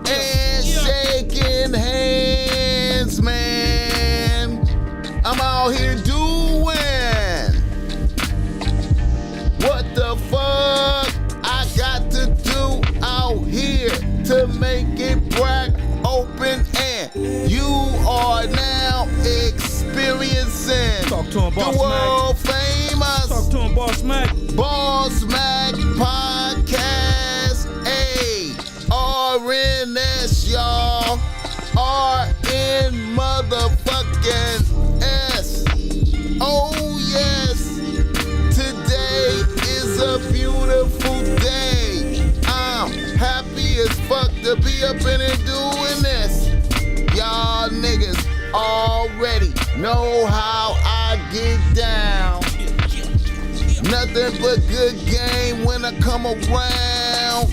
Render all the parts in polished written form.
and shaking hands, man. I'm out here doing what the fuck I got to do out here to make it crack open, and you are now experiencing Talk to him, the BossMack. world famous Talk to him, BossMack. BossMack podcast. RNS, y'all. RN motherfucking S. Oh yes, today is a beautiful day. I'm happy as fuck to be up in here doing this. Y'all niggas already know how I get down. Nothing but good game when I come around.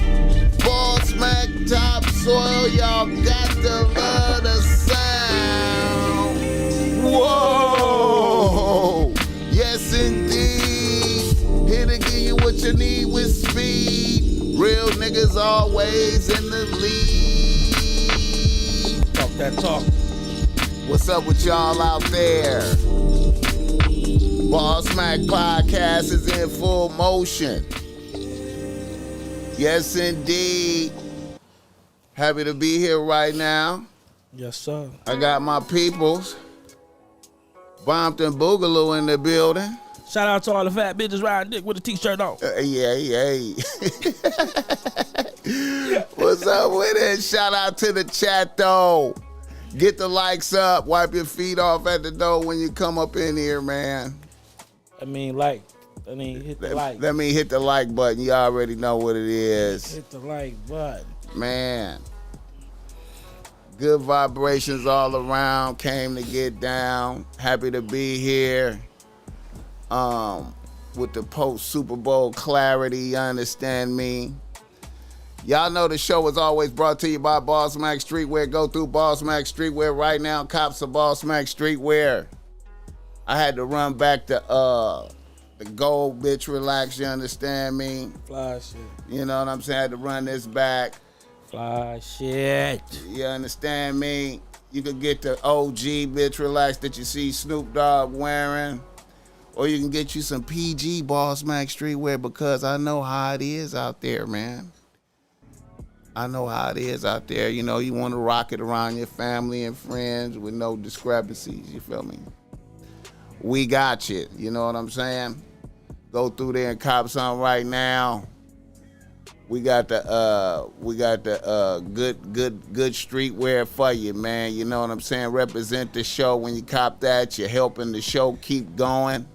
BossMack topsoil, y'all got to love the sound. Whoa, yes indeed. Here to give you what you need with speed. Real niggas always in the lead. Talk that talk. What's up with y'all out there? BossMack podcast is in full motion. Yes, indeed. Happy to be here right now. Yes, sir. I got my peoples. Bompton Boogaloo in the building. Shout out to all the fat bitches riding dick with a t-shirt on. Yeah. What's up with it? Shout out to the chat, though. Get the likes up. Wipe your feet off at the door when you come up in here, man. Hit the like. Let me hit the like button. You already know what it is. Hit the like button. Man. Good vibrations all around. Came to get down. Happy to be here. With the post Super Bowl clarity, you understand me? Y'all know the show is always brought to you by BossMack Streetwear. Go through BossMack Streetwear right now. Cops of BossMack Streetwear. I had to run back the gold bitch relax, you understand me? Fly shit. You know what I'm saying? I had to run this back. Fly shit. You understand me? You could get the OG bitch relax that you see Snoop Dogg wearing. Or you can get you some PG BossMack Streetwear because I know how it is out there, man. I know how it is out there. You know, you want to rock it around your family and friends with no discrepancies, you feel me? We got you. You know what I'm saying? Go through there and cop some right now. We got the good streetwear for you, man. You know what I'm saying? Represent the show. When you cop that, you're helping the show keep going.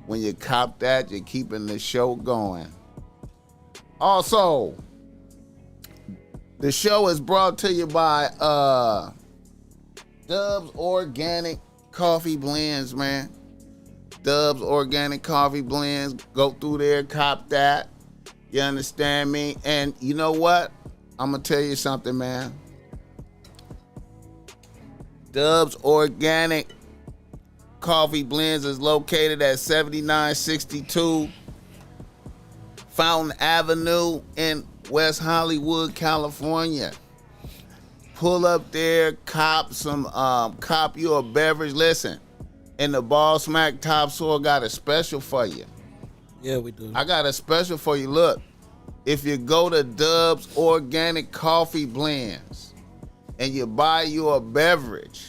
When you cop that, you're keeping the show going. Also, the show is brought to you by Dubs Organic Coffee Blends, man. Dubs Organic Coffee Blends. Go through there, cop that. You understand me? And you know what? I'm going to tell you something, man. Dubs Organic Coffee Blends is located at 7962 Fountain Avenue in West Hollywood, California. Pull up there, cop you a beverage. Listen, and the BossMack Topsoil got a special for you. Yeah, we do. I got a special for you. Look, if you go to Dubs Organic Coffee Blends and you buy you a beverage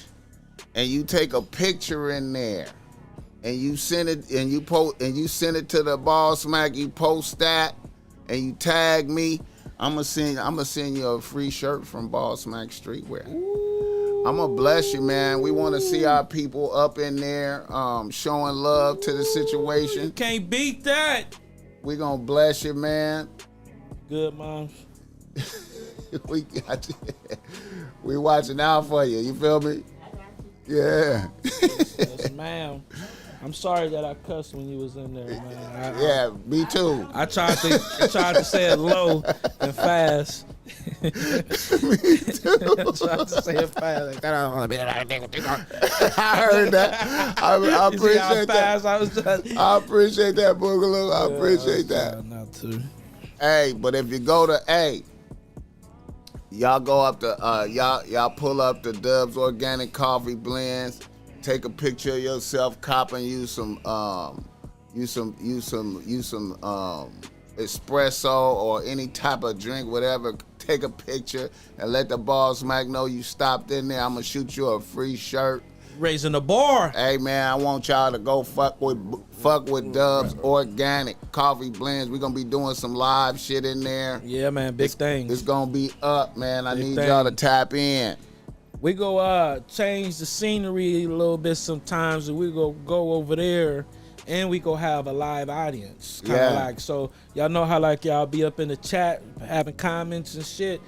and you take a picture in there and you send it and you send it to the BossMack, you post that and you tag me, I'm gonna send you a free shirt from BossMack Streetwear. Ooh. I'm gonna bless you, man. We want to see our people up in there showing love to the situation. Can't beat that. We gonna bless you, man. Good, Mom. We got you. We watching out for you. You feel me? Yeah. Yes, ma'am. I'm sorry that I cussed when you was in there, man. Yeah, me too. I tried to say it low and fast. Me too. I tried to say it fast. Like, I don't want to be that nigga. I heard that. I appreciate that. I appreciate that, Boogaloo. I appreciate that. Not too. Hey, but if you go to Y'all go up to y'all pull up the Dubs Organic Coffee Blends. Take a picture of yourself copping you some espresso or any type of drink, whatever. Take a picture and let the BossMack know you stopped in there. I'm gonna shoot you a free shirt. Raising the bar. Hey man, I want y'all to go fuck with Dubs Organic Coffee Blends. We're gonna be doing some live shit in there. Yeah, man, big things. It's gonna be up, man. I need things. y'all to tap in. We go change the scenery a little bit sometimes, and we go over there, and we go have a live audience. Kinda like, so y'all know how like y'all be up in the chat having comments and shit.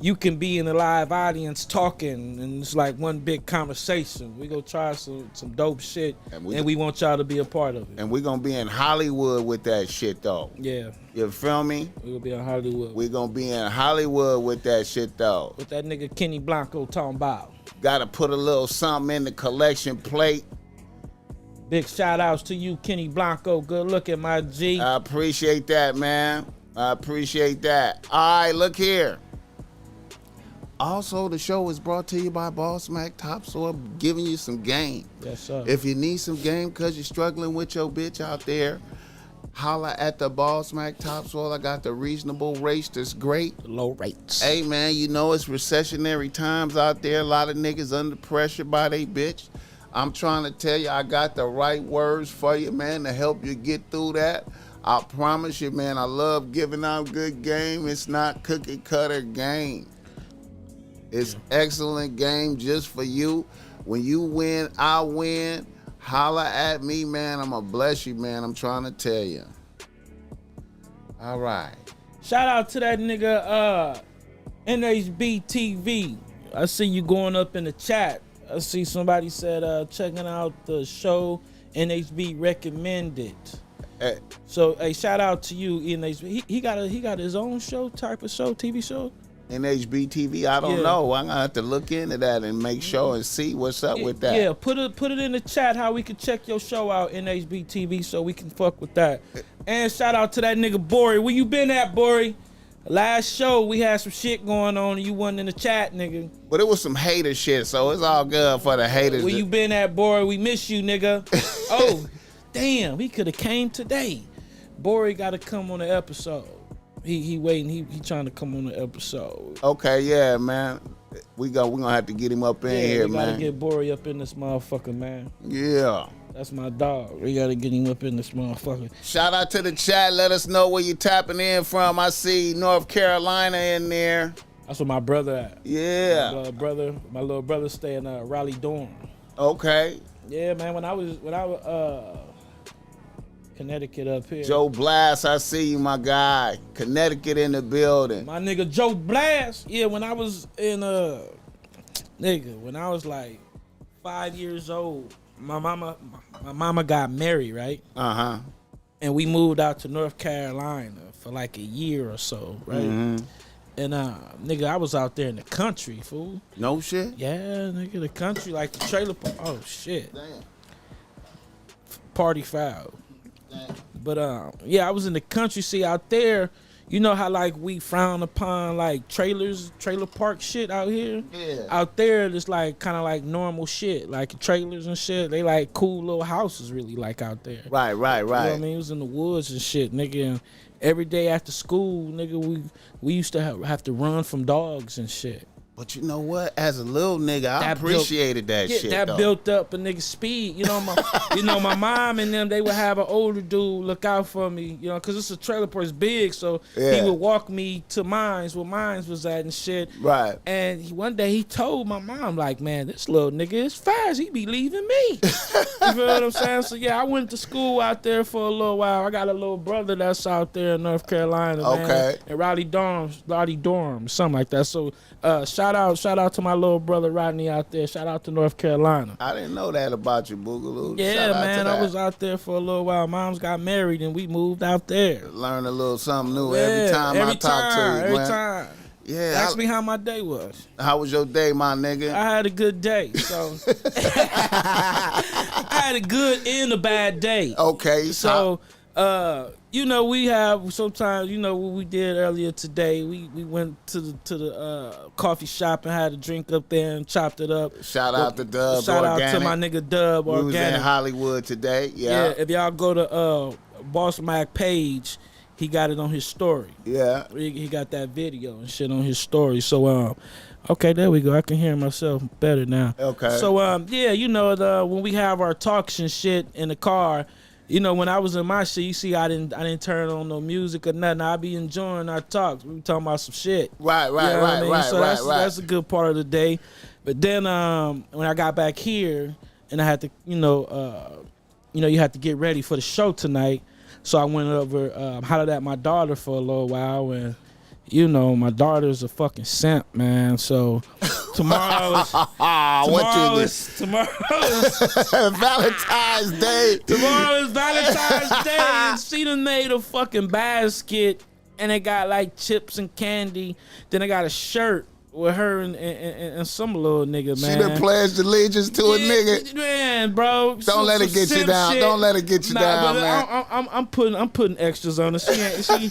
You can be in the live audience talking, and it's like one big conversation. We go try some dope shit, and we want y'all to be a part of it. And we gonna be in Hollywood with that shit though. Yeah. You feel me? We gonna be in Hollywood. We gonna be in Hollywood with that shit though. What that nigga Kenny Blanco talking about. Gotta put a little something in the collection plate. Big shout outs to you, Kenny Blanco. Good looking, my G. I appreciate that, man. I appreciate that. All right, look here. Also, the show is brought to you by BossMack Top Soil, giving you some game. Yes, sir. If you need some game because you're struggling with your bitch out there, holla at the BossMack Top Soil. I got the reasonable rates that's great. Low rates. Hey, man, you know it's recessionary times out there. A lot of niggas under pressure by they bitch. I'm trying to tell you, I got the right words for you, man, to help you get through that. I promise you, man, I love giving out good game. It's not cookie cutter game. It's excellent game just for you. When you win, I win. Holla at me, man. I'm going to bless you, man. I'm trying to tell you. All right. Shout out to that nigga, NHB TV. I see you going up in the chat. I see somebody said checking out the show NHB recommended. Hey. So, hey, shout out to you, NHB. He got his own show, type of show, TV show. NHB TV, I don't know. I'm gonna have to look into that and make sure and see what's up with that. Yeah, put it in the chat how we can check your show out, NHB TV, so we can fuck with that. And shout out to that nigga Bori. Where you been at, Bori? Last show we had some shit going on and you wasn't in the chat, nigga. But it was some hater shit, so it's all good for the haters. Where you been at, Bori? We miss you, nigga. Oh, damn, he could have came today. Bori got to come on the episode. He waiting. He trying to come on the episode. Okay, yeah, man. We gonna have to get him up in here, we man. gotta get Bori up in this motherfucker, man. Yeah. That's my dog. We gotta get him up in this motherfucker. Shout out to the chat. Let us know where you tapping in from. I see North Carolina in there. That's where my brother at. Yeah. My little brother stay in Raleigh dorm. Okay. Yeah, man. When I was Connecticut up here. Joe Blast, I see you, my guy. Connecticut in the building. My nigga Joe Blast. Yeah, when I was in when I was like 5 years old, my mama got married, right? Uh-huh. And we moved out to North Carolina for like a year or so, right? Mm-hmm. And nigga, I was out there in the country, fool. No shit? Yeah, nigga, the country, like the trailer park. Oh shit. Damn. Party foul. But yeah, I was in the country. See, out there, you know how like we frown upon like trailer park shit out here. Yeah. Out there, it's like kind of like normal shit, like trailers and shit. They like cool little houses, really, like out there. Right. You know what I mean? It was in the woods and shit, nigga. And every day after school, nigga, we used to have to run from dogs and shit. But you know what? As a little nigga, I appreciated that shit. That though. built up a nigga speed. You know, my mom and them, they would have an older dude look out for me. You know, cause it's a trailer park, it's big, so he would walk me to mines where mines was at and shit. Right. And one day he told my mom, like, man, this little nigga is fast. He be leaving me. You feel what I'm saying? So yeah, I went to school out there for a little while. I got a little brother that's out there in North Carolina. Okay. Man, in Raleigh dorm, something like that. So shout out to my little brother Rodney out there. Shout out to North Carolina. I didn't know that about you, Boogaloo. Yeah, man, I was out there for a little while. Moms got married and we moved out there. Learn a little something new every time I talk to you, every man. time. Yeah. Ask me how my day was. How was your day, my nigga? I had a good day. So I had a good and a bad day. Okay. So You know, we have sometimes, you know, what we did earlier today, we went to the coffee shop and had a drink up there and chopped it up. Shout out to Dub Shout Organic. out to my nigga Dub We Organic. was in Hollywood today. Yeah. If y'all go to BossMack page, he got it on his story. Yeah. He got that video and shit on his story. So okay, there we go. I can hear myself better now. Okay. So yeah, you know, when we have our talks and shit in the car, you know, when I was in my shit, you see, I didn't turn on no music or nothing. I be enjoying our talks. We talking about some shit. Right. You know what I mean? So that's a good part of the day. But then when I got back here and I had to, you had to get ready for the show tonight. So I went over, hollered at my daughter for a little while, and you know, my daughter's a fucking simp, man. So tomorrow is Valentine's Day. Tomorrow is Valentine's Day, and she done made a fucking basket, and it got like chips and candy. Then I got a shirt with her and some little nigga, man. She done pledged allegiance to a nigga. Man, bro. Don't let it get you down. Shit. Don't let it get you down, man. I'm putting extras on her. She you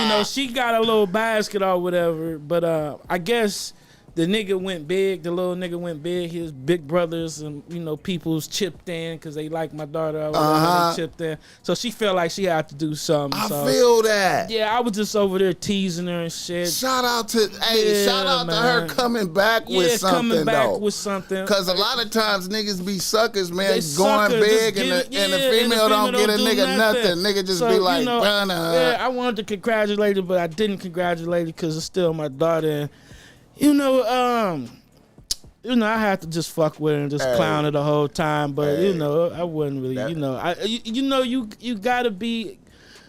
know, she got a little basket or whatever, but I guess the nigga went big. The little nigga went big. His big brothers and, you know, people's chipped in because they like my daughter. Or whatever, they chipped in. So she felt like she had to do something. I feel that. Yeah, I was just over there teasing her and shit. Shout out to her coming back with something, Because a lot of times niggas be suckers, man, going big and the female don't get a nigga nothing. Nigga just be like, yeah, I wanted to congratulate her, but I didn't congratulate her because it's still my daughter. And, you know, I had to just fuck with her and just clown her the whole time. But you know, I wouldn't really.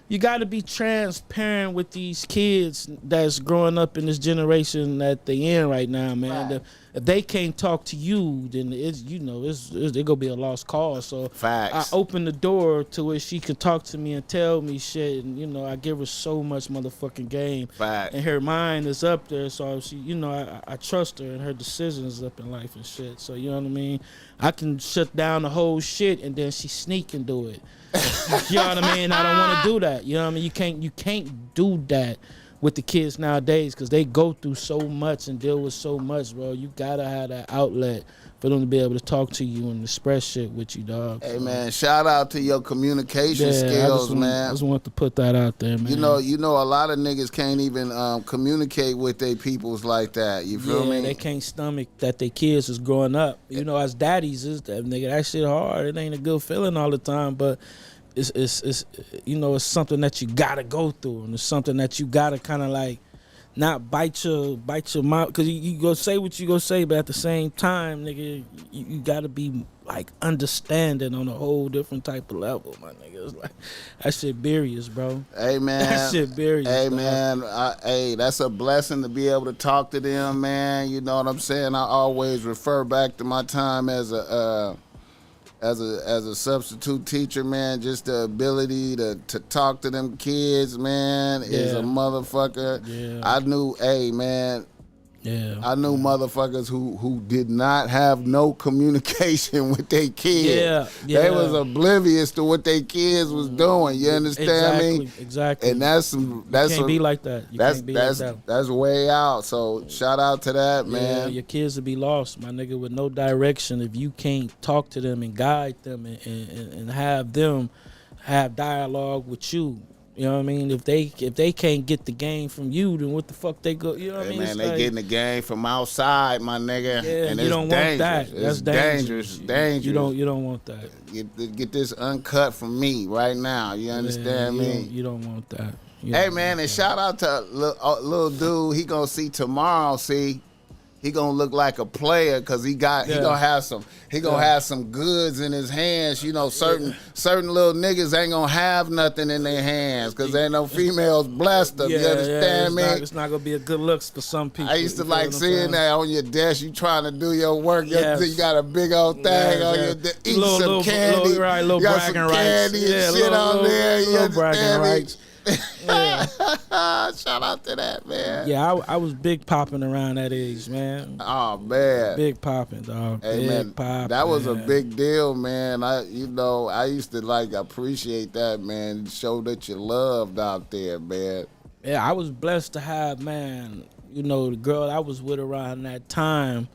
You gotta be transparent with these kids that's growing up in this generation that they in right now, man. Right. If they can't talk to you, then it's gonna be a lost cause. So facts. I open the door to where she can talk to me and tell me shit, and you know, I give her so much motherfucking game. Facts. And her mind is up there, so she, you know, I trust her and her decisions up in life and shit. So you know what I mean? I can shut down the whole shit and then she sneak and do it. You know what I mean? I don't want to do that. You know what I mean? You can't do that with the kids nowadays because they go through so much and deal with so much, bro. You gotta have that outlet for them to be able to talk to you and express shit with you, dog. Hey, man, shout out to your communication skills, man. I just want to put that out there, man. You know, a lot of niggas can't even communicate with their peoples like that. You feel me? They can't stomach that their kids is growing up. You know, as daddies, that shit hard. It ain't a good feeling all the time, but it's you know, it's something that you gotta go through, and it's something that you gotta kind of like not bite your mouth, because you go say what you go say, but at the same time, nigga, you gotta be like understanding on a whole different type of level, my nigga. It's like that shit serious, bro. Hey, man, that shit serious. Hey, dog. man, that's a blessing to be able to talk to them, man. You know what I'm saying? I always refer back to my time as a substitute teacher, man. Just the ability to talk to them kids, man, is a motherfucker. Yeah. I knew, I knew motherfuckers who did not have no communication with their kids. Yeah. They was oblivious to what their kids was doing. You understand me? Exactly. And that's can't be like that. That's way out. So shout out to that, man. Yeah, your kids will be lost, my nigga, with no direction if you can't talk to them and guide them and have them have dialogue with you. You know what I mean? If they can't get the game from you, then what the fuck they go? You know what I mean? Man, they getting the game from outside, my nigga. Yeah, and you don't want that. That's dangerous. Dangerous. You don't want that. Get this uncut from me right now. You understand me? You don't want that. Hey, man, and shout out to little dude. He gonna see tomorrow. See. He gonna look like a player because he gonna have some goods in his hands. You know, certain little niggas ain't gonna have nothing in their hands because ain't no females blessed them. You understand me? It's not gonna be a good looks for some people. I used to like seeing that on your desk. You trying to do your work. You got a big old thing on your desk. Eat some candy. Little you got bragging some rights. candy and shit on there. You little bragging rights. Shout out to that, man. Yeah, I was big popping around that age, man. Oh man, big popping, dog. Hey big man, popping. that was a big deal, man. I used to appreciate that, man. Show that you loved out there, man. Yeah, I was blessed to have, man. The girl I was with around that time.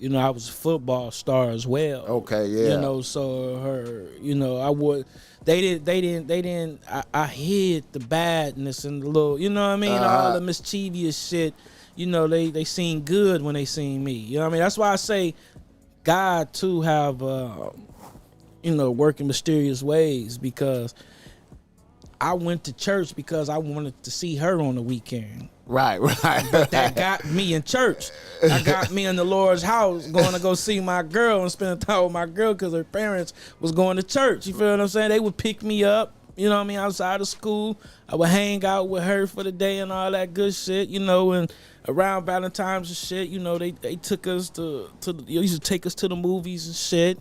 I was a football star as well. Okay, yeah. So her, I would. They didn't. I hid the badness and the little, all the mischievous shit. They seen good when they seen me. You know what I mean? That's why I say God too have, working mysterious ways, because I went to church because I wanted to see her on the weekend. Right. But that got me in church. That got me in the Lord's house, going to go see my girl and spend time with my girl because her parents was going to church. You feel what I'm saying? They would pick me up, outside of school. I would hang out with her for the day and all that good shit, and around Valentine's and shit, they took us to used to take us to the movies and shit.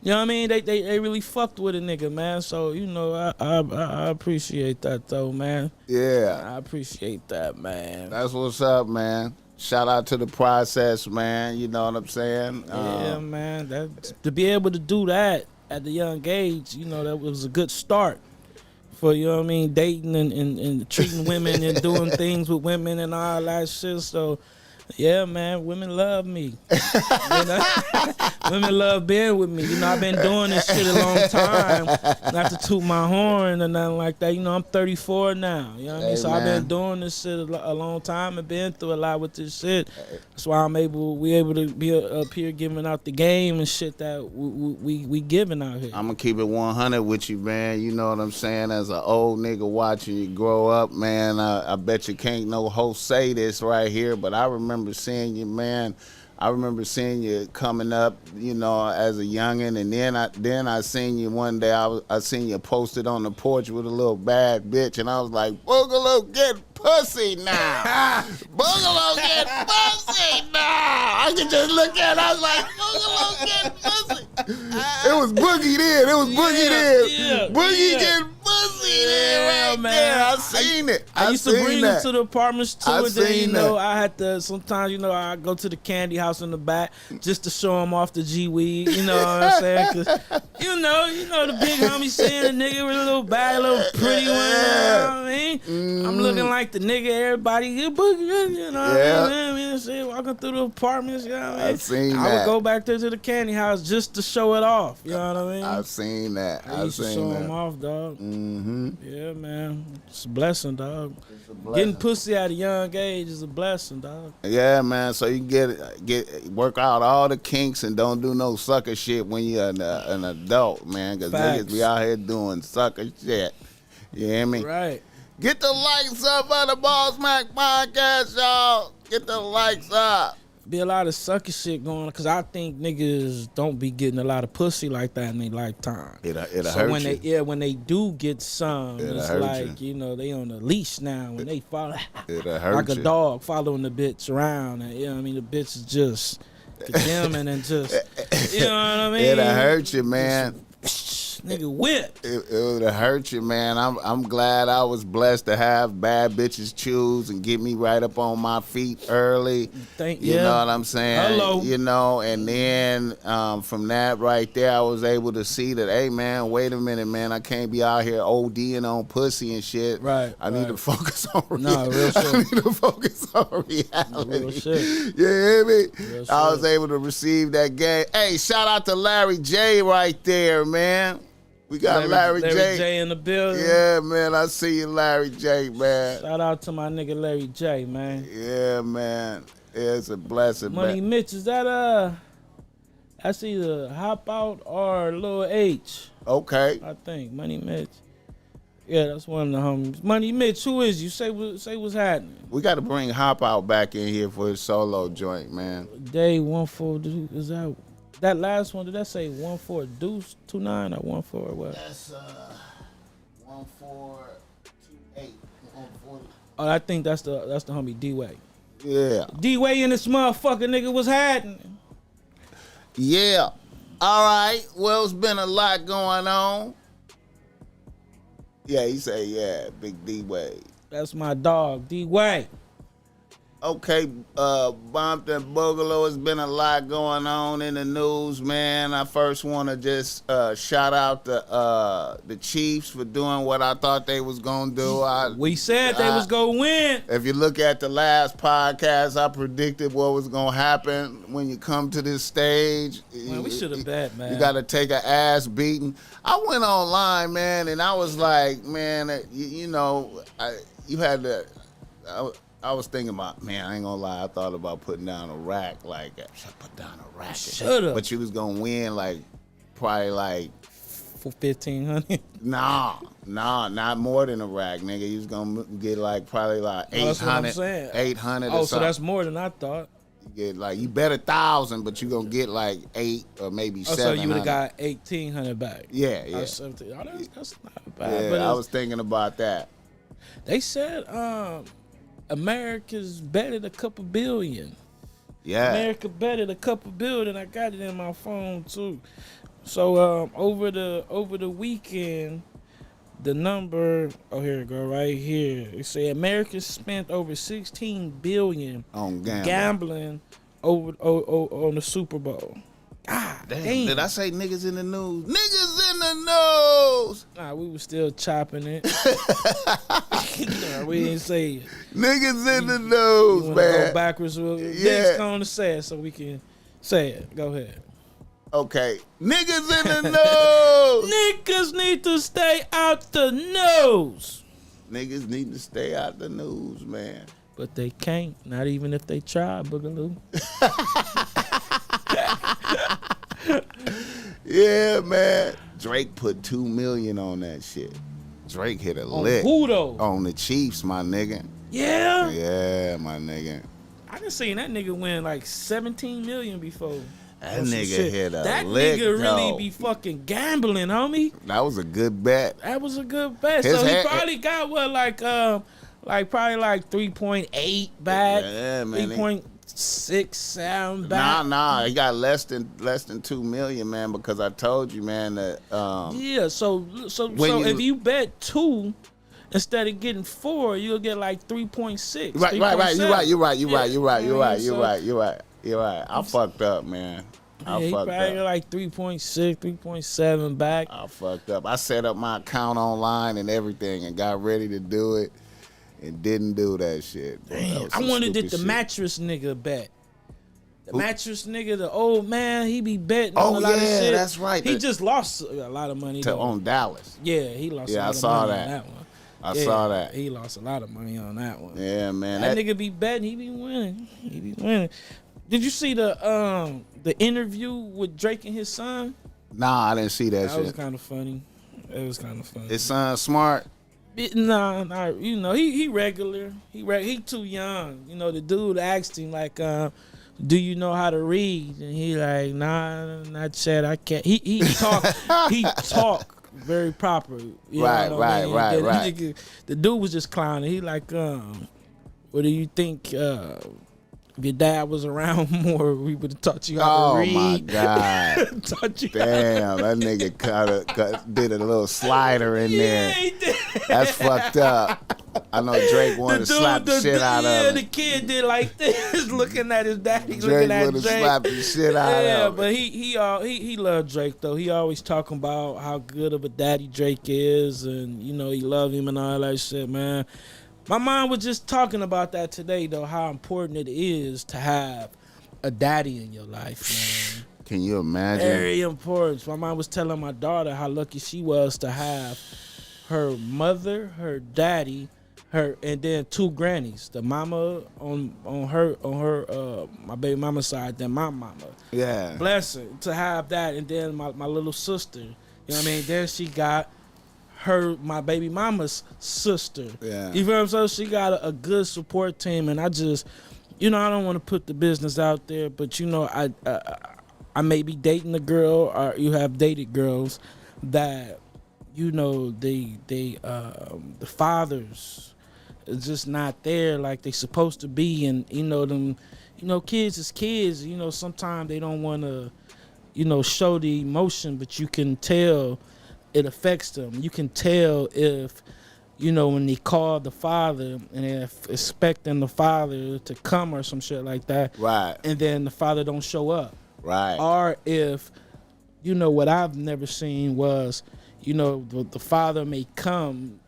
You know what I mean? They really fucked with a nigga, man. So, I appreciate that, though, man. Yeah. I appreciate that, man. That's what's up, man. Shout out to the process, man. You know what I'm saying? Yeah, man. To be able to do that at the young age, that was a good start for, dating and treating women and doing things with women and all that shit. So, yeah, man, women love me. Women love being with me. I've been doing this shit a long time. Not to toot my horn or nothing like that. I'm 34 now. You know what I mean? So I've been doing this shit a long time and been through a lot with this shit. That's why we able to be up here giving out the game and shit that we giving out here. I'm gonna keep it 100 with you, man. You know what I'm saying? As an old nigga watching you grow up, man, I bet you can't no host say this right here, but I remember seeing you, man. I remember seeing you coming up, as a youngin', and then I seen you one day. I seen you posted on the porch with a little bad bitch, and I was like, Boogaloo, get pussy now. Boogaloo, get pussy now. I could just look at it. I was like, Boogaloo, get pussy. It was Boogie then. Yeah, Boogie get pussy then right man. there. I seen it. I used to bring them to the apartments too, and then I had to sometimes I go to the candy house in the back just to show them off the G weed. You know what I'm saying? Cause the big homie seeing a nigga with a little bad, little pretty one. You know what I mean? I'm looking like the nigga everybody get boogie. You know what I mean? Shit, walking through the apartments. You know what I mean? I seen that. I would go back there to the candy house just to show it off. You know what I mean? I've seen that. I used to show them off, dog. Mm-hmm. Yeah, man. It's a blessing, dog. Getting pussy at a young age is a blessing, dog. Yeah, man. So you get work out all the kinks and don't do no sucker shit when you're an adult, man. Because niggas be out here doing sucker shit. You hear me? Right. Get the likes up on the BossMack podcast, y'all. Get the likes up. Be a lot of sucker shit going on, because I think niggas don't be getting a lot of pussy like that in their lifetime. It'll so hurt you. when they do get some, it's like, they on a leash now. When they follow, it'll hurt like a dog following the bitch around. And, the bitch is just condemning and just, you know what I mean? It'll hurt you, man. Nigga whip. It would hurt you, man. I'm glad I was blessed to have bad bitches choose and get me right up on my feet early. You know what I'm saying? Hello. And then from that right there, I was able to see that, hey, man, wait a minute, man. I can't be out here ODing on pussy and shit. Right. I need to focus on reality. No, real shit. I need to focus on reality. Real shit. You hear me? Real I shit. was able to receive that game. Hey, shout out to Larry J right there, man. We got Larry J in the building. Yeah, man. I see you, Larry J, man. Shout out to my nigga Larry J, man. Yeah, man. It's a blessing, Money man. Mitch, is that that's either Hop Out or Lil H. Okay. I think Money Mitch. Yeah, that's one of the homies. Money Mitch, who is you? Say what's happening. We got to bring Hop Out back in here for his solo joint, man. Day 14, is that last one? Did that say 14 Deuce 29 or 14 or what? That's 1428. 140. Oh, I think that's the homie D-Way. Yeah. D-Way in this motherfucker, nigga, what's happening? Yeah. All right. Well, it's been a lot going on. Yeah, he say, yeah, Big D-Way. That's my dog, D-Way. Okay, Bumpton Boogaloo, has been a lot going on in the news, man. I first want to just shout out the Chiefs for doing what I thought they was going to do. We said they was going to win. If you look at the last podcast, I predicted what was going to happen when you come to this stage. Man, we should have bet, man. You got to take an ass beating. I went online, man, and I was like, man, you had to... I was thinking about, man, I ain't gonna lie, I thought about putting down a rack, like, should I put down a rack? Shut up. But you was gonna win, like, probably like... For 1,500? Nah, not more than a rack, nigga. You was gonna get, like, probably like 800. That's what I'm saying. 800 or something. So that's more than I thought. You get, like, you bet 1,000, but you gonna get, like, 8 or maybe 700. So you would have got 1,800 back. Yeah. That's not bad. Yeah, but I was thinking about that. They said, America's betted a couple billion. Yeah. America betted a couple billion. I got it in my phone too. So over the weekend, the number, oh, here it go right here. It said America spent over $16 billion on gambling on the Super Bowl. God damn. Did I say niggas in the news? Niggas in the news. Nah, we was still chopping it. Nah, we didn't say it. Niggas in the news, man. Go backwards. Yeah. Next on to say it so we can say it. Go ahead. Okay. Niggas in the news. Niggas need to stay out the news. Niggas need to stay out the news, man. But they can't. Not even if they try, Boogaloo. Yeah, man. Drake put $2 million on that shit. Drake hit a lick. Who though? On the Chiefs, my nigga. Yeah? Yeah, my nigga. I done seen that nigga win like 17 million before. That nigga hit a that lick, nigga really though. be fucking gambling, homie. That was a good bet. That was a good bet. So he probably got what, like probably like 3.8 back. Yeah, man. 3.6 sound back. Nah. He got less than 2 million, man, because I told you, man, that yeah, so if you bet 2 instead of getting 4, you'll get like 3.6. Right. You're right. I fucked up, man. He probably got like 3.6, 3.7 back. I fucked up. I set up my account online and everything and got ready to do it and didn't do that shit. Damn, I wanted it the mattress nigga bet. The mattress nigga, the old man, he be betting on a lot of shit. Oh, yeah, that's right. He just lost a lot of money on Dallas. Yeah, he lost a lot of money on that one. I saw that. He lost a lot of money on that one. Yeah, man. That nigga be betting, he be winning. Did you see the interview with Drake and his son? Nah, I didn't see that shit. That was kind of funny. His son smart? Nah, you know, he regular. He too young. You know, the dude asked him like, do you know how to read? And he like, nah, not yet. I can't. He talk very proper. Right. The dude was just clowning. He like, what do you think? If your dad was around more, we would have taught you how to read. Oh my God! Taught you Damn, that nigga did a little slider in there. He did. That's fucked up. I know Drake wanted to slap the shit out of him. Yeah, the kid did like this, looking at his daddy, Drake looking at wanted Drake. to slap the shit out of him. Yeah, but he loved Drake though. He always talking about how good of a daddy Drake is, and you know he love him and all that shit, man. My mom was just talking about that today, though, how important it is to have a daddy in your life, man. Can you imagine? Very important. My mom was telling my daughter how lucky she was to have her mother, her daddy, and then 2 grannies. The mama on her my baby mama's side, then my mama. Yeah. Blessing to have that, and then my little sister. You know what I mean? Then she got my baby mama's sister. Yeah. You feel what I'm saying? She got a good support team, and I just, you know, I don't want to put the business out there, but you know, I may be dating a girl, or you have dated girls that, you know, the fathers is just not there like they supposed to be, and you know them, you know, kids is kids. You know, sometimes they don't want to, you know, show the emotion, but you can tell it affects them. You can tell if you know, when they call the father and they're expecting the father to come or some shit like that. Right. And then the father don't show up. Right. Or if, you know, what I've never seen was, you know, the father may come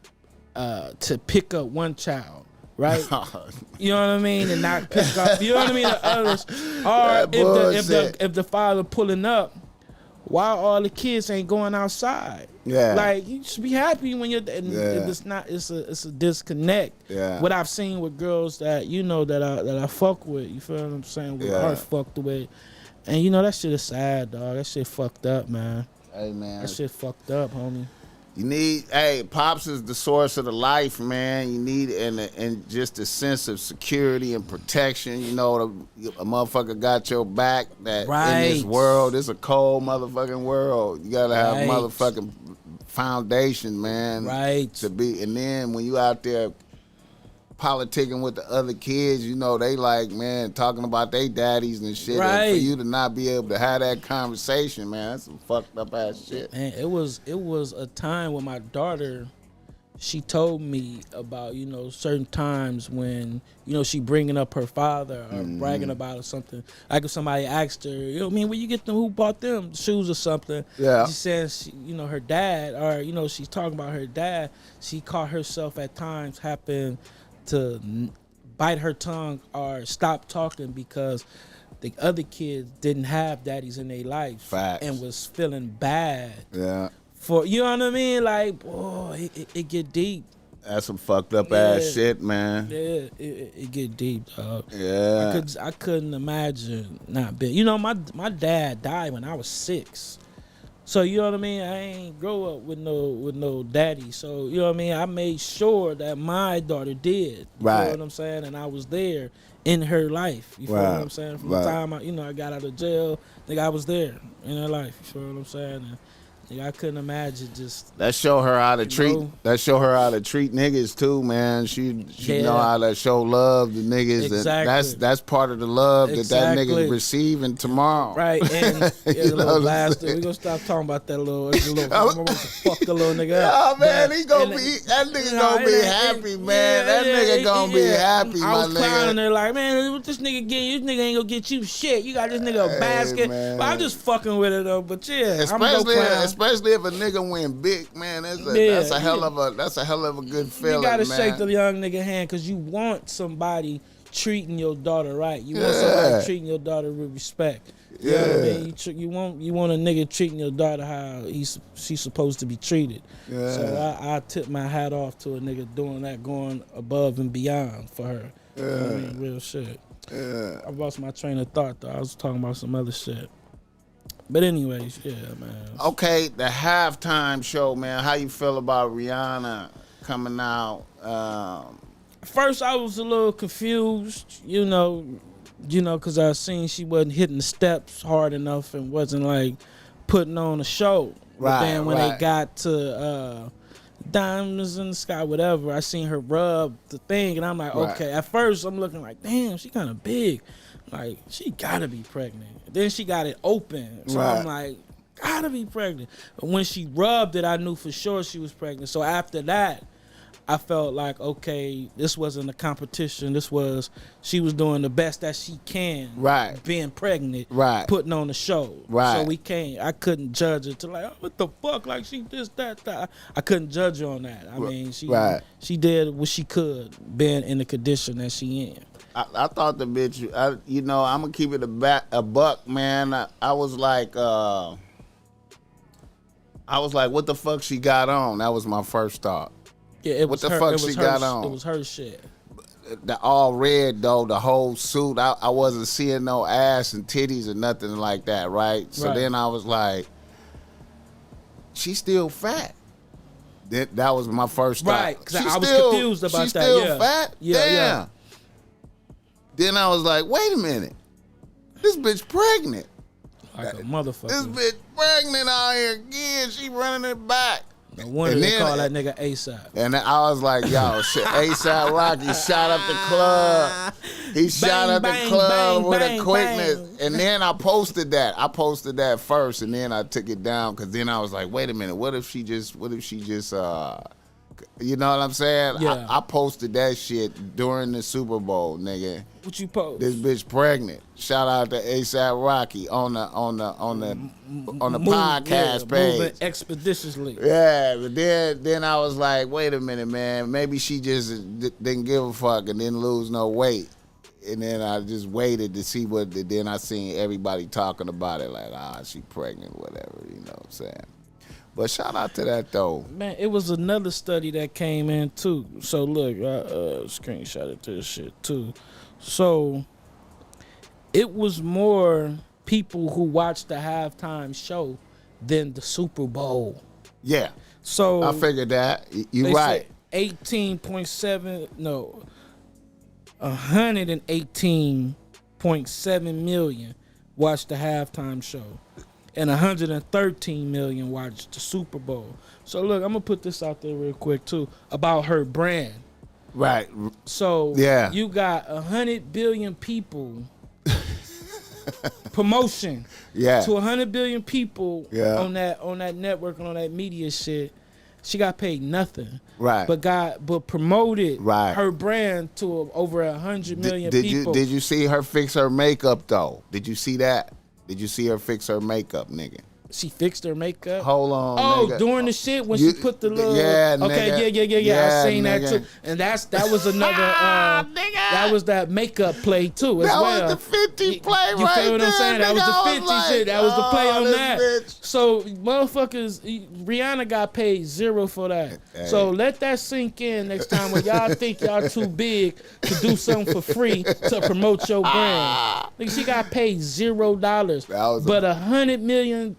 to pick up one child. Right, you know what I mean, and not pick up. You know what I mean, the others. Or if the father pulling up, why all the kids ain't going outside? Yeah, like you should be happy when you're. And it's not. It's a disconnect. Yeah, what I've seen with girls that you know that I fuck with. You feel what I'm saying? With heart fucked with, and you know that shit is sad, dog. That shit fucked up, man. Hey, man, that shit fucked up, homie. You need, Pops is the source of the life, man. You need, and just a sense of security and protection. You know, a motherfucker got your back. That in this world, it's a cold motherfucking world. You gotta have motherfucking foundation, man. Right. To be, and then when you out there politicking with the other kids, you know, they like, man, talking about their daddies and shit. Right. And for you to not be able to have that conversation, man, that's some fucked up ass shit. And it was a time when my daughter, she told me about, you know, certain times when, you know, she bringing up her father or bragging about or something. Like if somebody asked her, you know what I mean, where you get them, who bought them shoes or something. Yeah. She says, you know, her dad, or, you know, she's talking about her dad. She caught herself at times having to bite her tongue or stop talking because the other kids didn't have daddies in their life. Facts. And was feeling bad. Yeah. For, you know what I mean? Like, boy, it get deep. That's some fucked up ass shit, man. Yeah, it get deep, dog. Yeah. I couldn't imagine not being. You know, my dad died when I was 6. So you know what I mean? I ain't grow up with no daddy. So you know what I mean? I made sure that my daughter did. You know what I'm saying? And I was there in her life. You feel what I'm saying? From the time I got out of jail, nigga, I was there in her life. You feel what I'm saying? And, nigga, I couldn't imagine just. That show her how to treat. That show her how to treat niggas too, man. She know how to show love to niggas. Exactly. That's part of the love that nigga receiving tomorrow. Right. And the little bastard. We gonna stop talking about that little. I'm gonna fuck the little nigga up. Oh man, he gonna be. That nigga gonna be happy, man. That nigga gonna be happy, my nigga. I was clowning there like, man, what this nigga getting? This nigga ain't gonna get you shit. You got this nigga a basket. Man. But I'm just fucking with it though. But yeah, especially if a nigga win big, man, that's a hell of a good feeling. You gotta man. shake the young nigga hand because you want somebody treating your daughter right. You want somebody treating your daughter with respect. You know what I mean? You want a nigga treating your daughter how she's supposed to be treated. Yeah. So I tip my hat off to a nigga doing that, going above and beyond for her. Yeah. You know what I mean? Real shit. Yeah. I lost my train of thought though. I was talking about some other shit. But anyways, yeah, man. Okay, the halftime show, man. How you feel about Rihanna coming out? First, I was a little confused, you know, because I seen she wasn't hitting the steps hard enough and wasn't like putting on a show. But then when they got to Diamonds in the Sky, whatever, I seen her rub the thing, and I'm like, okay. At first, I'm looking like, damn, she kind of big. Like, she gotta be pregnant. Then she got it open. So I'm like, gotta be pregnant. But when she rubbed it, I knew for sure she was pregnant. So after that, I felt like, okay, this wasn't a competition. She was doing the best that she can. Right. Being pregnant. Right. Putting on the show. Right. So I couldn't judge her to like, oh, what the fuck? Like, she this, that. I couldn't judge her on that. I mean, she did what she could, being in the condition that she in. I thought the bitch, I'm going to keep it a buck, man. I was like, what the fuck she got on? That was my first thought. Yeah, what the fuck she got on? It was her shit. The all red, though, the whole suit. I wasn't seeing no ass and titties or nothing like that, right? So then I was like, she's still fat. That was my first thought. Right, because I was confused about that. She's still fat? Yeah. Damn. Yeah. Then I was like, wait a minute. This bitch pregnant. Like a motherfucker. This bitch pregnant out here again. She running it back. No wonder they call that nigga ASAP. And I was like, yo, shit, ASAP Rocky shot up the club. He shot up the club with a quickness. And then I posted that. I posted that first, and then I took it down because then I was like, wait a minute, what if she just You know what I'm saying? Yeah. I posted that shit during the Super Bowl, nigga. What you post? This bitch pregnant. Shout out to ASAP Rocky on the podcast page. Moving expeditiously. Yeah, but then I was like, wait a minute, man. Maybe she just didn't give a fuck and didn't lose no weight. And then I just waited to see then I seen everybody talking about it like, she pregnant, whatever, you know what I'm saying? But shout out to that, though. Man, it was another study that came in, too. So, look, I screenshotted this shit, too. So, it was more people who watched the halftime show than the Super Bowl. Yeah. So I figured that. You're right. 118.7 million watched the halftime show, and 113 million watched the Super Bowl. So look, I'm gonna put this out there real quick too about her brand. Right. So yeah, you got 100 billion people promotion. Yeah. To 100 billion people yeah. on that network and on that media shit. She got paid nothing, right? But promoted right. her brand to over 100 million people. Did you see her fix her makeup though? Did you see that? Did you see her fix her makeup, nigga? She fixed her makeup. Hold on, nigga. During the shit when she put the little. Yeah, okay, nigga. Yeah. I seen nigga. that too, and that was another. That was that makeup play too as that well. That was the 50 play, you right? You feel what I'm saying? That was the 50 shit. That was the play on that. Bitch. So motherfuckers, Rihanna got paid zero for that. Hey. So let that sink in next time when y'all think y'all too big to do something for free to promote your brand. Like she got paid $0, but 100 million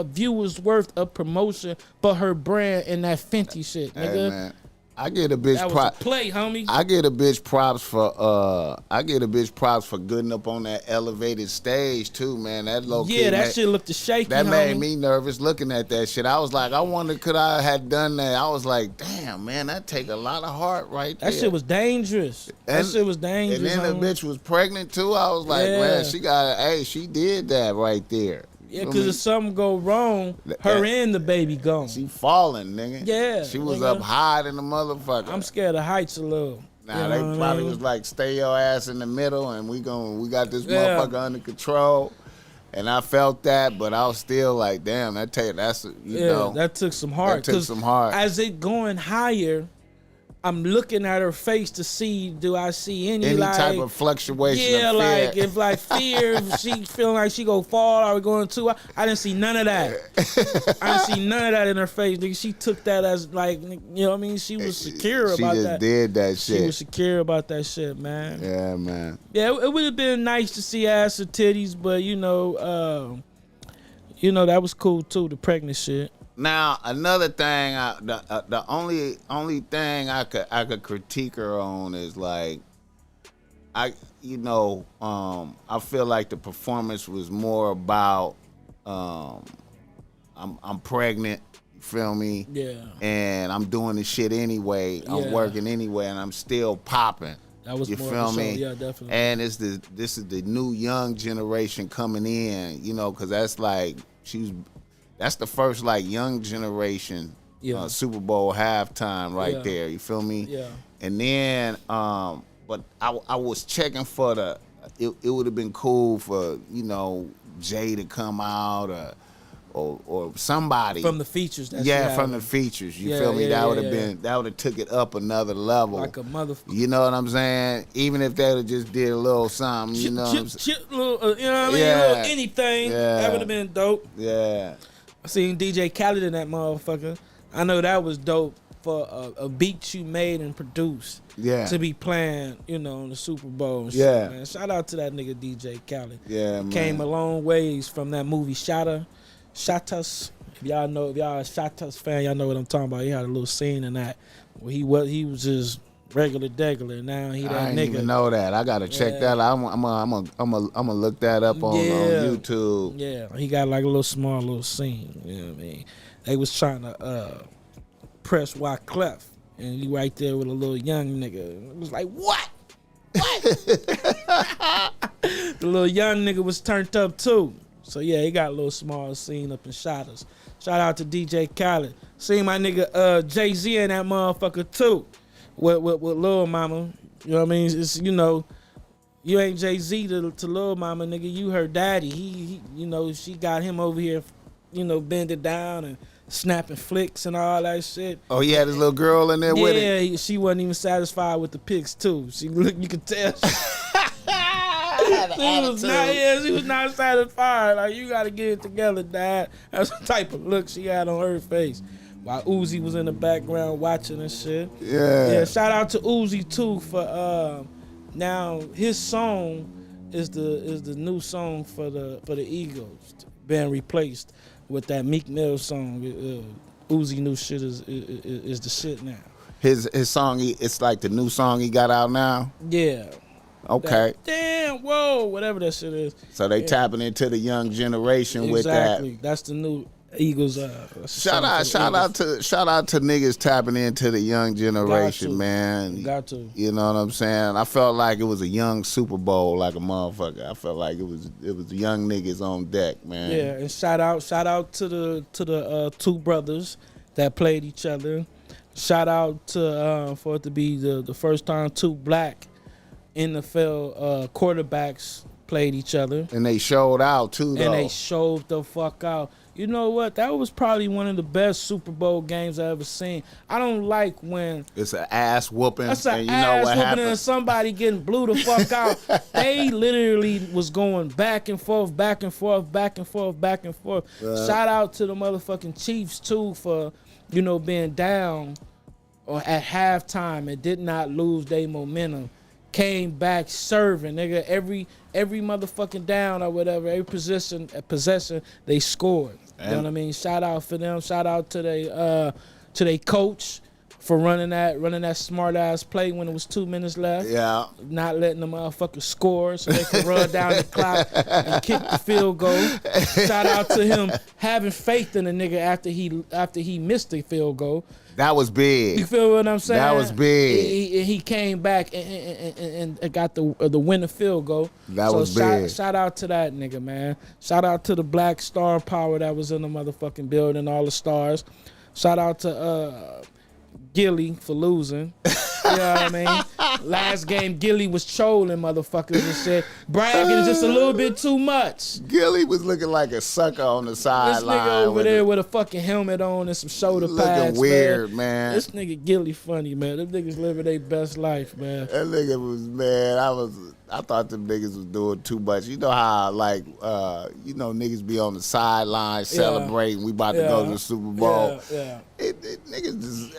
viewers worth of promotion for her brand and that Fenty shit, nigga. Hey, man. I get a bitch props. Play, homie. I get a bitch props for getting up on that elevated stage too, man. That low key. Yeah, that shit looked shaky. That made me nervous looking at that shit. I was like, I wonder could I have done that. I was like, damn, man, that take a lot of heart right there. That shit was dangerous. And the bitch was pregnant too. I was like, man, she did that right there. Yeah, because if something go wrong, her and the baby gone. She falling, nigga. Yeah. She was up high than the motherfucker. I'm scared of heights a little. Nah, they probably was like, stay your ass in the middle and we got this motherfucker under control. And I felt that, but I was still like, damn, that took some heart. That took some heart. As it going higher, I'm looking at her face to see, do I see any type of fluctuation? Yeah, of fear. if fear, if she feeling like she go fall, are we going to? I didn't see none of that. I didn't see none of that in her face. Nigga, she took that as like, you know what I mean? She was secure about that. She just did that shit. She was secure about that shit, man. Yeah, man. Yeah, it would have been nice to see ass or titties, but that was cool too. The pregnant shit. Now another thing, the only thing I could critique her on is like, I feel like the performance was more about, I'm pregnant, you feel me? Yeah. And I'm doing the shit anyway. I'm working anyway, and I'm still popping. That was you more feel me? Yeah, definitely. And this is the new young generation coming in, because that's like that's the first like young generation Super Bowl halftime right there. You feel me? Yeah. And then, but I was checking for it would have been cool for Jay to come out or somebody from the features. From the features. You feel me? That would have been that would have took it up another level. Like a motherfucker. You know what I'm saying? Even if they would have just did a little something, little, you know what I mean? A little anything. That would have been dope. Yeah. I seen DJ Khaled in that motherfucker. I know that was dope for a beat you made and produced. Yeah. To be playing, on the Super Bowl and shit, man. Shout out to that nigga DJ Khaled. Yeah, man. Came a long ways from that movie Shot Us. If y'all a Shot Us fan, y'all know what I'm talking about. He had a little scene in that where he was just regular degular. Now he that nigga. I didn't even know that. I gotta check that out. I'm gonna look that up on YouTube. Yeah, he got like a small little scene. You know what I mean? They was trying to press Wack Clef, and he right there with a little young nigga. It was like, what? The little young nigga was turned up too. So yeah, he got a little small scene up in Shotters. Shout out to DJ Khaled. Seen my nigga Jay-Z in that motherfucker too. With Lil Mama. You know what I mean? It's, you know, you ain't Jay-Z to Lil Mama, nigga. You her daddy. He you know, she got him over here, you know, bending down and snapping flicks and all that shit. Oh, he had his little girl in there with it? Yeah, she wasn't even satisfied with the pics too. She look, you could tell. She was not satisfied. Like, you gotta get it together, Dad. That's the type of look she had on her face. While Uzi was in the background watching and shit. Yeah, shout out to Uzi too for now his song is the new song for the Eagles being replaced with that Meek Mill song. Uzi new shit is the shit now. His song, it's like the new song he got out now? Yeah. Okay. Damn, whoa, whatever that shit is. So they tapping into the young generation with that. Exactly. That's the new Eagles. Shout out to niggas tapping into the young generation, man. Got to. You know what I'm saying? I felt like it was a young Super Bowl, like a motherfucker. I felt like it was young niggas on deck, man. Yeah, and shout out to the two brothers that played each other. Shout out to for it to be the first time two black NFL quarterbacks played each other. And they showed out too, though. And they showed the fuck out. You know what? That was probably one of the best Super Bowl games I ever seen. I don't like when it's an ass whooping. That's an ass whooping and somebody getting blew the fuck out. They literally was going back and forth, back and forth, back and forth, back and forth. Shout out to the motherfucking Chiefs too for, you know, being down or at halftime and did not lose their momentum. Came back serving, nigga. Every motherfucking down or whatever, every possession they scored. You know what I mean? Shout out for them. Shout out to they coach for running that smart ass play when it was 2 minutes left. Yeah. Not letting the motherfuckers score so they could run down the clock and kick the field goal. Shout out to him having faith in the nigga after he missed the field goal. That was big. You feel what I'm saying? That was big. He came back and got the winning field goal. That was big. Shout out to that nigga, man. Shout out to the black star power that was in the motherfucking building, all the stars. Shout out to Gilly for losing. You know what I mean? Last game, Gilly was trolling motherfuckers and shit. Bragging just a little bit too much. Gilly was looking like a sucker on the sideline. This nigga over there with a fucking helmet on and some shoulder pads. Looking weird, man. This nigga Gilly funny, man. Them niggas living their best life, man. That nigga was, man, I thought them niggas was doing too much. You know how, like, niggas be on the sideline celebrating. We about to go to the Super Bowl. Yeah. Niggas just...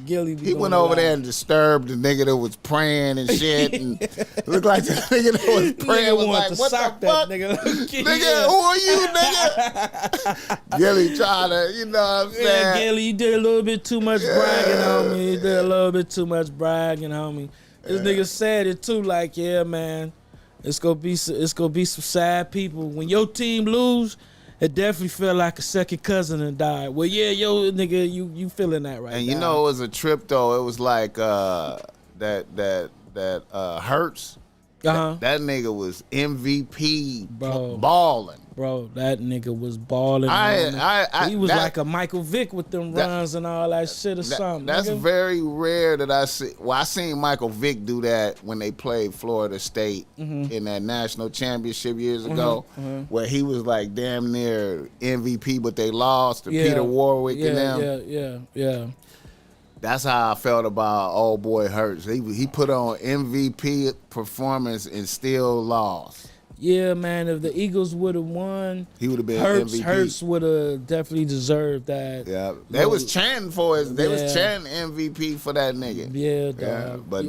Gilly he went over there and disturbed the nigga that was praying and shit. And looked like the nigga that was praying was like, what the fuck? Nigga, who are you, nigga? Gilly trying to, you know what I'm saying? Yeah, Gilly, you did a little bit too much bragging, homie. You did a little bit too much bragging, homie. This nigga said it too, like, yeah, man, it's gonna be some sad people. When your team lose, it definitely felt like a second cousin and died. Well, yeah, yo, nigga, you feeling that right now. And you know, it was a trip though. It was like that Hurts. That nigga was MVP balling. Bro, that nigga was balling. He was like a Michael Vick with them runs and all that shit or something. That's nigga. very rare that I see. Well, I seen Michael Vick do that when they played Florida State in that national championship years ago, where he was like damn near MVP, but they lost to Peter Warwick and them. Yeah. That's how I felt about old boy Hurts. He put on MVP performance and still lost. Yeah, man. If the Eagles would have won, he would have been Hurts. MVP. Hurts would have definitely deserved that. Yeah, they was chanting for us. They was chanting MVP for that nigga. Yeah, dog. But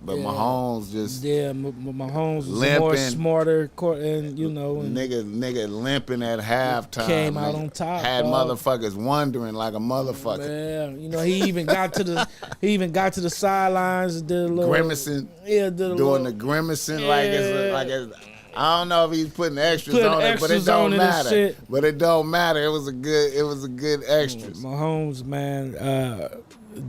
Mahomes just Mahomes was limping, more smarter, and you know, and nigga limping at halftime. Came out on top. Had dog. motherfuckers wondering like a motherfucker. Man, you know, he even got to the sidelines and did a little grimacing. Yeah, doing the grimacing like it's. I don't know if he's putting extras on it, but it don't matter. But it don't matter. It was a good extras. Mahomes, man,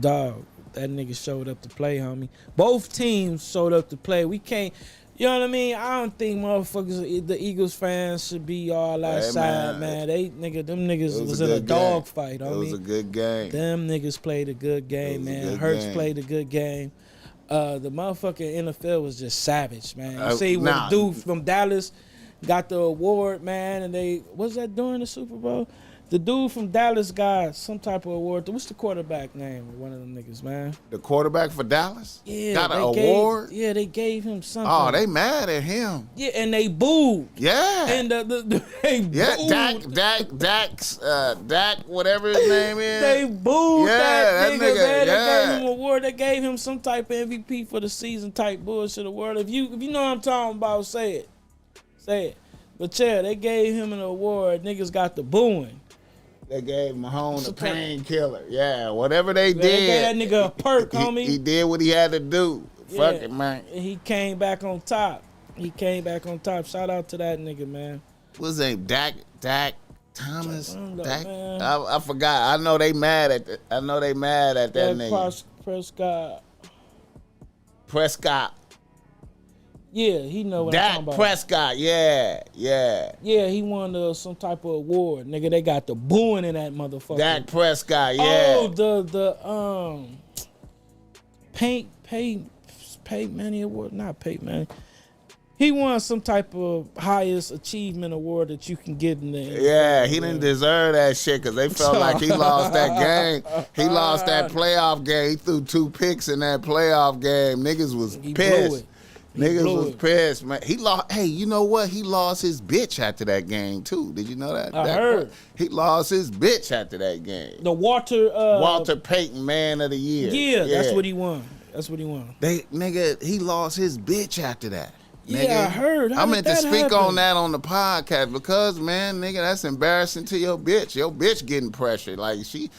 dog, that nigga showed up to play, homie. Both teams showed up to play. We can't, You know what I mean? I don't think motherfuckers, the Eagles fans should be all that sad, man. Them niggas was in a dog fight, homie. It was a good game. Them niggas played a good game, man. Hurts played a good game. The motherfucking NFL was just savage, man. You see when the dude from Dallas got the award, man, and was that during the Super Bowl? The dude from Dallas got some type of award. What's the quarterback name of one of them niggas, man? The quarterback for Dallas? Yeah. Got an award? Yeah, they gave him something. Oh, they mad at him. Yeah, and they booed. Yeah. And they booed. Dak, whatever his name is. They booed that nigga, man. Yeah. They gave him an award. They gave him some type of MVP for the season type bullshit award. If you know what I'm talking about, say it. Say it. But yeah, they gave him an award. Niggas got the booing. They gave Mahone a painkiller. Yeah, whatever they did. They gave that nigga a perk, homie. He did what he had to do. Fuck it, man. And he came back on top. Shout out to that nigga, man. What's his name? Dak Thomas? Dak? I forgot. I know they mad at that nigga. Prescott. Yeah, he know what I'm talking about. Dak Prescott, yeah. Yeah, he won some type of award. Nigga, they got the booing in that motherfucker. Dak Prescott, yeah. Oh, the Pay Manny Award. Not Pay Manny. He won some type of highest achievement award that you can get in there. Yeah, he didn't deserve that shit because they felt like he lost that game. He lost that playoff game. He threw 2 picks in that playoff game. Niggas was pissed. Niggas was pissed, man. He lost. Hey, you know what? He lost his bitch after that game too. Did you know that? I heard. He lost his bitch after that game. The Walter Payton Man of the Year. Yeah, that's what he won. He lost his bitch after that. Yeah, nigga. I heard. I meant to speak on that on the podcast because, man, nigga, that's embarrassing to your bitch. Your bitch getting pressured. Like she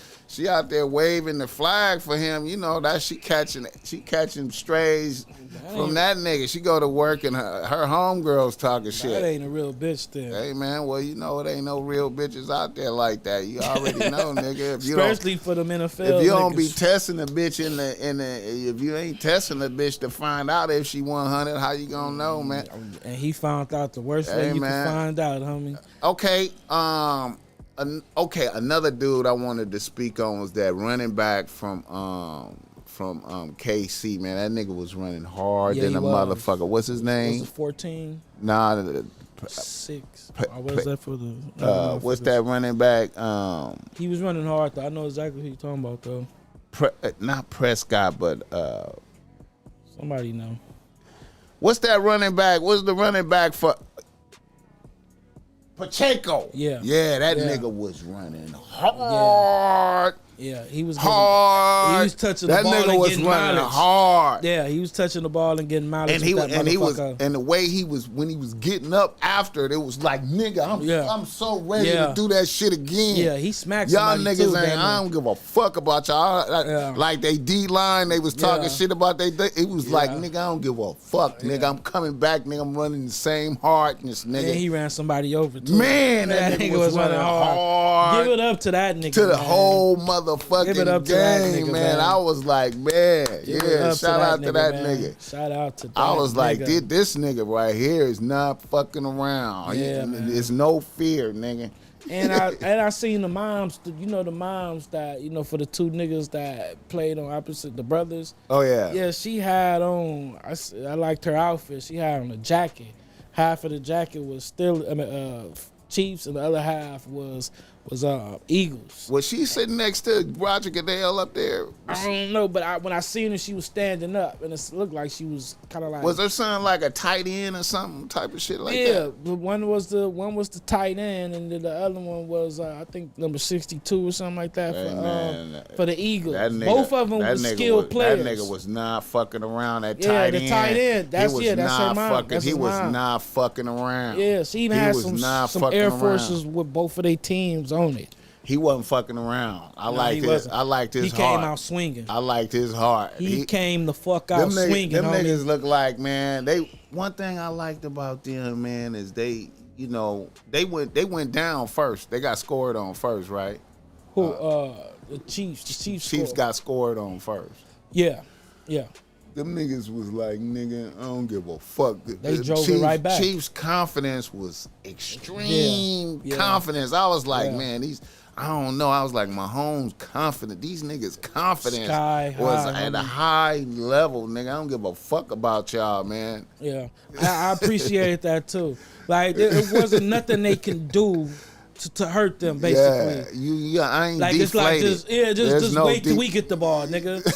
out there waving the flag for him. You know that she catching strays from that nigga. She go to work and her homegirls talking shit. That ain't a real bitch then. Hey man, well you know it ain't no real bitches out there like that. You already know, nigga. If you especially for them NFL. If you don't niggas. be testing the bitch if you ain't testing the bitch to find out if she 100, how you gonna know, man? And he found out the worst way you can find out, homie. Okay, another dude I wanted to speak on was that running back from KC, man. That nigga was running hard than a motherfucker. What's his name? Was it 14? Nah, 6. What was that for the? What's that running back? He was running hard though. I know exactly who you're talking about though. Not Prescott, but somebody know. What's that running back? What's the running back for? Pacheco. Yeah. Yeah, that nigga was running hard. Yeah, he was hard. He was touching the ball and getting mileage. That nigga was running hard. Yeah, he was touching the ball and getting mileage. And the way he was when he was getting up after it was like, nigga, I'm so ready to do that shit again. Yeah, he smacked y'all somebody niggas too, ain't. I don't give a fuck about y'all. Like they D line, they was talking shit about they. It was like, nigga, I don't give a fuck, nigga. I'm coming back, nigga. I'm running the same hardness, nigga. And he ran somebody over too. Man, that nigga was running hard. Give it up to that nigga. To the whole motherfucking game, man. I was like, man, shout out to that nigga. Shout out to that I was like, this nigga right here is not fucking around. Yeah, There's no fear, nigga. And I seen the moms, the moms that, for the 2 niggas that played on opposite, the brothers. Oh, yeah. Yeah, she had on, I liked her outfit. She had on a jacket. Half of the jacket was still, Chiefs, and the other half was Eagles. Was she sitting next to Roger Goodell up there? I don't know, but when I seen her, she was standing up, and it looked like she was kind of like. Was her son like a tight end or something type of shit like that? Yeah, the one was the tight end, and the other one was I think number 62 or something like that for the Eagles. Both of them were skilled players. That nigga was not fucking around. That tight end. Yeah, the tight end. That's her mom. He was not fucking around. Yeah, she even had some Air Forces with both of their teams on it. He wasn't fucking around. I liked his heart. He came out swinging. I liked his heart. He came the fuck out swinging. Them niggas look like, man. One thing I liked about them, man, is they went down first. They got scored on first, right? Who? The Chiefs. The Chiefs got scored on first. Yeah. them niggas was like, nigga, I don't give a fuck. They drove it right back. Chief's confidence was extreme confidence. I was like, man, I don't know. I was like, Mahomes confident. These niggas confidence was at a high level, nigga. I don't give a fuck about y'all, man. Yeah, I appreciate that too. Like, it wasn't nothing they can do to hurt them, basically. Yeah, I ain't like, deflated. It's like, just wait till we get the ball, nigga.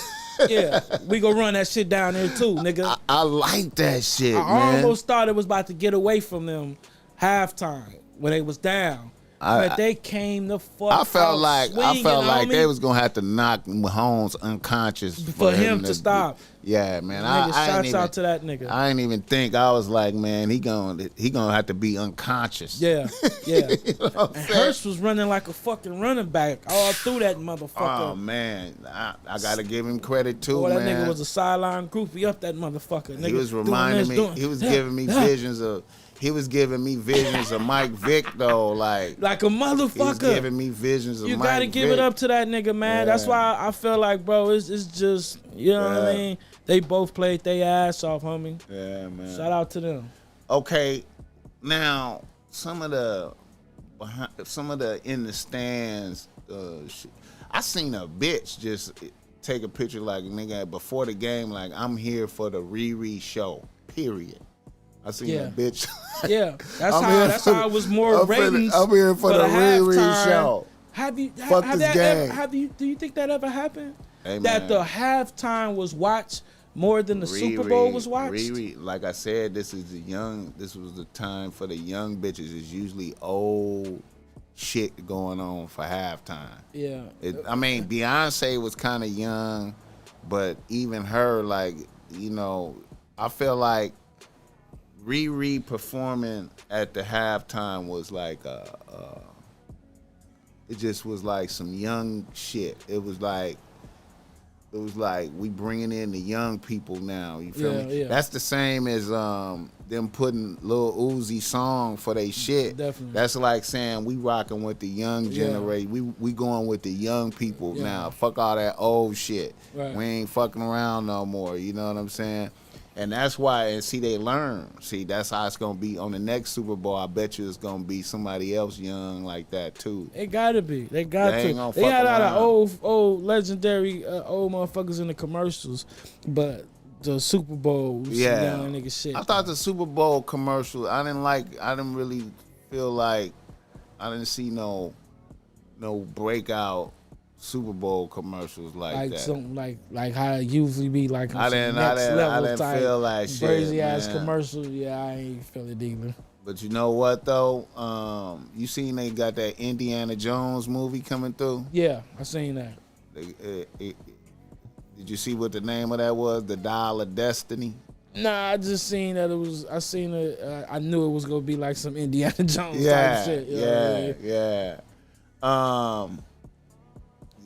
Yeah, we gonna run that shit down there too, nigga. I like that shit, man. I almost thought it was about to get away from them halftime when they was down. But they came the fuck I felt out like swinging, they was gonna have to knock Mahomes unconscious for him to stop. Yeah, man. Nigga, shouts out to that nigga. I ain't even think. I was like, man, he gonna have to be unconscious. Yeah, yeah. You know and Hurst was running like a fucking running back all through that motherfucker. Oh man, I gotta give him credit too. Boy, that man. Nigga was a sideline groupie up that motherfucker. Nigga, he was reminding me. He was giving me visions of. He was giving me visions of Mike Vick though, like a motherfucker. He was giving me visions of Mike Vick. You gotta give it up to that nigga, man. Yeah. That's why I feel like, bro, it's just, you know what I mean? They both played their ass off, homie. Yeah, man. Shout out to them. Okay, now some of the in the stands, I seen a bitch just take a picture like, nigga, before the game, like, I'm here for the Riri show, period. I seen a bitch. Yeah, that's how it was more ratings. I'm here for the Riri show. Do you think that ever happened? Hey, that the halftime was watched more than the Super Bowl was watched? Riri, like I said, this was the time for the young bitches. It's usually old shit going on for halftime. Yeah. I mean, Beyonce was kind of young, but even her, like, you know, I feel like Riri performing at the halftime was like it just was like some young shit. It was like we bringing in the young people now. You feel me? Yeah. That's the same as them putting Lil Uzi song for they shit. Definitely. That's like saying we rocking with the young generation. We going with the young people now. Fuck all that old shit. Right. We ain't fucking around no more. You know what I'm saying? And that's why, and see, they learn. See, that's how it's going to be on the next Super Bowl. I bet you it's going to be somebody else young like that, too. It got to be. They got to. They had a lot of old legendary old motherfuckers in the commercials, but the Super Bowl, young nigga shit. I thought the Super Bowl commercial, I didn't really feel like, I didn't see no breakout Super Bowl commercials like that. Something like how it usually be like I didn't feel like shit, crazy ass commercial. Yeah, I ain't feel it either. But you know what though? You seen they got that Indiana Jones movie coming through? Yeah, I seen that. Did you see what the name of that was? The Dial of Destiny? Nah, I just seen that it was. I seen it. I knew it was gonna be like some Indiana Jones type shit. Yeah.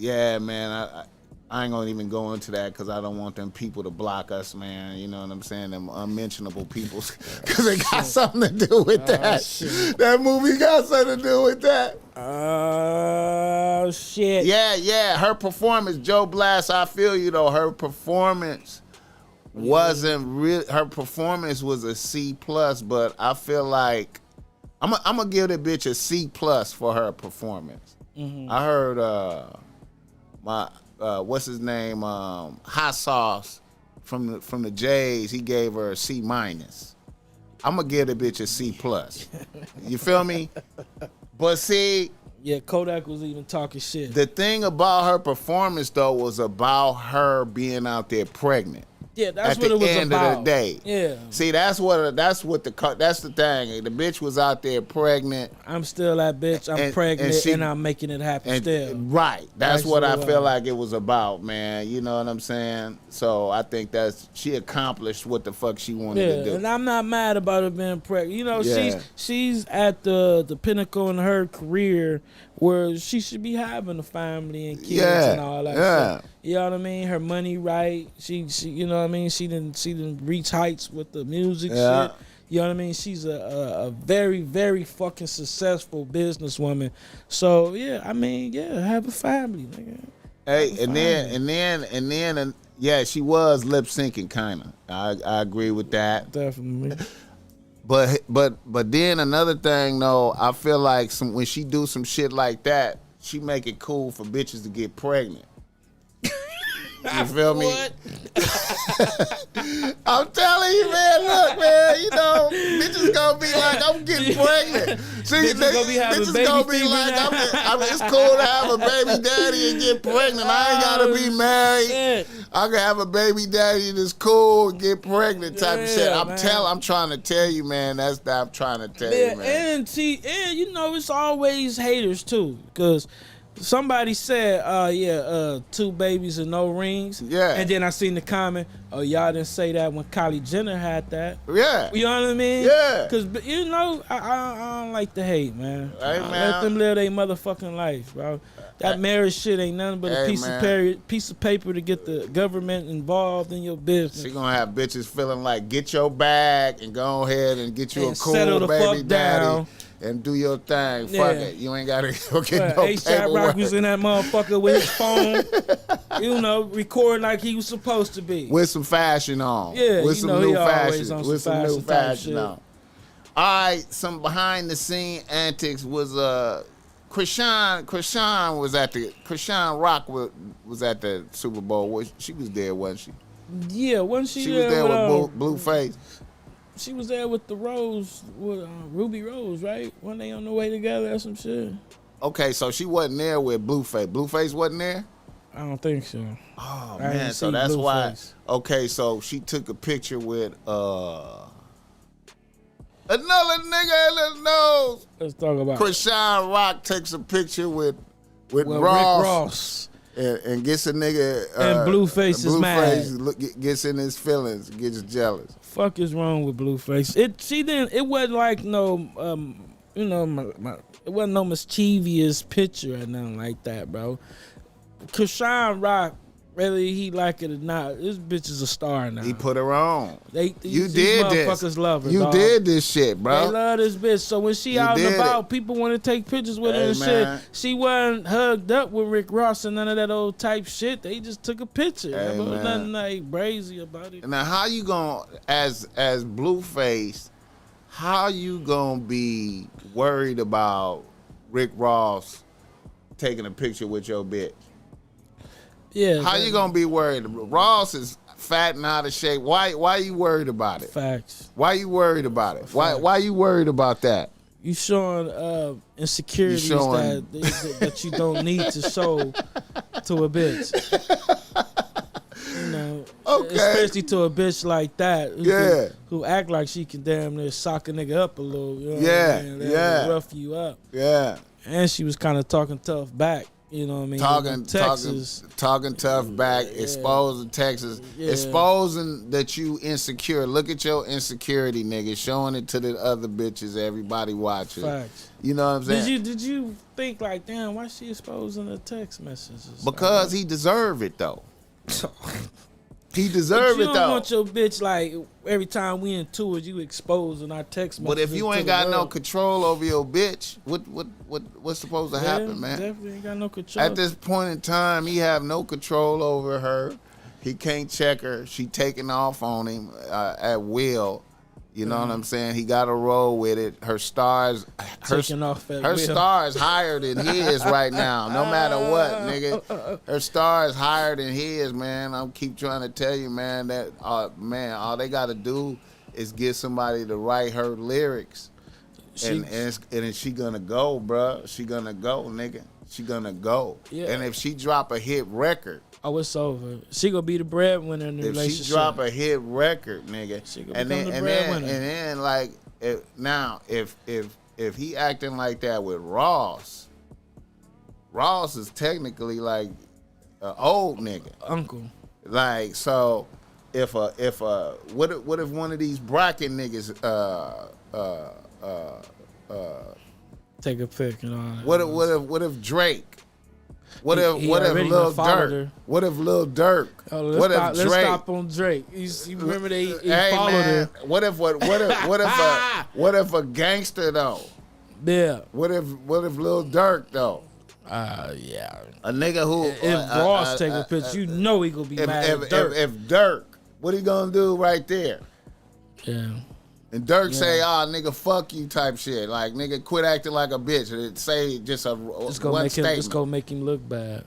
Yeah, man, I ain't gonna even go into that because I don't want them people to block us, man. You know what I'm saying? Them unmentionable people, because they got something to do with that. Shit. That movie got something to do with that. Oh, shit. Yeah. Her performance, Joe Blast, I feel you, though. Her performance wasn't real. Her performance was a C+, but I feel like I'm gonna give that bitch a C+ for her performance. Mm-hmm. I heard what's his name, Hot Sauce from the Jays, he gave her a C-. I'm gonna give the bitch a C+. You feel me? But see, yeah, Kodak was even talking shit. The thing about her performance though was about her being out there pregnant. Yeah, that's what it was about. At the end of the day. Yeah. See, that's the thing. The bitch was out there pregnant. I'm still that bitch. I'm pregnant and I'm making it happen still. Right. That's what I feel like it was about, man. You know what I'm saying? So I think she accomplished what the fuck she wanted to do. And I'm not mad about her being pregnant. You know, she's at the pinnacle in her career where she should be having a family and kids and all that stuff. You know what I mean? Her money right. She you know what I mean? She didn't reach heights with the music shit. You know what I mean? She's a very, very fucking successful businesswoman. So yeah, I mean, have a family, nigga. Hey, and then Yeah, she was lip syncing, kind of. I agree with that. Definitely. But then another thing, though, I feel like when she do some shit like that, she make it cool for bitches to get pregnant. You feel me? What? I'm telling you, man. Look, man. You know, bitches gonna be like, I'm getting pregnant. See, Bitches gonna be having bitches baby gonna be fever like, now. it's cool to have a baby daddy and get pregnant. I ain't gotta be married. Shit. I can have a baby daddy that's cool and get pregnant type of shit. Yeah, I'm trying to tell you, man. That's what I'm trying to tell you, man. And you know, it's always haters too, because somebody said, 2 babies and no rings. Yeah. And then I seen the comment, oh, y'all didn't say that when Kylie Jenner had that. Yeah. You know what I mean? Yeah. Because, you know, I don't like the hate, man. Hey, man. Let them live their motherfucking life, bro. That marriage shit ain't nothing but a piece of paper to get the government involved in your business. She gonna have bitches feeling like, get your bag and go ahead and get you And a cool settle the baby fuck daddy. down. And do your thing. Yeah. Fuck it. You ain't gotta go get no A$AP Rock paperwork. was in that motherfucker with his phone, you know, recording like he was supposed to be. With some fashion on. Yeah, with you some know, new he always fashion. on With some some new fashion type fashion shit. on. All right, some behind the scene antics was Krishan was at the Krishan Rock was at the Super Bowl. She was there, wasn't she? Yeah, wasn't she She was there with Blueface. She was there with the Rose, with Ruby Rose, right? When they on the way together or some shit. Okay, so she wasn't there with Blueface. Blueface wasn't there? I don't think so. Oh, I man, didn't so see that's why. Blueface. Okay, so she took a picture with another nigga in the nose. Let's talk about Krishan Rock takes a picture with Rick Ross. Ross. And gets a nigga And Blueface is mad. Gets in his feelings, gets jealous. Fuck is wrong with Blueface? It wasn't like no it wasn't no mischievous picture or nothing like that, bro. Krishan Rock, whether he like it or not, this bitch is a star now. He put her on. These did motherfuckers this. love her. You dog. did this shit, bro. They love this bitch. So when she You out and did about, it. people want to take pictures with her Hey, and man. shit. She wasn't hugged up with Rick Ross and none of that old type shit. They just took a picture. Hey, There was man. nothing like brazy about it. Now, how you gonna, as Blueface, how you gonna be worried about Rick Ross taking a picture with your bitch? Yeah. How you gonna be worried? Ross is fat and out of shape. Why you worried about it? Facts. Why you worried about it? Why you worried about that? You showing insecurities You showing- that you don't need to show to a bitch. You know, Okay. especially to a bitch like that, who act like she can damn near sock a nigga up a little. You know what I mean? That'll rough you up. Yeah. And she was kind of talking tough back. You know what I mean? Talking tough back, exposing Texas, exposing that you insecure. Look at your insecurity, nigga. Showing it to the other bitches, everybody watching. Facts. You know what I'm saying? Did you think like, damn, why she exposing the text messages? Because he deserved it though. He But deserved you it don't though. want your bitch like every time we into it, you exposing our text messages. But if you to ain't the got no world. control over your bitch, what's supposed to happen, man? Definitely ain't got no control. At this point in time, he have no control over her. He can't check her. She taking off on him at will. You know what I'm saying? He got to roll with it. Her stars, Taking off at her will. star is higher than his right now. No matter what, nigga, her star is higher than his, man. I'm keep trying to tell you, man, that man, all they got to do is get somebody to write her lyrics, and she gonna go, bruh. She gonna go, nigga. She gonna go. Yeah. And if she drop a hit record. Oh, it's over. She gonna be the breadwinner in the If relationship. she drop a hit record, nigga, She gonna and become then the and breadwinner. then like if he acting like that with Ross is technically like an old nigga. Uncle. Like so, if what if one of these bracket niggas Take a pic and all that. what if Drake? What if He Lil already done followed Durk? her. What if Lil Durk? Oh, What if let's Drake? stop on Drake. You remember he Hey followed man, her. what if a gangster though? Yeah. What if Lil Durk though? Yeah. A nigga who If Ross take a picture, you know he gonna be mad at Dirk. If Dirk, what he gonna do right there? Yeah. And Dirk say, "Oh, nigga, fuck you," type shit. Like, nigga, quit acting like a bitch. And say just one statement. It's gonna make him look bad.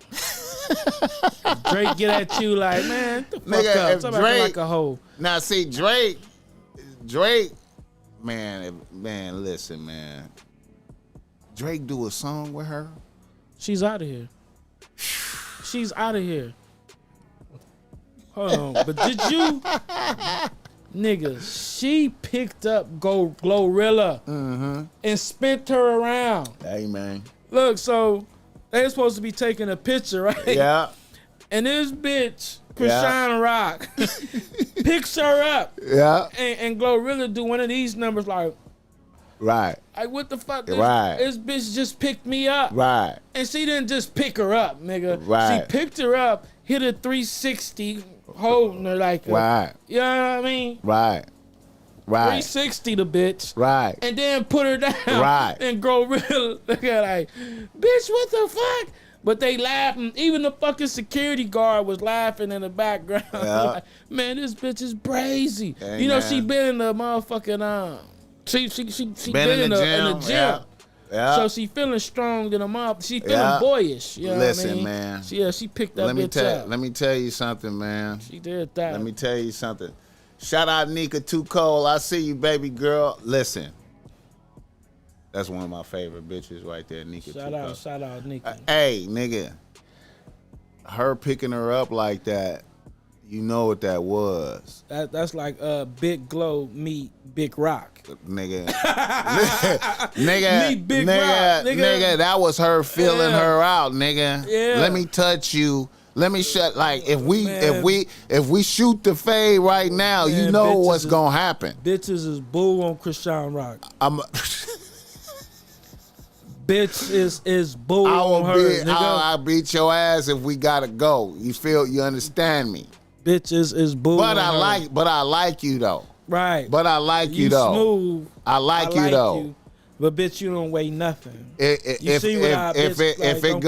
Drake get at you like, man, the fuck nigga, up. if Stop Drake, acting like a hoe. Now, see, Drake, man, listen, man. Drake do a song with her. She's out of here. She's out of here. Hold on, but did you, nigga? She picked up Glorilla and spent her around. Hey, man. Look, so they supposed to be taking a picture, right? Yeah. And this bitch, Krishan Rock, picks her up. Yeah. And Glorilla do one of these numbers like, right. Like, what the fuck? This bitch just picked me up. Right. And she didn't just pick her up, nigga. Right. She picked her up, hit a 360, holding her like right. You know what I mean? Right. Right. 360 the bitch. Right. And then put her down. Right. And Glorilla look at like, bitch, what the fuck? But they laughing. Even the fucking security guard was laughing in the background. Yeah. Like, man, this bitch is crazy. Hey, you know, man. she been in the motherfucking She been in the gym. Yeah. Yeah. So she feeling strong than a mob. She feeling boyish. You know Listen, what I mean? man. She picked that bitch up. Let me tell you something, man. She did that. Let me tell you something. Shout out Nika Too Cold. I see you, baby girl. Listen. That's one of my favorite bitches right there, Nika Too Cold. Shout out, Nika. Hey, nigga. Her picking her up like that, you know what that was. That's like Big Glow meet Big Rock. Nigga. Meet Big Rock, nigga, that was her feeling her out, nigga. Yeah. Let me touch you. Let me shut like if we shoot the fade right now, Man, you know what's gonna happen. Bitches is boo on Krishan Rock. I'm Bitch is boo on her. Nigga. I'll beat your ass if we gotta go. You understand me? Bitches is boo. But on I like you though. Right. But I like you though. Smooth. I like you though. But bitch, you don't weigh nothing. If it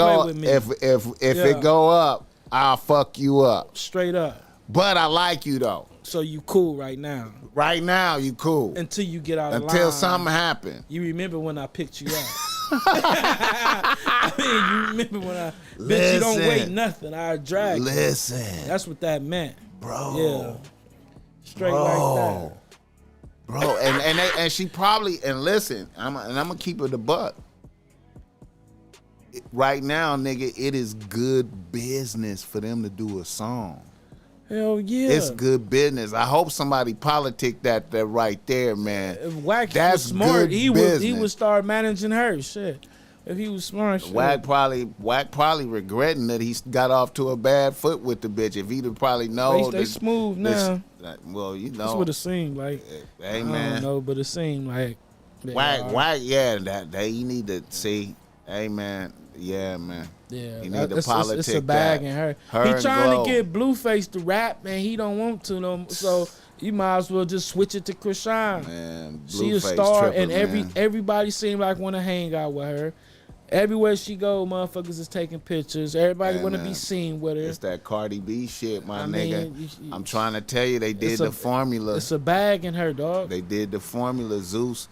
go up, I'll fuck you up. Straight up. But I like you though. So you cool right now. Right now you cool. Until you get out of line. Until something happen. You remember when I picked you up. I mean, you remember when bitch, you don't weigh nothing. I drag you. Listen. That's what that meant. Bro. Yeah. Straight like that. Bro, and she probably, and listen, I'm gonna keep it a buck. Right now, nigga, it is good business for them to do a song. Hell yeah. It's good business. I hope somebody politic that right there, man. If Wack That's was smart, he would start managing her. Shit. If he was smart, shit. Wack probably regretting that he got off to a bad foot with the bitch. If he'd have probably known. They smooth now. Well, you know. That's what it seemed like. Hey, man. I don't know, but it seemed like. Wack, yeah, that you need to see. Hey, man. Yeah, man. Yeah, you need to politic it's a bag in her. He trying to get Blueface to rap, and he don't want to no. So you might as well just switch it to Krishan. Man, she a star, and everybody seem like want to hang out with her. Everywhere she go, motherfuckers is taking pictures. Everybody want to be seen with her. It's that Cardi B shit, my nigga. I'm trying to tell you, they did the formula. It's a bag in her, dog. They did the formula, Zeus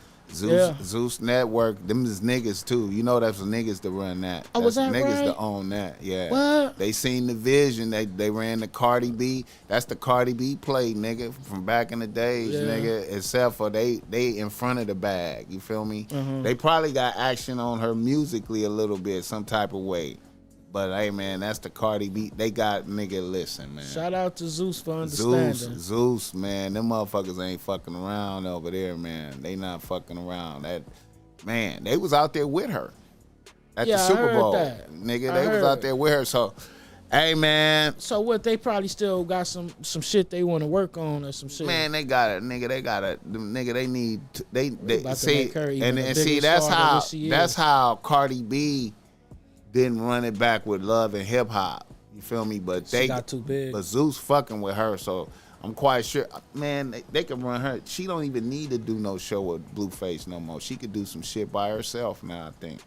Network. Them is niggas too. You know that's the niggas that run that. Oh, was that niggas right? that own that. Yeah. What? They seen the vision. They ran the Cardi B. That's the Cardi B play, nigga, from back in the days, nigga. Except for they in front of the bag. You feel me? They probably got action on her musically a little bit, some type of way. But hey, man, that's the Cardi B. They got, nigga, listen, man. Shout out to Zeus for understanding. Zeus, man. Them motherfuckers ain't fucking around over there, man. They not fucking around. Man, they was out there with her at the Super Bowl. Nigga, they was out there with her. So, hey, man. So what, they probably still got some shit they want to work on or some shit. Man, they got it. Nigga, they got it. Nigga, they need, they see, and see, that's how Cardi B didn't run it back with Love and Hip Hop. You feel me? But she got too big. But Zeus fucking with her, so I'm quite sure. Man, they can run her. She don't even need to do no show with Blueface no more. She could do some shit by herself now, I think.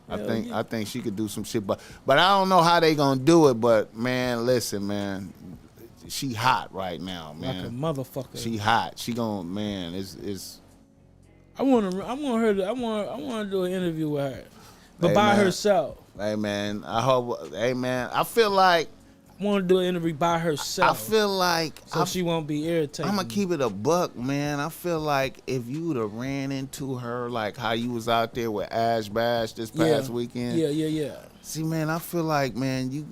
I think she could do some shit, but I don't know how they gonna do it. But man, listen, man, she hot right now, man. Like a motherfucker. She hot. She gonna, man. It's. I want to do an interview with her, but Hey, by man. herself. Hey man, I hope. Hey man, I feel like. I want to do an interview by herself. I feel like so she won't be irritated. I'm gonna keep it a buck, man. I feel like if you would have ran into her like how you was out there with Ash Bash this past weekend. Yeah. See, man, I feel like, man, you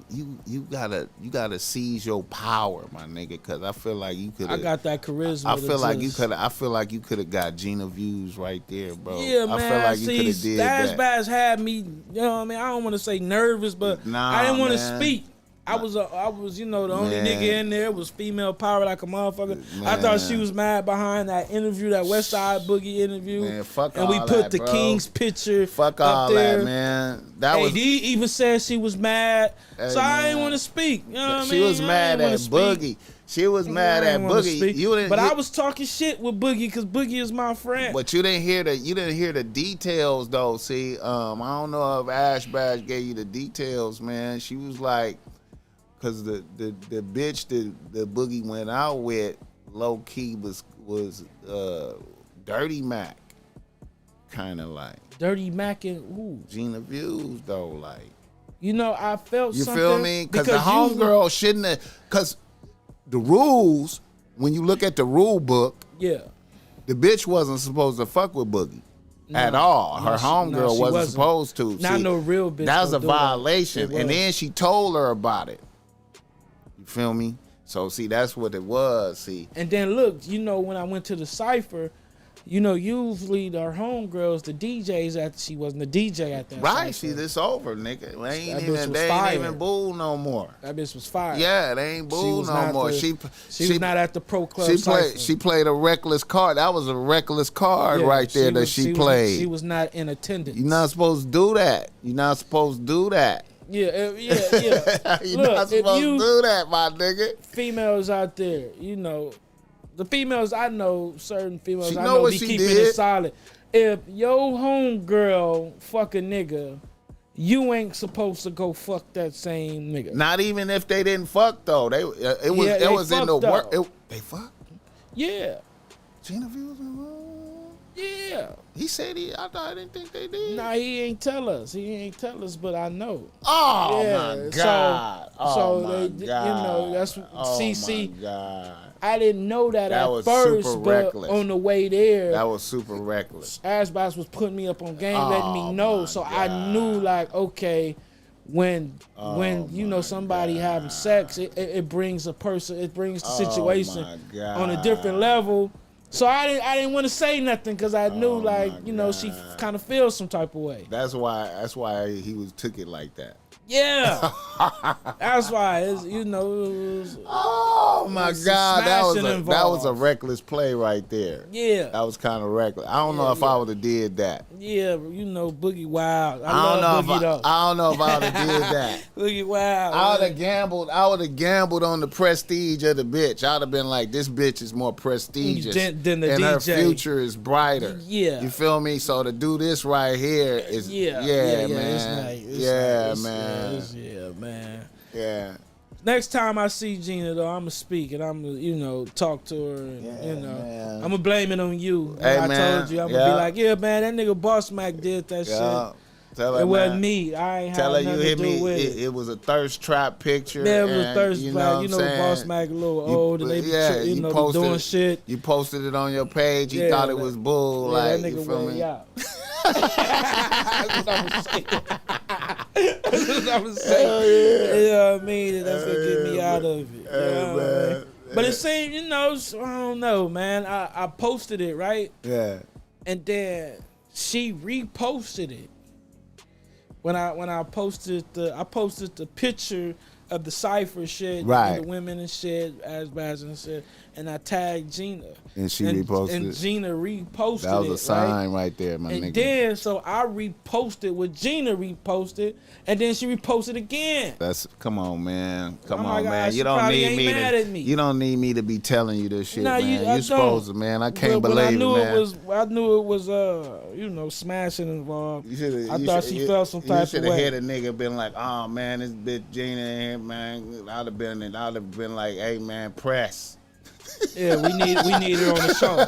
gotta seize your power, my nigga, because I feel like you could. I got that charisma. I feel like you could. I feel like you could have got Gina views right there, bro. Yeah, man. I feel like you could have did that. Ash Bash had me. You know what I mean? I don't want to say nervous, but I didn't want to speak. I was, the only nigga in there was female power like a motherfucker. Man. I thought she was mad behind that interview, that West Side Boogie interview. Man, fuck and all we put that, the bro. King's picture fuck up all there. That, man. That was. D even said she was mad, so man. I didn't want to speak. You know what I mean? She was mad at Boogie. She was mad at Boogie. But I was talking shit with Boogie because Boogie is my friend. But you didn't hear the details though. See, I don't know if Ash Bash gave you the details, man. She was like. Cause the bitch that the Boogie went out with, low key was Dirty Mac, kind of like Dirty Mac and who? Gina Views though, like I felt you something. feel me? Cause the homegirl shouldn't have. Cause the rules, when you look at the rule book, the bitch wasn't supposed to fuck with Boogie. At all. Her homegirl wasn't supposed to. Not no real bitch. That was a violation. And then she told her about it. You feel me? So, see, that's what it was, see. And then, look, when I went to the Cypher, usually our homegirls, the DJs, she wasn't the DJ at that Right, Cypher. see, this over, nigga. They ain't even boo no more. That bitch was fired. Yeah, they ain't boo no more. She was not at the Pro Club Cypher. She played a reckless card. That was a reckless card right there that she played. She was not in attendance. You're not supposed to do that. You're not supposed to do that. Yeah. You're Look, not supposed to do that, my nigga. Females out there, the females I know, certain females I know know what be she keeping did. it solid. If your homegirl fuck a nigga, you ain't supposed to go fuck that same nigga. Not even if they didn't fuck though. They was in the work. They fucked. Yeah. Gina Views. Yeah. He said I didn't think they did. Nah, he ain't tell us, but I know. Oh my God. That's my God. I didn't know that at was first, super but reckless. on the way there, That was super reckless. Ashbox was putting me up on game, letting me know, so God. I knew like, okay, when somebody having sex, it brings a person, it brings the situation on a different level. So I didn't want to say nothing because I knew she kind of feels some type of way. That's why he took it like that. Yeah, that's why it was, oh my God, that was a reckless play right there. Yeah, that was kind of reckless. I don't know if I would have did that. Yeah, Boogie Wild. I love Boogie though. I don't know if I would have did that. Boogie Wild. I would have gambled on the prestige of the bitch. I'd have been like, this bitch is more prestigious than the and DJ. Her future is brighter. Yeah, you feel me? So to do this right here is man. It's man. Yeah, man. Yeah. Next time I see Gina though, I'ma speak and I'ma talk to her and man. I'ma blame it on you. Hey, I man. told you I'ma be like, yeah, man, that nigga BossMack did that shit. Tell her, it wasn't me. I ain't had nothing to do with it. It was a thirst trap picture. Yeah, it was a thirst trap. BossMack a little old and they be doing shit. You posted it on your page. You thought it was bull. Like, that nigga you feel me? out. That's what I'm saying. That's what I'm saying. You know what I mean? That's gonna get me out of it. You know what I mean? But it seemed, I don't know, man. I posted it, right? Yeah. And then she reposted it. When I posted the picture of the Cypher shit, right? And the women and shit, as and shit. and I tagged Gina. And she reposted and it. Gina reposted it. That was a sign right? right there, my And nigga. then, so I reposted what Gina reposted, and then she reposted again. Come on, man. Come Oh on, my man. God, You don't probably need ain't me mad at me. You don't need me to be telling you this shit, Nah, man. I You supposed to, don't. man. I can't But believe I knew it, man. I knew it was smashing involved. I thought she felt some type of way. You should have had a nigga been like, oh man, this bitch Gina in here, man. I'd have been like, hey man, press. Yeah, we need her on the show.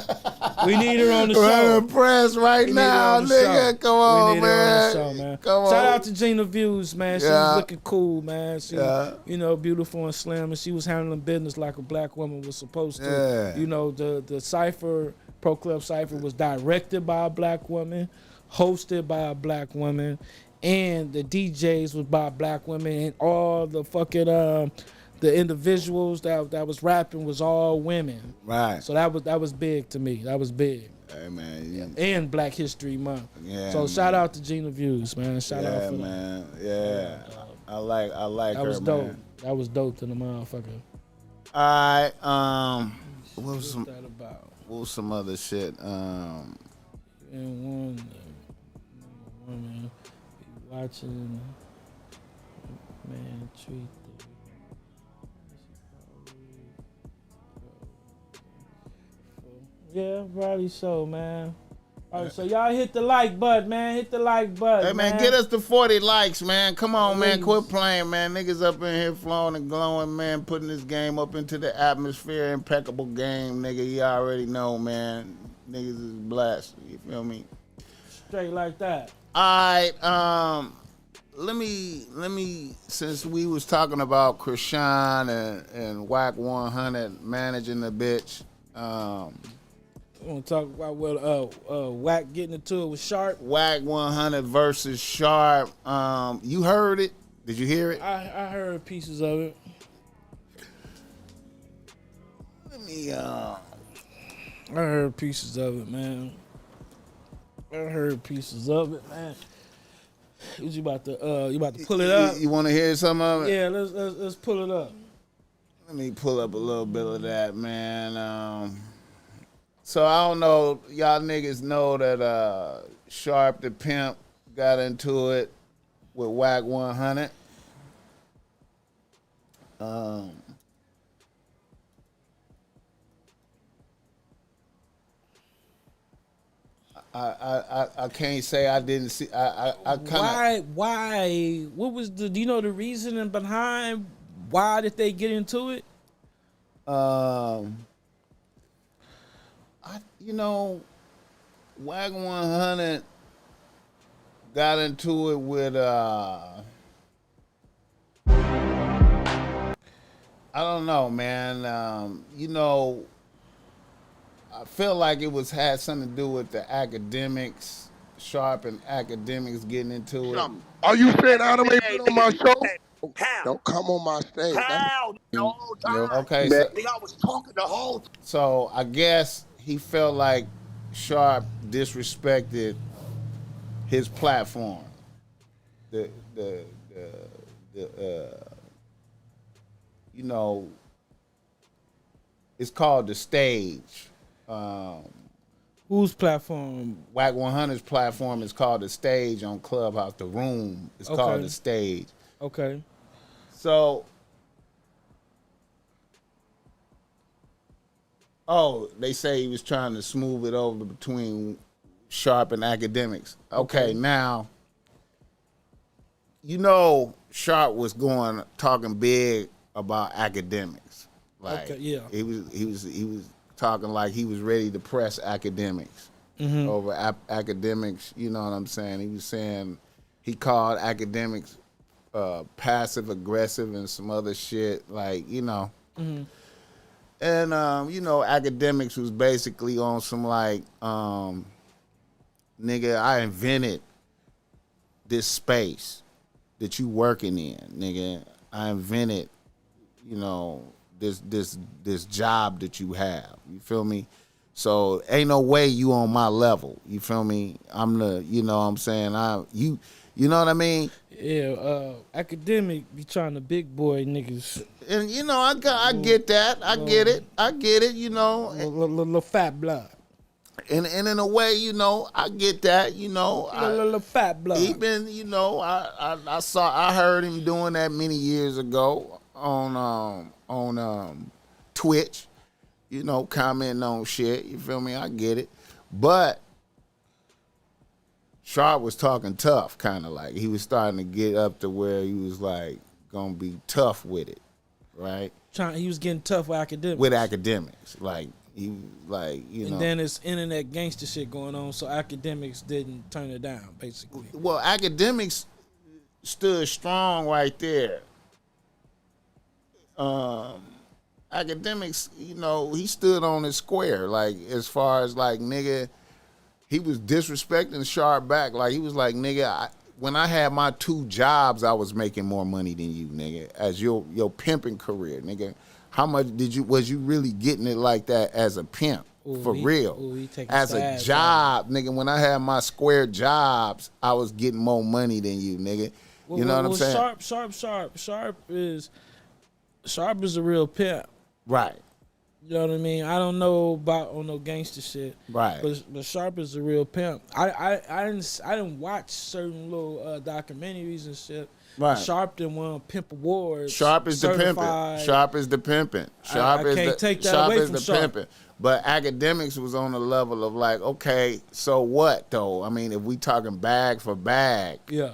We need her on the show. Run the press right now, nigga. Come on, man. Come on. Shout out to Gina Views, man. She was looking cool, man. She, beautiful and slim, and she was handling business like a black woman was supposed to. Yeah. You know, the cipher, Pro Club Cipher, was directed by a black woman, hosted by a black woman, and the DJs was by black women, and all the fucking the individuals that was rapping was all women. Right. So that was big to me. That was big. Hey man. And Black History Month. Yeah. So shout out to Gina Views, man. Shout out for man. That. Yeah. I like that her, was dope. man. That was dope to the motherfucker. All right. What's that about? What was some other shit? And one woman watching man treat. Yeah, probably so, man. All right, so y'all hit the like button, man. Hit the like button. Hey, man, get us to 40 likes, man. Come on, man. Quit playing, man. Niggas up in here flowing and glowing, man. Putting this game up into the atmosphere. Impeccable game, nigga. You already know, man. Niggas is blessed. You feel me? Straight like that. All right. Let me. Since we was talking about Krishan and Wack 100 managing the bitch. I want to talk about Wack getting into it with Sharp. Wack 100 versus Sharp. You heard it? Did you hear it? I heard pieces of it. I heard pieces of it, man. You about to pull it up? You want to hear some of it? Yeah, let's pull it up. Let me pull up a little bit of that, man. So I don't know, y'all niggas know that Sharp the Pimp got into it with Wack 100. I can't say I didn't see. I kind of. Why? What was do you know the reasoning behind why did they get into it? Wack 100 got into it with I don't know, man. I feel like it had something to do with the academics, Sharp and academics getting into it. Are you saying I don't make it on my show? Don't come on my stage. How? The whole time. Okay, I was talking the whole time. So I guess he felt like Sharp disrespected his platform. It's called The Stage. Whose platform? Wack 100's platform is called The Stage on Clubhouse. The Room is called The Stage. Okay. So, they say he was trying to smooth it over between Sharp and academics. Okay, now, Sharp was talking big about academics. Like, he was talking like he was ready to press academics over academics. You know what I'm saying? He was saying he called academics passive aggressive and some other shit, like, And academics was basically on some like, nigga, I invented this space that you working in, nigga. I invented, this job that you have. You feel me? So ain't no way you on my level. You feel me? I'm the, you know what I'm saying? You know what I mean? Yeah, academic be trying to big boy niggas. And you know, I get that. I get it. You know, Little fat blood. and in a way, you know, I get that. You know, Little fat blood. he been, you know, I heard him doing that many years ago on Twitch. You know, commenting on shit. You feel me? I get it, but Sharp was talking tough, kind of like he was starting to get up to where he was like gonna be tough with it, right? He was getting tough with academics. With academics, like he, like you know. And then it's internet gangster shit going on, so academics didn't turn it down, basically. Well, academics stood strong right there. Academics, you know, he stood on his square, like as far as like nigga. He was disrespecting Sharp back. Like, he was like, nigga, when I had my 2 jobs, I was making more money than you, nigga, as your pimping career, nigga. How much was you really getting it like that as a pimp? For real. As a job, nigga, when I had my square jobs, I was getting more money than you, nigga. You know what I'm saying? Sharp is a real pimp. Right. You know what I mean? I don't know about no gangster shit, right? But Sharp is a real pimp. I didn't watch certain little documentaries and shit. Right. Sharp done won Pimp Awards. Sharp is the pimping. Sharp is the pimping. I can't take that away from Sharp. Pimping. But academics was on the level of like, okay, so what though? I mean, if we talking bag for bag. Yeah.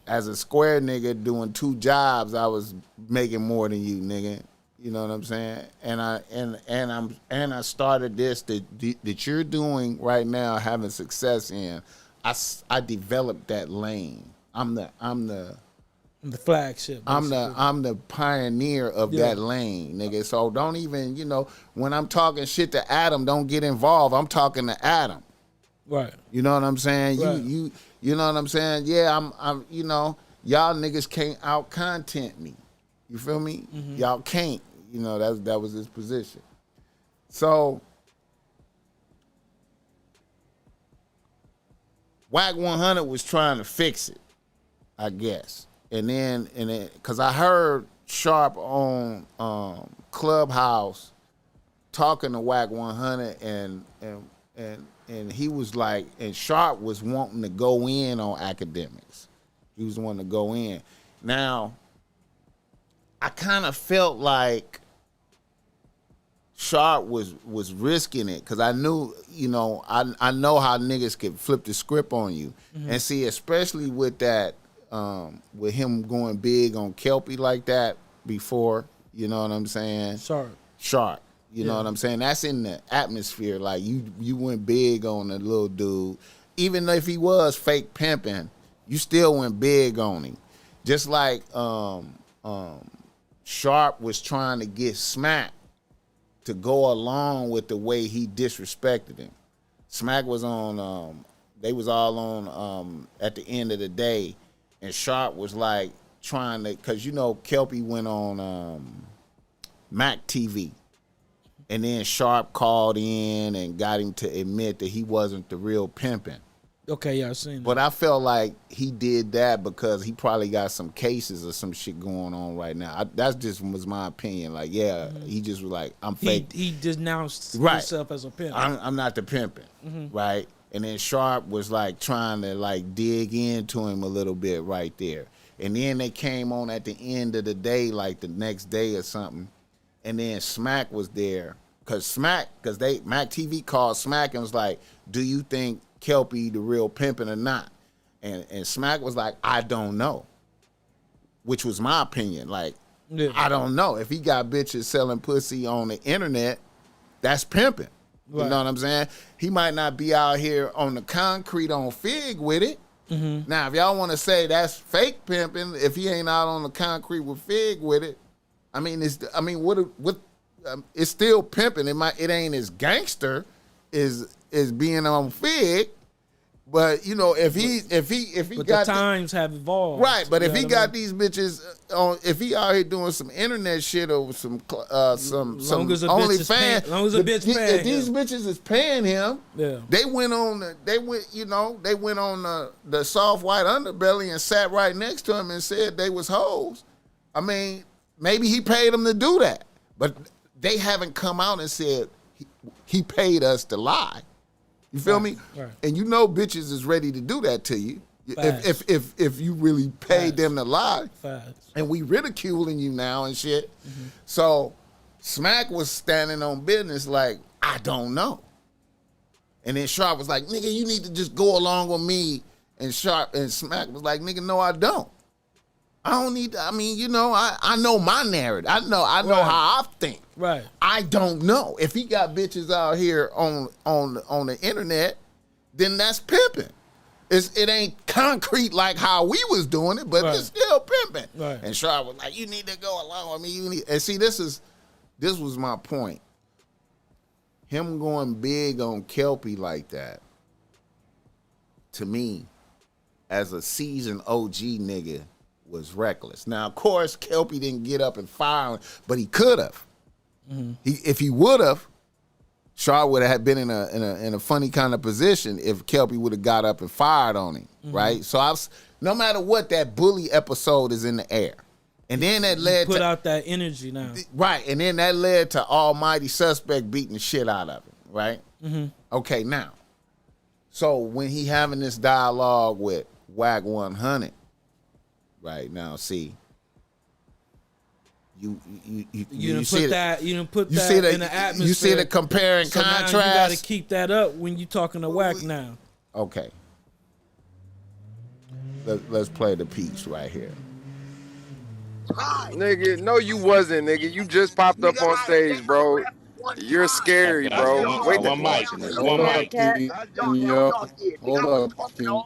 As a square nigga doing 2 jobs, I was making more than you, nigga. You know what I'm saying? And I started this that you're doing right now, having success in. I developed that lane. I'm the flagship. Basically. I'm the pioneer of that lane, nigga. So don't even, you know, when I'm talking shit to Adam, don't get involved. I'm talking to Adam. Right. You know what I'm saying? Right. You know what I'm saying? Yeah, I'm you know, y'all niggas can't out content me. You feel me? Mm-hmm. Y'all can't. You know, that was his position. So Wack 100 was trying to fix it, I guess. And then because I heard Sharp on Clubhouse talking to Wack 100 and he was like, and Sharp was wanting to go in on academics. He was wanting to go in. Now, I kind of felt like Sharp was risking it because I knew, you know, I know how niggas could flip the script on you. Mm-hmm. And see, especially with that, with him going big on Kelpie like that before, you know what I'm saying? Sharp. You know what I'm saying? That's in the atmosphere. Like, you went big on the little dude. Even if he was fake pimping, you still went big on him. Just like Sharp was trying to get Smack to go along with the way he disrespected him. Smack was on, they was all on at the end of the day, and Sharp was like trying to, because you know Kelpie went on Mac TV, and then Sharp called in and got him to admit that he wasn't the real pimping. Okay, yeah, I seen that. But I felt like he did that because he probably got some cases or some shit going on right now. That just was my opinion. Like, he just was like, I'm fake. He denounced himself as a pimp. I'm not the pimping, right? And then Sharp was like trying to like dig into him a little bit right there. And then they came on at the end of the day, like the next day or something. And then Smack was there. Because Mac TV called Smack and was like, do you think Kelpie the real pimping or not? And Smack was like, I don't know. Which was my opinion. Like, I don't know. If he got bitches selling pussy on the internet, that's pimping. Right. You know what I'm saying? He might not be out here on the concrete on Fig with it. Mm-hmm. Now, if y'all want to say that's fake pimping, if he ain't out on the concrete with Fig with it, it's still pimping. It ain't as gangster as being on Fig, But you know, if he But got the times have evolved. right, but if he got mean? these bitches on, if he out here doing some internet shit over some long as a OnlyFans, long as a bitch paying if these bitches is paying him, yeah, they went on the soft white underbelly and sat right next to him and said they was hoes. I mean, maybe he paid them to do that, but they haven't come out and said he paid us to lie. You feel me? Right. And you know bitches is ready to do that to you. If you really paid them to lie. Facts. And we ridiculing you now and shit. Mm-hmm. So Smack was standing on business like, I don't know. And then Sharp was like, nigga, you need to just go along with me. And Smack was like, nigga, no, I don't. I don't need to, I mean, you know, I know my narrative. I know right. how I think. Right. I don't know. If he got bitches out here on the internet, then that's pimping. It ain't concrete like how we was doing it, but it's still pimping. Right. And Sharp was like, you need to go along with me. And see, this was my point. Him going big on Kelpie like that, to me, as a seasoned OG nigga, was reckless. Now, of course, Kelpie didn't get up and fire him, but he could have. Mm-hmm. If he would have, Shaw would have been in a funny kind of position if Kelpie would have got up and fired on him, right? So no matter what, that bully episode is in the air, and then that led to put out that energy now, right? And then that led to Almighty Suspect beating the shit out of him, right? Mm-hmm. Okay, now, so when he having this dialogue with Wack 100. Right now, see, you see that in the atmosphere. You see the comparing contrast. Now you got to keep that up when you talking to Wack now. Okay, let's play the piece right here. Nigga, no, you wasn't, nigga. You just popped up on stage, bro. You're scary, bro. Wait, one mic. Hold up, King. Hold up, King.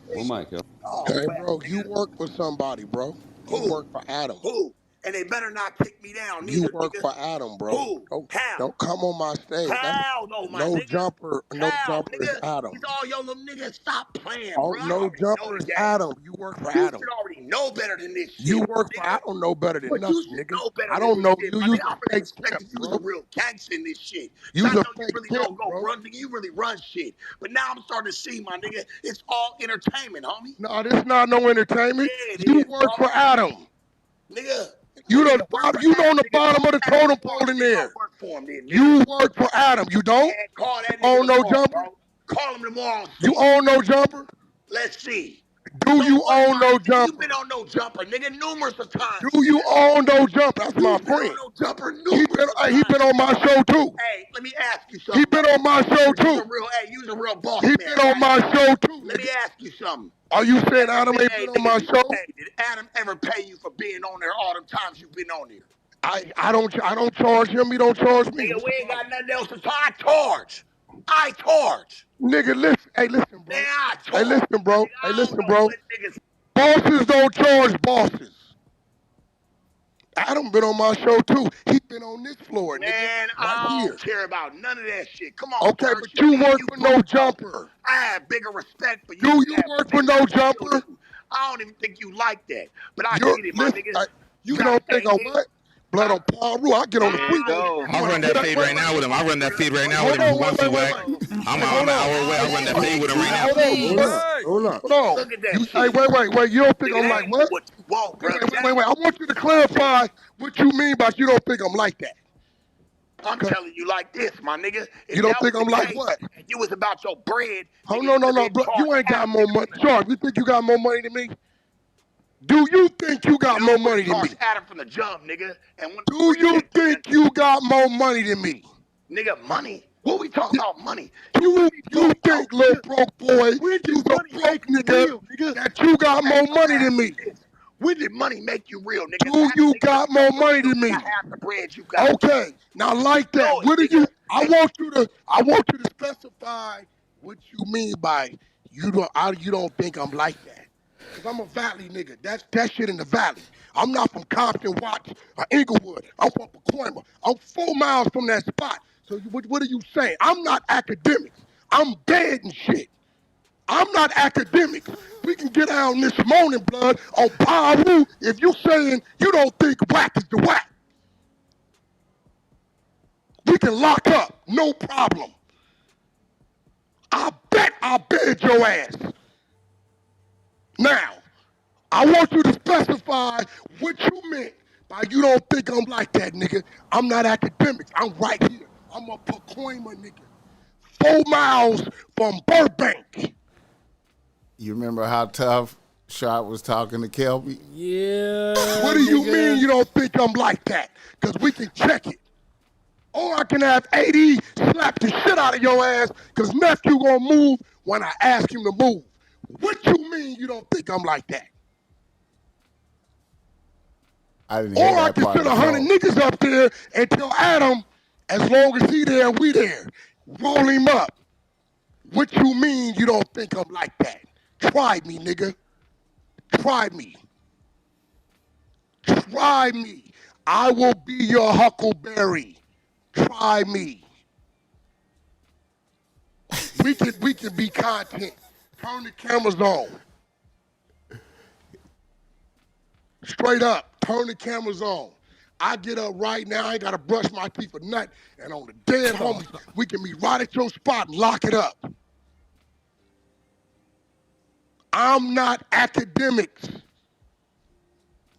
One mic, yo. Hey, bro, you work for somebody, bro. You work for Adam. Who? And they better not kick me down neither. You work for Adam, bro. Who? How? Don't come on my stage. How though, my no nigga? Jumper, no jumper is Adam. These all your little niggas. Stop playing, Oh, bro. no jumper is Adam. You work for Adam. You should already know better than this shit. You work for I don't know better than nothing, nigga. I don't know you. You I respect you. You a real gangster in this shit. You really don't go run, nigga. You really run shit. But now I'm starting to see, my nigga, it's all entertainment, homie. No, this not no entertainment. Yeah, you work for Adam. Nigga. You on the bottom of the totem pole in there. You work for Adam. You don't? Own no jumper? Call him tomorrow. You own no jumper? Let's see. Do you own no jumper? You been on no jumper, nigga, numerous of times. Do you own no jumper? That's my friend. No jumper, he been on my show too. Hey, let me ask you something. He been on my show too. You's a real boss. He been on my show too. Let me ask you something. Are you saying Adam ain't been on my show? Hey, did Adam ever pay you for being on there all the times you've been on there? I don't charge him. He don't charge me. Nigga, we ain't got nothing else to charge. I charge. Nigga, listen. Hey, listen, bro. Hey, listen, bro. Bosses don't charge bosses. Adam been on my show too. He been on this floor, nigga. Man, I don't care about none of that shit. Come on. Okay, but you work for no jumper. I have bigger respect for you. Do you work for no jumper? I don't even think you like that. But I get it, my nigga. You don't think I'm what? Blood on Paul Rue. I get on the freeway. I'll run that feed right now with him. I'll run that feed right now with him. Who wants to, Wack? I'm an hour away. I'll run that feed with him right now. Hold on. Look at that. Hey, wait. You don't think I'm like what? Wait. I want you to clarify what you mean by you don't think I'm like that. I'm telling you like this, my nigga. You don't think I'm like what? You was about your bread. Oh, no, bro. You ain't got more money. Sharp, you think you got more money than me? Do you think you got more money than me? Adam from the jump, nigga. Do you think you got more money than me? Nigga, money? What we talking about money? You think, little broke boy, you the broke nigga, that you got more money than me? When did money make you real, nigga? Do you got more money than me? Half the bread you got. Okay, now like that. What do you? I want you to specify what you mean by you don't think I'm like that. Cause I'm a valley nigga. That shit in the valley. I'm not from Compton, Watts, or Inglewood. I'm from Pacoima. I'm 4 miles from that spot. So what are you saying? I'm not academics. I'm bad and shit. I'm not academics. We can get out this morning, blood, on Paru if you saying you don't think Wack is the Wack. We can lock up, no problem. I bet I'll bed your ass. Now, I want you to specify what you meant by you don't think I'm like that, nigga. I'm not academics. I'm right here. I'm a Pacoima nigga. 4 miles from Burbank. You remember how tough Sharp was talking to Kelby? Yeah. What do you mean you don't think I'm like that? Because we can check it. Or I can have AD slap the shit out of your ass because nephew gonna move when I ask him to move. What you mean you don't think I'm like that? I didn't hear Or I that can part send of the 100 phone. niggas up there and tell Adam, as long as he there, we there. Roll him up. What you mean you don't think I'm like that? Try me, nigga. Try me. Try me. I will be your Huckleberry. Try me. We can be content. Turn the cameras on. Straight up, turn the cameras on. I get up right now, I ain't gotta brush my teeth or nothing. And on the dead homies, we can meet right at your spot and lock it up. I'm not academics.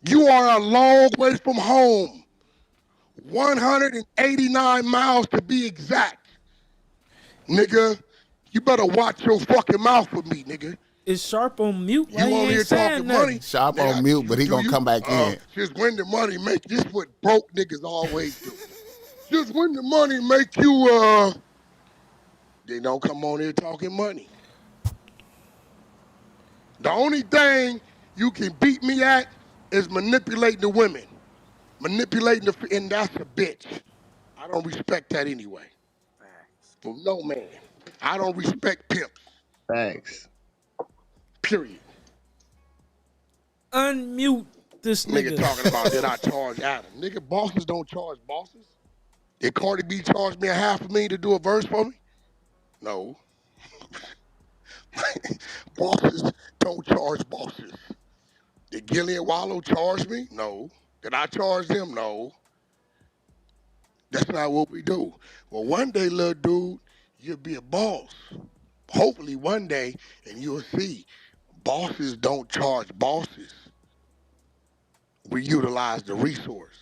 You are a long way from home. 189 miles to be exact. Nigga, you better watch your fucking mouth with me, nigga. Is Sharp on mute? Why You he over here ain't saying talking nothing? money. Sharp on mute, but he gonna come back in. Just when the money make, this what broke niggas always do. Just when the money make you, they don't come on here talking money. The only thing you can beat me at is manipulating the women. Manipulating and that's a bitch. I don't respect that anyway. Facts. From no man. I don't respect pimps. Thanks. Period. Unmute this nigga. Nigga talking about did I charge Adam? Nigga, bosses don't charge bosses. Did Cardi B charge me $500,000 to do a verse for me? No. Bosses don't charge bosses. Did Gillian Wallow charge me? No. Did I charge them? No. That's not what we do. Well, one day, little dude, you'll be a boss. Hopefully one day, and you'll see, bosses don't charge bosses. We utilize the resource.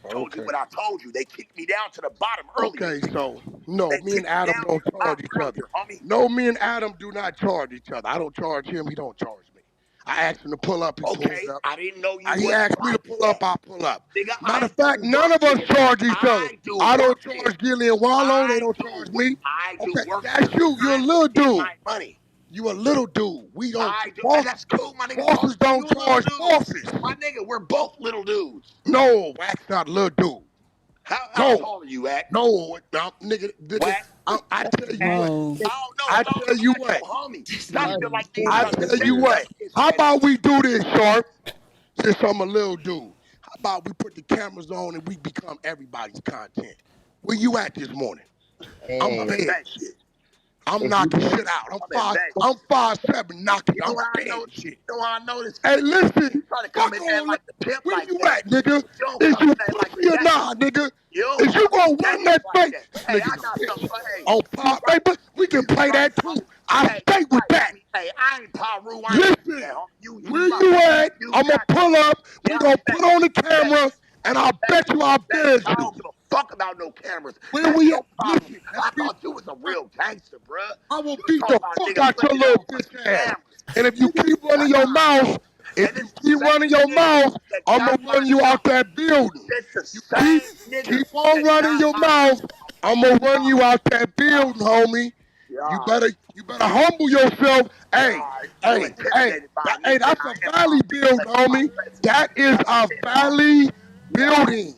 I told you what I told you. They kicked me down to the bottom earlier. Okay, so, no, They me and kicked me Adam down don't to the charge bottom each other. earlier, homie. No, me and Adam do not charge each other. I don't charge him, he don't charge me. I asked him to pull up, he Okay, pulls up. I didn't know you. He asked me to pull up, I pull up. Nigga, Matter of I fact, do none work of us here. charge each other. I do I don't work charge here. Gillian Wallow, they I don't do charge work- me. I do Okay, work. that's you. You're a little Get dude. my money. You a little dude. We don't. I do. Boss, And that's cool, my nigga. bosses You don't a little charge dude. bosses. My nigga, we're both little dudes. No, Wack's not a little dude. How tall are you, Wack? No, nigga. Wack? I tell you what. Oh, no, I tell you what. homie. Stop feel like I tell you what. How about we do this, Sharp? Since I'm a little dude. How about we put the cameras on and we become everybody's content? Where you at this morning? I'm bad shit. I'm knocking shit out. I'm 5'7", knocking. I'm bad shit. You know how I know this? Hey, listen. Try to come in there like the pimp Where like you that. at, nigga? Is you pussy or nah, nigga? Is you gonna run that thing? Hey, I got something. Hey, oh, Pop, baby, we can play that too. I stay with that. Hey, I ain't Paru. Listen, where you at? I'm gonna pull up. We gonna put on the camera, and I bet you I'll beg I you. don't give a fuck about no cameras. Where we at? Listen, I thought you was a real gangster, bruh. I will beat the fuck out your little bitch ass. And if you keep running your mouth, I'm gonna run you out that building. You keep on running your mouth, I'm gonna run you out that building, homie. You better humble yourself. Hey, that's a valley build, homie. That is a valley building.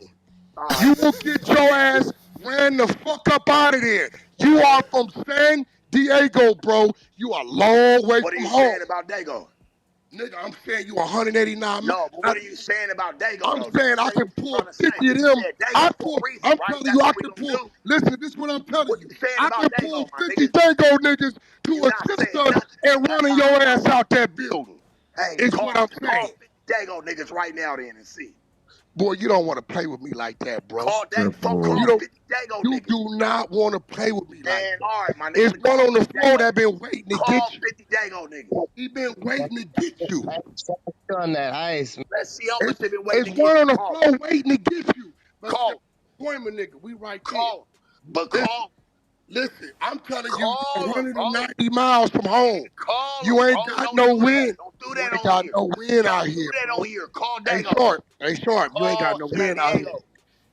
You will get your ass ran the fuck up out of there. You are from San Diego, bro. You are a long way from home. What are you saying about Dago? Nigga, I'm saying you 189 miles. No, but what are you saying about Dago? I'm saying I can pull 50 of them. I'm telling you, I can pull. Listen, this is what I'm telling you. I can pull 50 Dago niggas to assist us and running your ass out that building. Hey, it's what I'm saying. Call 50 Dago niggas right now then and see. Boy, you don't want to play with me like that, bro. Call 50 Dago niggas. You do not want to play with me like that. All right, my nigga. It's one on the floor that been waiting to get you. Call 50 Dago niggas. He been waiting to get you. On that ice. Let's see how much they been waiting to get you. It's one on the floor waiting to get you. Call. Appointment nigga, we right there. Call. But call. Listen, I'm telling you, 190 miles from home. Call you ain't got no win. Don't do that you ain't got no win out here. Don't do that on here. Call Dago. Hey, Sharp. You ain't got no win out here.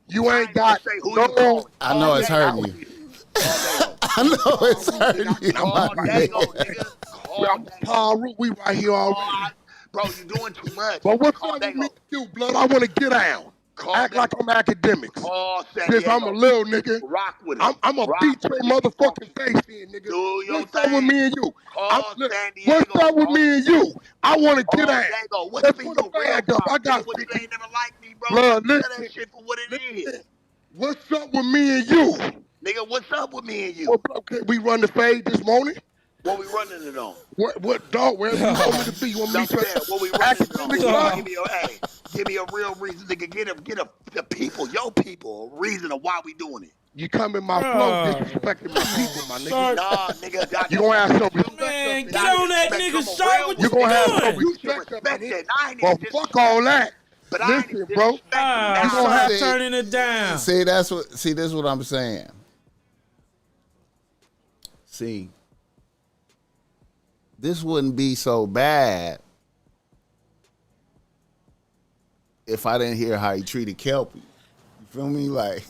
You ain't got no. I know it's hurting you. I know it's hurting you. Call Dago, nigga. Paul, we right here already. Bro, you doing too much. But what's up with me and you, blood? I want to get down. Act like I'm academics. Since I'm a little nigga. Rock with it. I'm going to beat your motherfucking face in, nigga. What's up with me and you? What's up with me and you? I want to get down. Let's put a bag up. I got 50. You ain't never liked me, bro. Blood, listen. That shit for what it is. What's up with me and you? Nigga, what's up with me and you? Okay, we run the fade this morning? What we running it on? What dog? Where you want me to be? You want me to what we running it on? Give me a real reason, nigga. Get the people, your people, a reason of why we doing it. You come in my flow, disrespecting my people, my nigga. Nah, nigga. You gonna have some respect. Man, get on that nigga, Sharp. What you gonna have some doing? respect that. Well, fuck all that. But listen, bro. You gonna have turning it down. See, this is what I'm saying. See, this wouldn't be so bad if I didn't hear how he treated Kelpie. You feel me? Like,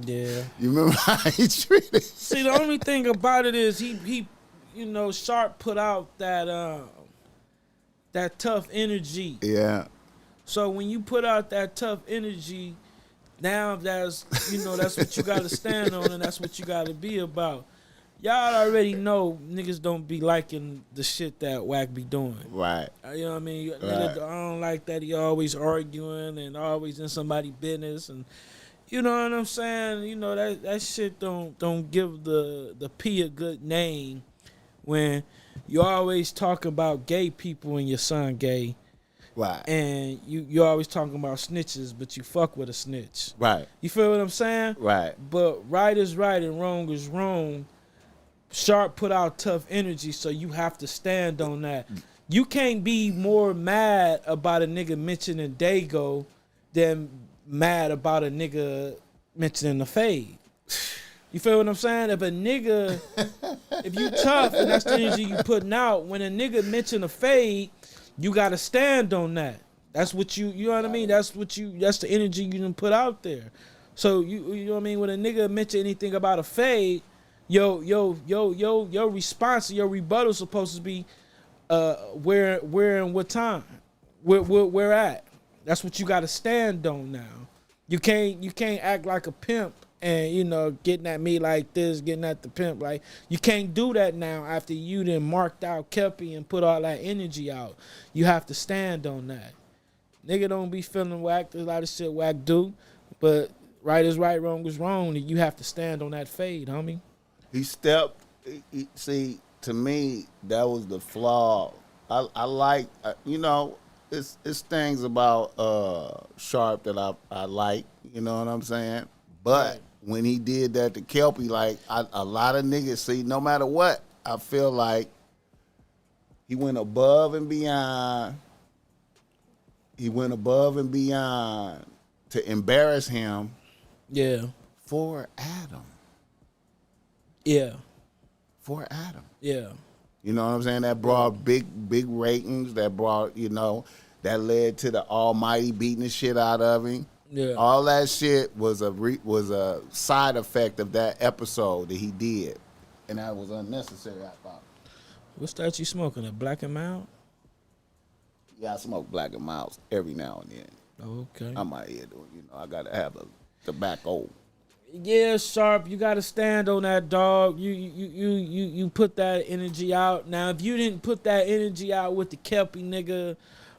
yeah. You remember how he treated? See, the only thing about it is he you know, Sharp put out that tough energy. Yeah. So when you put out that tough energy, now that's what you got to stand on, and that's what you got to be about. Y'all already know niggas don't be liking the shit that Wack be doing. Right. You know what I mean? Right. I don't like that he always arguing and always in somebody's business, and you know what I'm saying? You know that shit don't give the P a good name when you always talk about gay people and your son gay. Right. And you always talking about snitches, but you fuck with a snitch. Right. You feel what I'm saying? Right. But right is right and wrong is wrong. Sharp put out tough energy, so you have to stand on that. You can't be more mad about a nigga mentioning Dago than mad about a nigga mentioning the fade. You feel what I'm saying? If a nigga, if you tough and that's the energy you putting out, when a nigga mention a fade, you gotta stand on that. That's what you know what I mean? That's the energy you done put out there. So you know what I mean? When a nigga mention anything about a fade, your response, your rebuttal is supposed to be where and what time. Where at. That's what you gotta stand on now. You can't act like a pimp and, you know, getting at me like this, getting at the pimp. Like, you can't do that now after you done marked out Kelpie and put all that energy out. You have to stand on that. Nigga don't be feeling Wack. There's a lot of shit Wack do. But right is right, wrong is wrong. And you have to stand on that fade, homie. He stepped. See, to me, that was the flaw. I like, you know, it's things about Sharp that I like. You know what I'm saying? But when he did that to Kelpie, like, a lot of niggas, see, no matter what, I feel like he went above and beyond. He went above and beyond to embarrass him. Yeah. For Adam. Yeah. For Adam. Yeah. You know what I'm saying? That brought big ratings. That brought, you know, that led to the Almighty beating the shit out of him. Yeah. All that shit was a side effect of that episode that he did, and that was unnecessary, I thought. What's that you smoking? A Black and Mild? Yeah, I smoke Black and Milds every now and then. Okay. I'm out here doing, you know, I gotta have a tobacco. Yeah, Sharp, you gotta stand on that, dog. You put that energy out. Now, if you didn't put that energy out with the Kelpie nigga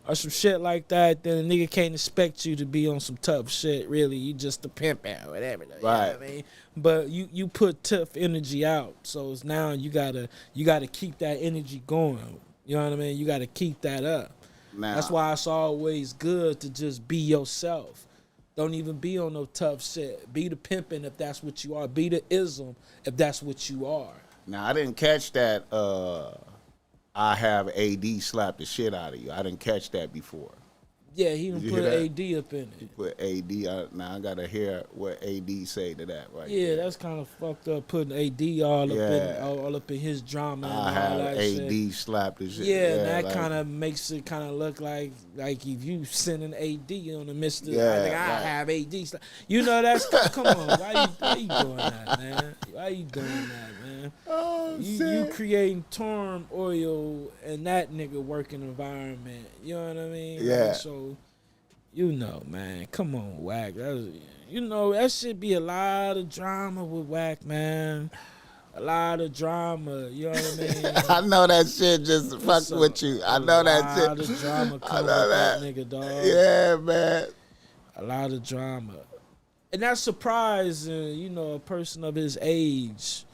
or some shit like that, then a nigga can't expect you to be on some tough shit. Really, you just a pimp out, whatever. You know what I mean? But you put tough energy out, so it's now you gotta keep that energy going. You know what I mean? You gotta keep that up. Now, That's why it's always good to just be yourself. Don't even be on no tough shit. Be the pimpin' if that's what you are. Be the ism if that's what you are. Now, I didn't catch that I have AD slap the shit out of you. I didn't catch that before. Yeah, he done put AD up in it. Put AD. Now I gotta hear what AD say to that, right? Yeah, there. that's kind of fucked up. Putting AD all up in his drama and I all have that AD shit. slap the shit. Yeah, and that like, kind of makes it kind of look like if you sending AD on the Mister. Yeah, I think I have AD. You know that's come on. Why you doing that, man? Why you doing that, man? Oh, you creating turmoil in that nigga working environment. You know what I mean? Yeah. Like, so, you know, man. Come on, Wack. That should be a lot of drama with Wack, man. A lot of drama. You know what I mean? I know that shit just fuck with you. I know that shit. A lot of drama I coming know with that that nigga, dog. Yeah, man. A lot of drama. And that's surprising, a person of his age,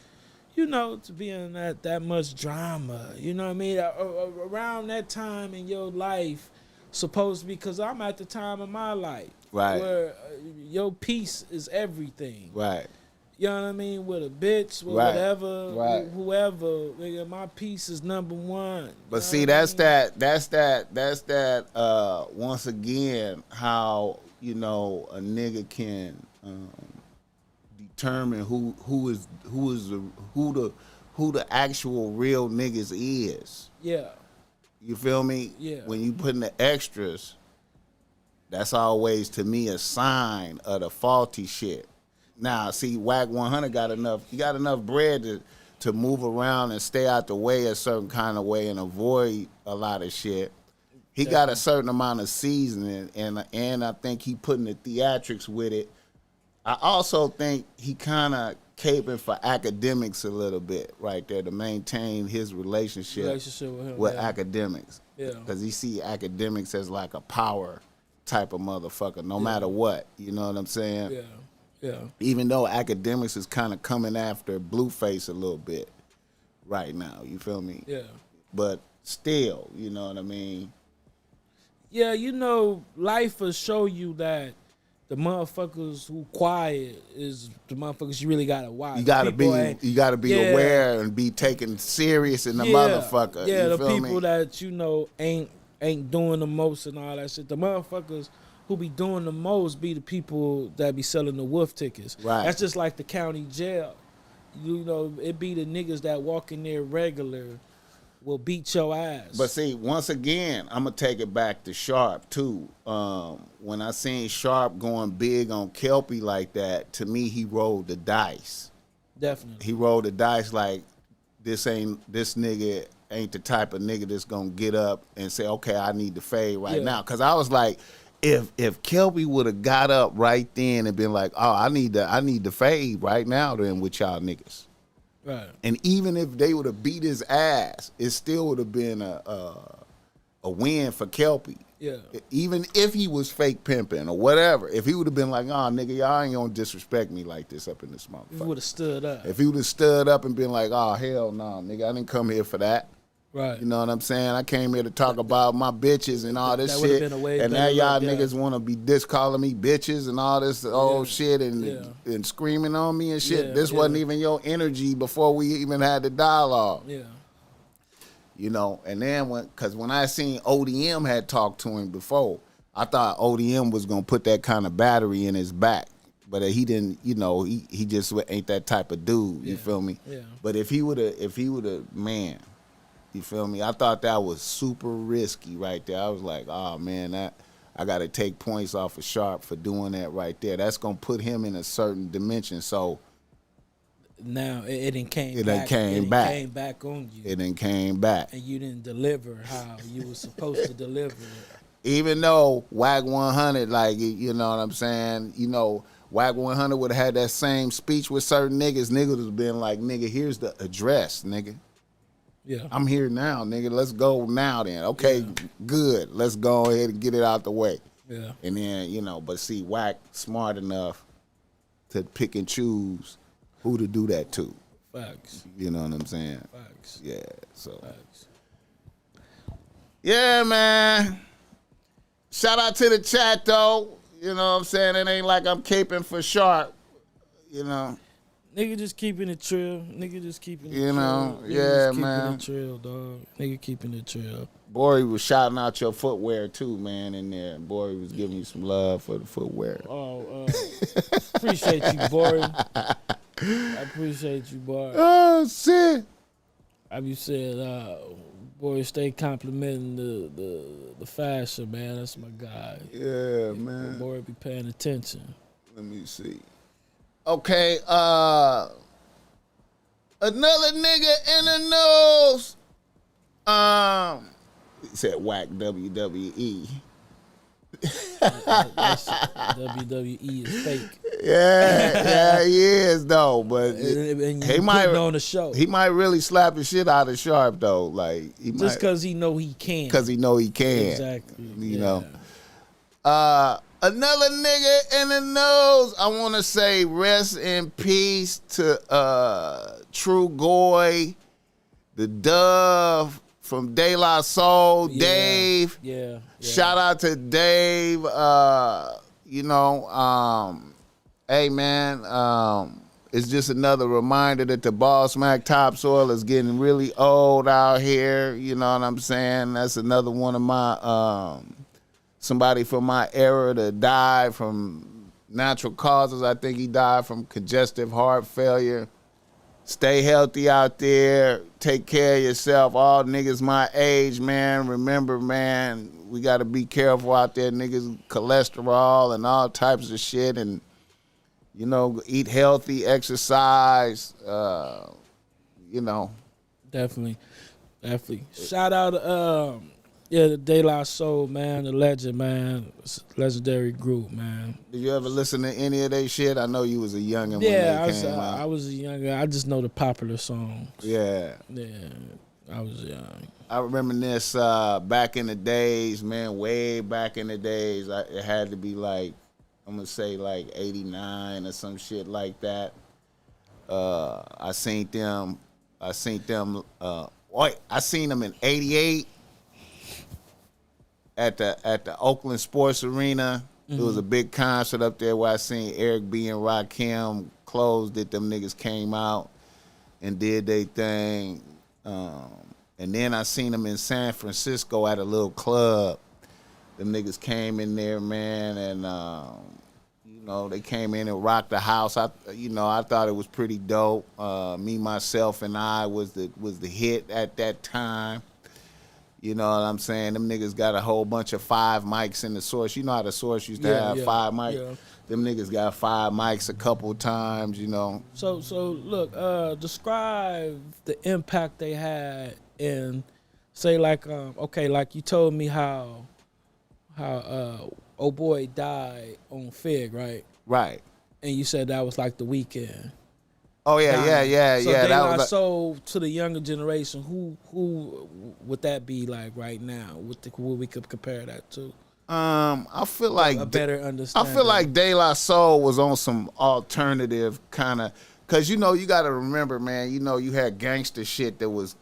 to be in that much drama. You know what I mean? Around that time in your life, supposed to be, because I'm at the time of my life. Right. Where your peace is everything. Right. You know what I mean? With a bitch, with whatever, whoever. Nigga, my peace is number one. But see, that's that. Once again, how a nigga can determine who the actual real niggas is. Yeah. You feel me? Yeah. When you put in the extras, that's always to me a sign of the faulty shit. Now, see, Wack 100 got enough bread to move around and stay out the way a certain kind of way and avoid a lot of shit. He got a certain amount of seasoning, and I think he putting the theatrics with it. I also think he kind of caping for academics a little bit right there to maintain his relationship with him, with academics. Yeah. Because he see academics as like a power type of motherfucker, no matter what. You know what I'm saying? Yeah. Yeah. Even though academics is kind of coming after Blueface a little bit right now. You feel me? Yeah. But still, you know what I mean? Yeah, life will show you that the motherfuckers who quiet is the motherfuckers you really gotta watch. You gotta be aware and be taken serious in the motherfucker. Yeah, you the people me? that ain't doing the most and all that shit. The motherfuckers who be doing the most be the people that be selling the wolf tickets. Right. That's just like the county jail. It be the niggas that walk in there regular will beat your ass. But see, once again, I'm gonna take it back to Sharp too. When I seen Sharp going big on Kelpie like that, to me he rolled the dice. Definitely. He rolled the dice like this nigga ain't the type of nigga that's gonna get up and say, okay, I need to fade right now. Cause I was like, if Kelpie would have got up right then and been like, oh, I need to fade right now then with y'all niggas. Right. And even if they would have beat his ass, it still would have been a win for Kelpie. Yeah. Even if he was fake pimping or whatever, if he would have been like, oh, nigga, y'all ain't gonna disrespect me like this up in this motherfucker. He would have stood up. If he would have stood up and been like, oh, hell no, nigga, I didn't come here for that. Right. You know what I'm saying? I came here to talk about my bitches and all this shit. And now y'all niggas want to be calling me bitches and all this old shit and screaming on me and shit. This wasn't even your energy before we even had the dialogue. Yeah. And then when I seen ODM had talked to him before, I thought ODM was going to put that kind of battery in his back. But he didn't, he just ain't that type of dude. You feel me? Yeah. But if he would have, man. You feel me? I thought that was super risky right there. I was like, oh, man, I got to take points off of Sharp for doing that right there. That's going to put him in a certain dimension. So now it didn't came back. It came back on you. It didn't came back. And you didn't deliver how you were supposed to deliver. Even though Wack 100, like, you know what I'm saying? Wack 100 would have had that same speech with certain niggas, niggas would have been like, nigga, here's the address, nigga. Yeah. I'm here now, nigga. Let's go now then. Okay, good. Let's go ahead and get it out the way. Yeah. And then, you know, but see, Wack smart enough to pick and choose who to do that to. Facts. You know what I'm saying? Facts. Yeah, so. Facts. Yeah, man. Shout out to the chat, though. You know what I'm saying? It ain't like I'm caping for sharp, you know. Nigga just keeping it trill. Nigga just keeping it You know, trill. yeah, keeping man. it trill, dog. Nigga keeping it trill. Bori was shouting out your footwear, too, man, in there. Bori was giving you some love for the footwear. Oh, appreciate you, Bori. I appreciate you, Bori. Oh, shit. Have you said, boy, stay complimenting the fashion, man. That's my guy. Yeah, man. Boy, be paying attention. Let me see. Okay, another nigga in the news. He said Wack WWE. WWE is fake. Yeah, he is though. But And he you might putting on the show. He might really slap the shit out of Sharp though. Like Just because he know he can. Because he know he can. Exactly. You know. Another nigga in the news. I want to say rest in peace to Trugoy, the Dove from De La Soul, Dave. Yeah. Shout out to Dave. You know, hey man, it's just another reminder that the BossMack topsoil is getting really old out here. You know what I'm saying? That's another one of my somebody from my era that died from natural causes. I think he died from congestive heart failure. Stay healthy out there. Take care of yourself. All niggas my age, man. Remember, man, we got to be careful out there. Niggas, cholesterol and all types of shit. And, you know, eat healthy, exercise, you know. Definitely. Shout out the De La Soul, man, the legend, man. It's a legendary group, man. Did you ever listen to any of their shit? I know you was a youngin' when they came out. I was a younger. I just know the popular songs. Yeah. Yeah, I was young. I reminisce back in the days, man, way back in the days. It had to be like, I'm going to say like 89 or some shit like that. I seen them in 88. At the Oakland Sports Arena. Mm-hmm. There was a big concert up there where I seen Eric B and Rakim closed it. Them niggas came out and did their thing. And then I seen them in San Francisco at a little club. Them niggas came in there, man, and you know, they came in and rocked the house. I thought it was pretty dope. Me, Myself, and I was the hit at that time. You know what I'm saying? Them niggas got a whole bunch of 5 mics in the Source. You know how the Source used to have 5 mics? Yeah. Them niggas got 5 mics a couple times, you know. So look, describe the impact they had in, say, like, okay, like you told me how old boy died on Fig, right? Right. And you said that was like the weekend. Oh yeah. So that was was so to the younger generation. Who would that be like right now? What we could compare that to? I feel like a better understanding. I feel like De La Soul was on some alternative kind of, cause you know you got to remember, man. You know you had gangster shit that was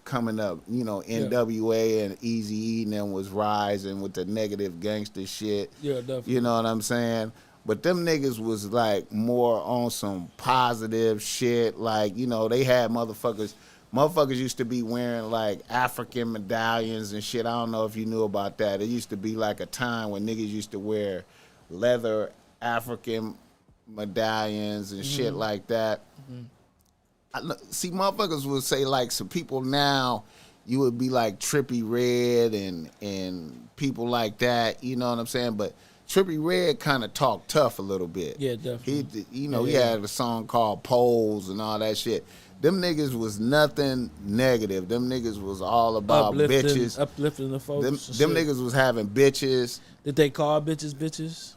coming up. You know NWA and Eazy-E and them was rising with the negative gangster shit. Yeah, definitely. You know what I'm saying? But them niggas was like more on some positive shit. Like, you know, they had motherfuckers used to be wearing like African medallions and shit. I don't know if you knew about that. It used to be like a time when niggas used to wear leather African medallions and shit like that. Mm-hmm. See, motherfuckers would say like some people now, you would be like Trippie Redd and people like that. You know what I'm saying? But Trippie Redd kind of talked tough a little bit. Yeah, definitely. He had a song called Poles and all that shit. Them niggas was nothing negative. Them niggas was all about bitches. Uplifting the folks. Them niggas was having bitches. Did they call bitches bitches?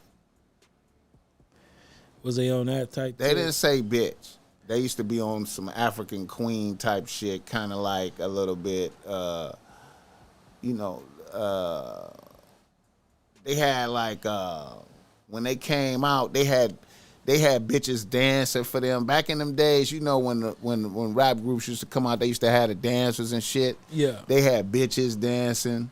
Was they on that type? They didn't say bitch. They used to be on some African Queen type shit, kind of like a little bit, you know. They had like when they came out, they had bitches dancing for them. Back in them days, you know, when rap groups used to come out, they used to have the dancers and shit. Yeah. They had bitches dancing.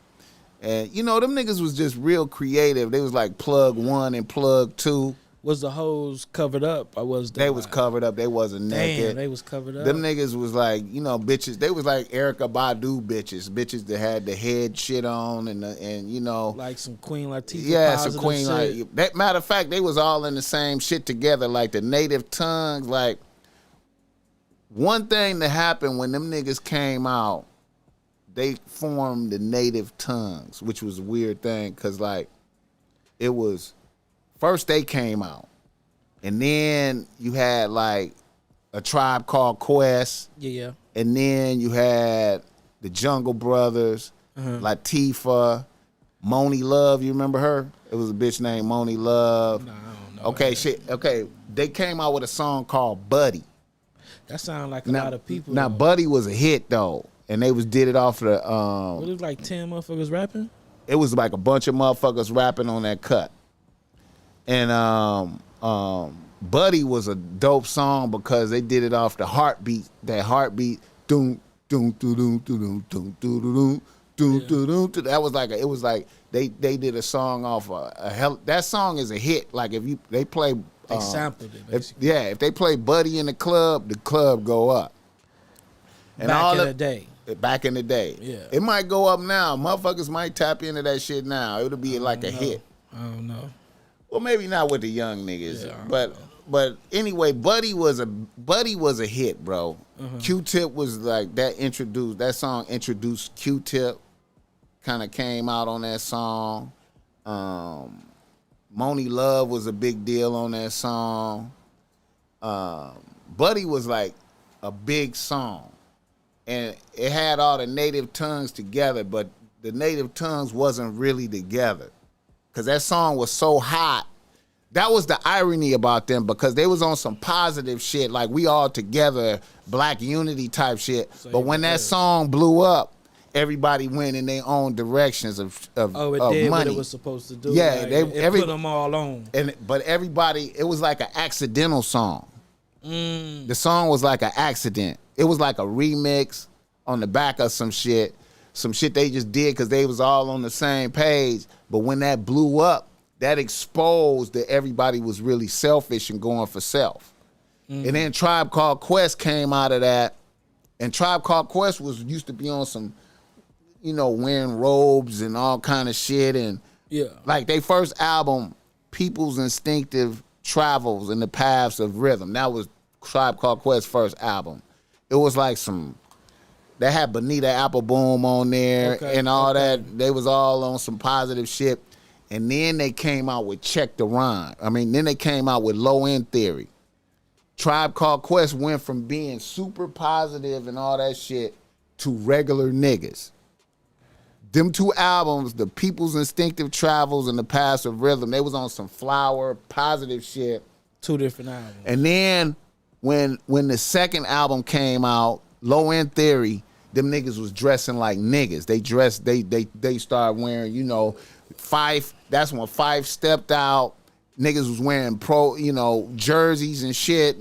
And, you know, them niggas was just real creative. They was like plug 1 and plug 2. Was the hoes covered up? Or was they was covered up. They wasn't naked. Damn, they was covered up. Them niggas was like, you know, bitches. They was like Erykah Badu bitches that had the head shit on and you know, like some Queen Latifah. Yeah, some Queen. shit. Like that. Matter of fact, they was all in the same shit together. Like the native tongues. Like one thing that happened when them niggas came out, they formed the native tongues, which was a weird thing because like it was. First they came out, and then you had like a Tribe Called Quest. Yeah. And then you had the Jungle Brothers, Latifah, Moni Love. You remember her? It was a bitch named Moni Love. No, I don't know. Okay, shit. Okay, they came out with a song called Buddy. That sounded like a lot of people. Now, though. Buddy was a hit though, and they did it off the. What, it was like 10 motherfuckers rapping. It was like a bunch of motherfuckers rapping on that cut. And Buddy was a dope song because they did it off the heartbeat. That heartbeat, doom, doom, doom, doom, doom, doom, doom, doom, doom, doom. That was like it was like they did a song off a hell. That song is a hit. Like if they play, they sampled it. Basically. If they play Buddy in the club go up. And back all in the day. Back in the day, yeah, it might go up now. Motherfuckers might tap into that shit now. It'll be like a hit. I don't know. Well, maybe not with the young niggas, but anyway, Buddy was a hit, bro. Q-Tip was like that song introduced Q-Tip, kind of came out on that song. Moni Love was a big deal on that song. Buddy was like a big song, and it had all the native tongues together, but the native tongues wasn't really together. Because that song was so hot. That was the irony about them because they was on some positive shit, like we all together, black unity type shit. So but when that song blew up, everybody went in their own directions of did money. What it was supposed to do. Yeah, like, it put them all on. But everybody, it was like an accidental song. The song was like an accident. It was like a remix on the back of some shit they just did because they was all on the same page. But when that blew up, that exposed that everybody was really selfish and going for self. And then Tribe Called Quest came out of that. And Tribe Called Quest used to be on some, you know, wearing robes and all kind of shit. And like they first album, People's Instinctive Travels in the Paths of Rhythm. That was Tribe Called Quest's first album. It was like they had Bonita Appleboom on there and all that. They was all on some positive shit. And then they came out with Check the Rhyme. Then they came out with Low End Theory. Tribe Called Quest went from being super positive and all that shit to regular niggas. Them two albums, the People's Instinctive Travels and the Paths of Rhythm, they was on some flower, positive shit. Two different albums. And then when the second album came out, Low End Theory, them niggas was dressing like niggas. They started wearing, you know, Fife. That's when Fife stepped out. Niggas was wearing jerseys and shit,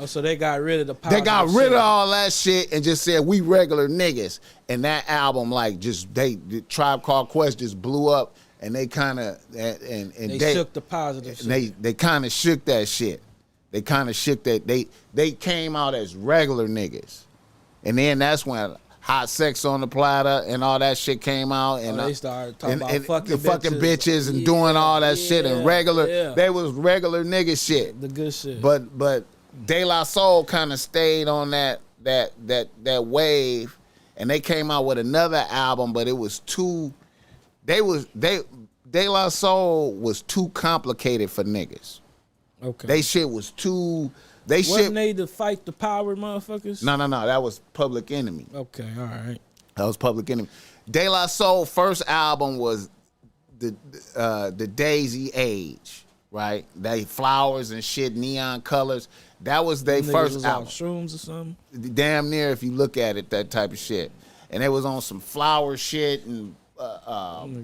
so they got rid of the power. They got rid of all that shit and just said we regular niggas. And that album, like, the Tribe Called Quest just blew up, and they kind of they shook the positive shit. They kind of shook that shit. They kind of shook that. They came out as regular niggas. And then that's when Hot Sex on the Platter and all that shit came out. And they started talking about fucking bitches and doing all that shit and regular. They was regular nigga shit. The good shit. But De La Soul kind of stayed on that wave, and they came out with another album, but it was too. De La Soul was too complicated for niggas. Okay. They shit was too. Wasn't they to fight the power motherfuckers? No. That was Public Enemy. Okay, all right. That was Public Enemy. De La Soul first album was the Daisy Age. right? They flowers and shit, neon colors. That was their first was album. On shrooms or something. Damn near, if you look at it, that type of shit. And they was on some flower shit and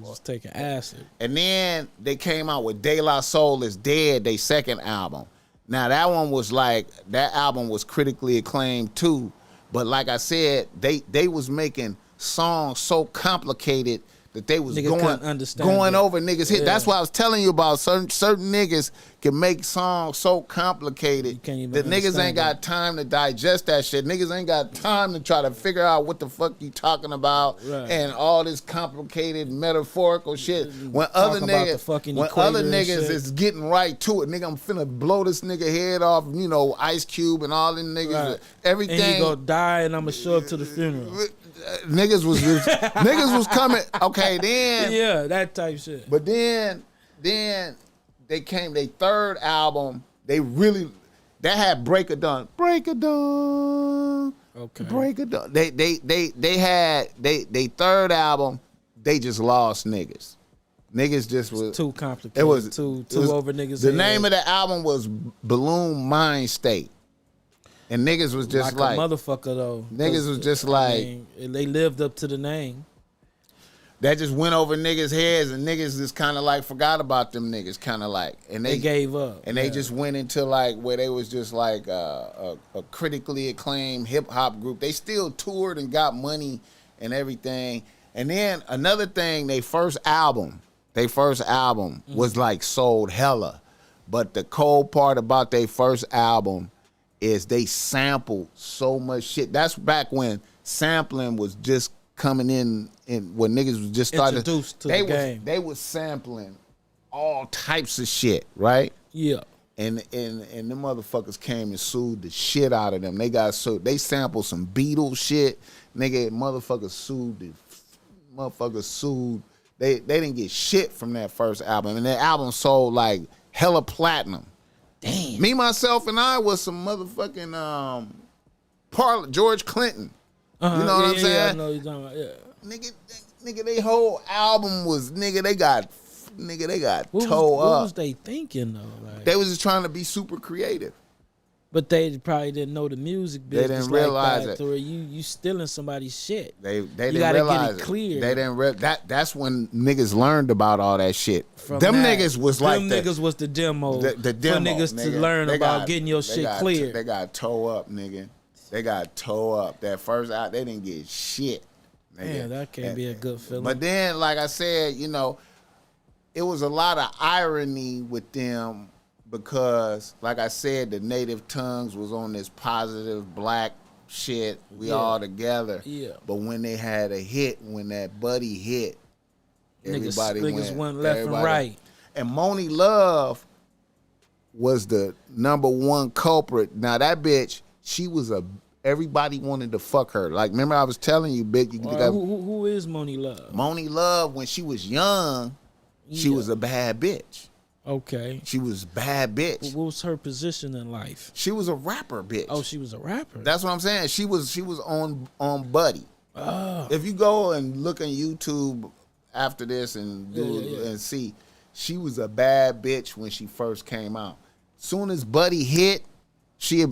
Just taking acid. and then they came out with De La Soul is Dead, their second album. Now that one was like, that album was critically acclaimed too. But like I said, they was making songs so complicated that they was going over niggas' hit. That's why I was telling you about certain niggas can make songs so complicated that niggas ain't got time to digest that shit. Niggas ain't got time to try to figure out what the fuck you talking about and all this complicated metaphorical shit. When other niggas is getting right to it, nigga, I'm finna blow this nigga head off, you know, Ice Cube and all them niggas, everything. And he gonna die and I'm gonna show up to the funeral. Niggas was coming. Okay, then that type shit. But then they came. Their third album. They had Break of Dawn. Break of Dawn. Okay. Break of Dawn. They had they third album. They just lost niggas. Niggas just was too complicated. It was too over niggas. The name of the album was Balloon Mind State. And niggas was just like a motherfucker though. Niggas was just like they lived up to the name. That just went over niggas' heads, and niggas just kind of like forgot about them niggas, kind of like, and they gave up, and they just went into like where they was just like a critically acclaimed hip hop group. They still toured and got money and everything. And then another thing, their first album was like sold hella, but the cold part about their first album is they sampled so much shit. That's back when sampling was just coming in when niggas was just started. Introduced to the game. They was sampling all types of shit, right? Yeah. And the motherfuckers came and sued the shit out of them. They got sued. They sampled some Beatles shit. Nigga, motherfuckers sued. They didn't get shit from that first album. And that album sold like hella platinum. Damn. Me, myself, and I was some motherfucking George Clinton. You know what I'm saying? Yeah, I know you're talking about, Nigga, they whole album was, they got what toe up. What was they thinking though? Like, they was just trying to be super creative. But they probably didn't know the music business. They didn't realize it. Where you stealing somebody's shit. They you didn't gotta realize get it clear. They didn't that's when niggas learned about all that shit. Niggas was like niggas was the demo. The demo for niggas to learn about getting your shit clear. They got toe up, nigga. They got toe up. That first out, they didn't get shit. Man, that can't be a good feeling. But then, like I said, you know, it was a lot of irony with them because, like I said, the Native Tongues was on this positive black shit. We all together. Yeah. But when they had a hit, when that Buddy hit, everybody went left and right. And Moni Love was the number one culprit. Now that bitch, she was everybody wanted to fuck her. Like, remember I was telling you, bitch. Who is Moni Love? Moni Love, when she was young, she was a bad bitch. Okay. She was a bad bitch. What was her position in life? She was a rapper, bitch. Oh, she was a rapper. That's what I'm saying. She was on Buddy. Oh. If you go and look on YouTube after this and and see, she was a bad bitch when she first came out. Soon as Buddy hit,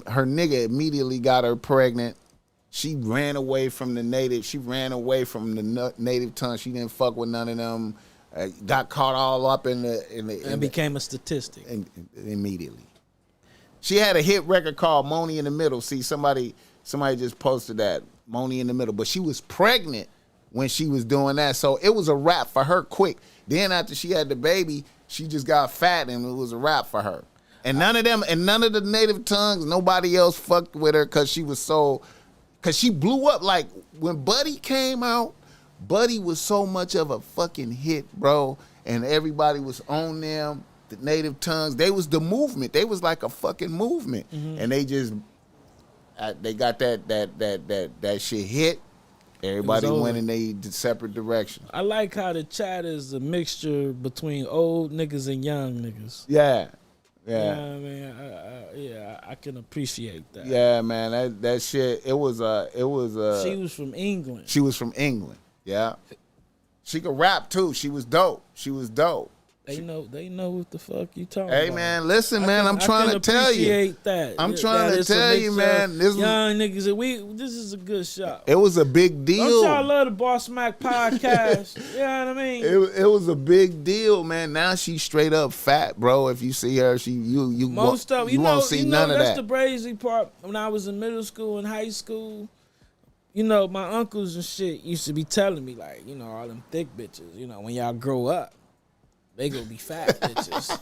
her nigga immediately got her pregnant. She ran away from the native. She ran away from the native tongue. She didn't fuck with none of them. Got caught all up in became a statistic. Immediately. She had a hit record called Moni in the Middle. See, somebody just posted that, Moni in the Middle. But she was pregnant when she was doing that. So it was a wrap for her quick. Then after she had the baby, she just got fat and it was a wrap for her. And none of the native tongues, nobody else fucked with her because she blew up. Like when Buddy came out, Buddy was so much of a fucking hit, bro. And everybody was on them. The native tongues, they was the movement. They was like a fucking movement. Mm-hmm. And they just, they got that shit hit. Everybody went in their separate directions. I like how the chat is a mixture between old niggas and young niggas. Yeah. Yeah, I mean, I can appreciate that. Yeah, man, that shit. It was. She was from England. She was from England. Yeah, she could rap too. She was dope. They know what the fuck you talking Hey about. man, listen, man. I'm trying to tell you. That. I'm trying to tell you, man. This young niggas, this is a good show. It was a big deal. Don't y'all love the BossMack podcast? You know what I mean? It was a big deal, man. Now she's straight up fat, bro. If you see her, you won't see none of that. That's the crazy part. When I was in middle school and high school, you know, my uncles and shit used to be telling me like, you know, all them thick bitches. You know, when y'all grow up, they gonna be fat bitches.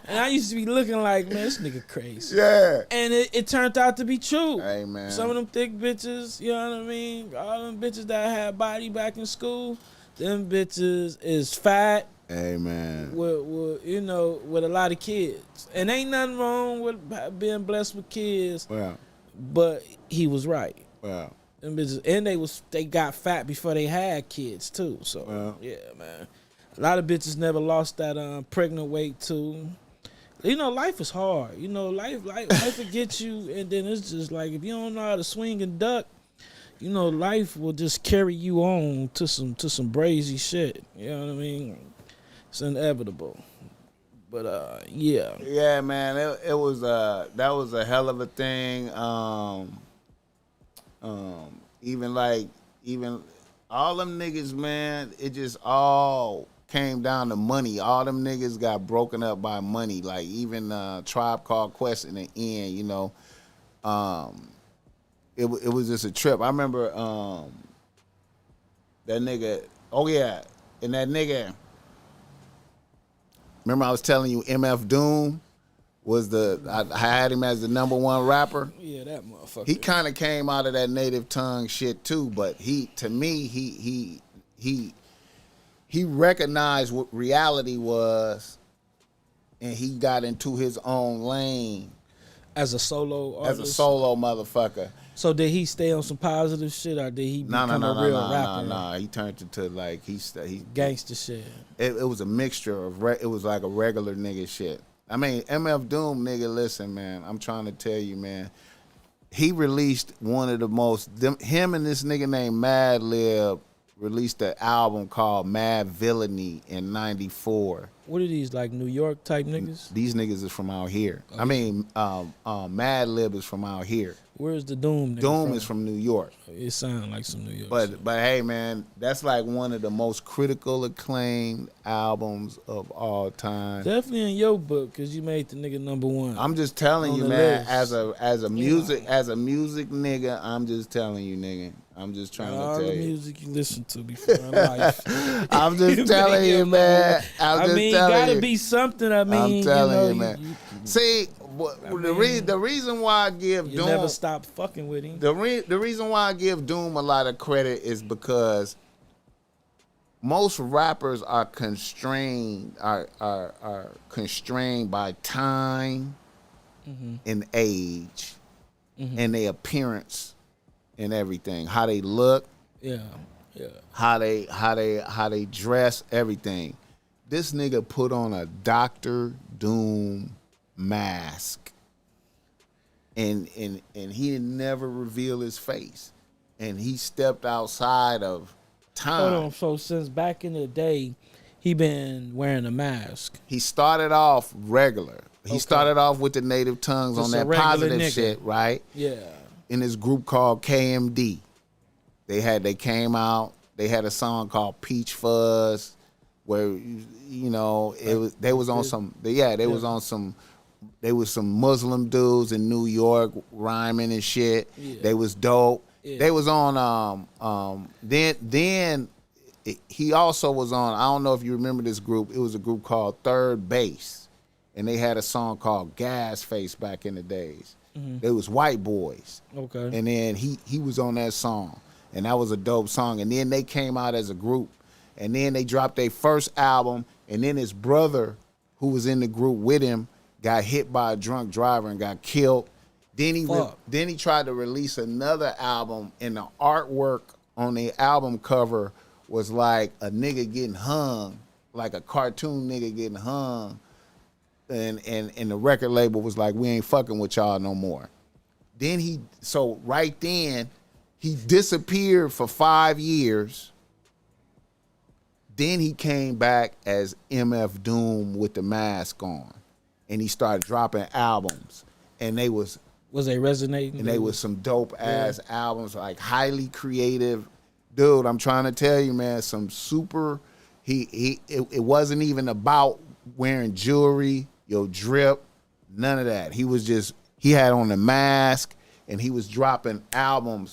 And I used to be looking like, man, this nigga crazy. Yeah. And it turned out to be true. Hey, man. Some of them thick bitches, you know what I mean? All them bitches that had body back in school, them bitches is fat. Hey, man. With you know, with a lot of kids. And ain't nothing wrong with being blessed with kids. Wow. But he was right. Wow. Them bitches, and they got fat before they had kids too. So yeah, man. A lot of bitches never lost that pregnant weight too. You know, life is hard. You know, life will get you, and then it's just like if you don't know how to swing and duck, you know, life will just carry you on to some brazy shit. You know what I mean? It's inevitable. But yeah. Yeah, man. It was that was a hell of a thing. Even all them niggas, man, it just all came down to money. All them niggas got broken up by money. Like even Tribe Called Quest in the end, you know. It was just a trip. I remember that nigga. Oh yeah, and that nigga. Remember I was telling you MF Doom was I had him as the #1 rapper. Yeah, that motherfucker. He kind of came out of that native tongue shit too, but he recognized what reality was, and he got into his own lane as a solo artist. As a solo motherfucker. So did he stay on some positive shit, or did he become a real rapper? No. He turned into like he gangster shit. It was a mixture of it was like a regular nigga shit. I mean, MF Doom, nigga, listen, man. I'm trying to tell you, man. He released one of the most him and this nigga named Mad Lib released an album called Mad Villainy in '94. What are these, like New York type niggas? These niggas is from out here. Okay. I mean, Mad Lib is from out here. Where's the Doom nigga Doom from? is from New York. It sounds like some New York shit. But hey, man, that's like one of the most critical acclaimed albums of all time. Definitely in your book, because you made the nigga #1. I'm just telling you, man, as a music nigga, I'm just telling you, nigga. I'm just trying to tell you. All the music you listen to before in life. I'm just telling you, man. I mean, gotta be something. I mean, I'm telling you, man. See, the reason why I give Doom, never stop fucking with him. The reason why I give Doom a lot of credit is because most rappers are constrained by time and age and their appearance and everything, how they look, how they dress, everything. This nigga put on a Dr. Doom mask, and he never revealed his face, and he stepped outside of time. Hold on, so since back in the day, he been wearing a mask. He started off regular. He started off with the native tongues on that positive shit, right? Yeah. In this group called KMD. They came out, they had a song called Peach Fuzz, where you know, they was some Muslim dudes in New York rhyming and shit. Yeah. They was dope. Yeah. They was on then he also was on, I don't know if you remember this group, it was a group called Third Base, and they had a song called Gas Face back in the days. They was white boys. Okay. And then he was on that song, and that was a dope song. And then they came out as a group, and then they dropped their first album, and then his brother, who was in the group with him, got hit by a drunk driver and got killed. Then he tried to release another album, and the artwork on the album cover was like a nigga getting hung, like a cartoon nigga getting hung. And the record label was like, we ain't fucking with y'all no more. Then he disappeared for 5 years. Then he came back as MF Doom with the mask on, and he started dropping albums, and they was they resonating? And they was some dope ass albums, like highly creative. Dude, I'm trying to tell you, man, some super. It wasn't even about wearing jewelry, your drip, none of that. He had on the mask, and he was dropping albums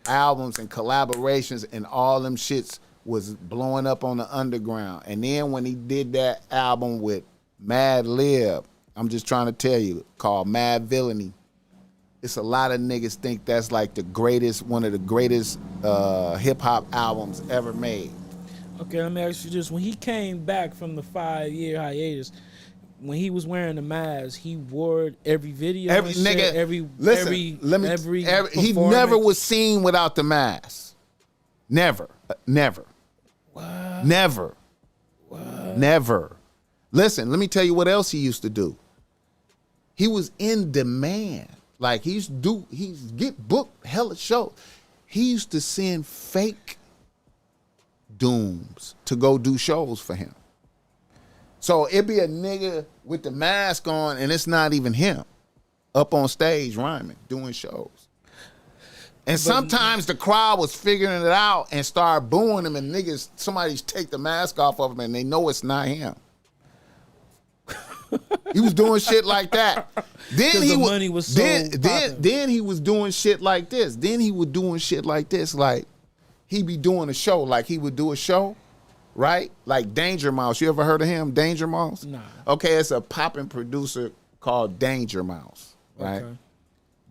and collaborations, and all them shits was blowing up on the underground. And then when he did that album with Mad Lib, I'm just trying to tell you, called Mad Villainy, it's a lot of niggas think that's like one of the greatest hip hop albums ever made. Okay, let me ask you this: when he came back from the 5-year hiatus, when he was wearing the mask, he wore it every video. Every nigga, he never was seen without the mask. Never. What? Never. What? Never. Listen, let me tell you what else he used to do. He was in demand. Like he used to get booked hella shows. He used to send fake Dooms to go do shows for him. So it'd be a nigga with the mask on, and it's not even him up on stage rhyming, doing shows. And sometimes the crowd was figuring it out and start booing him, and somebody take the mask off of him, and they know it's not him. He was doing shit like that. Then money was so then he was doing shit like this. Like he'd be doing a show, like he would do a show, right? Like Danger Mouse. You ever heard of him, Danger Mouse? Nah. Okay, it's a popping producer called Danger Mouse, right? Okay.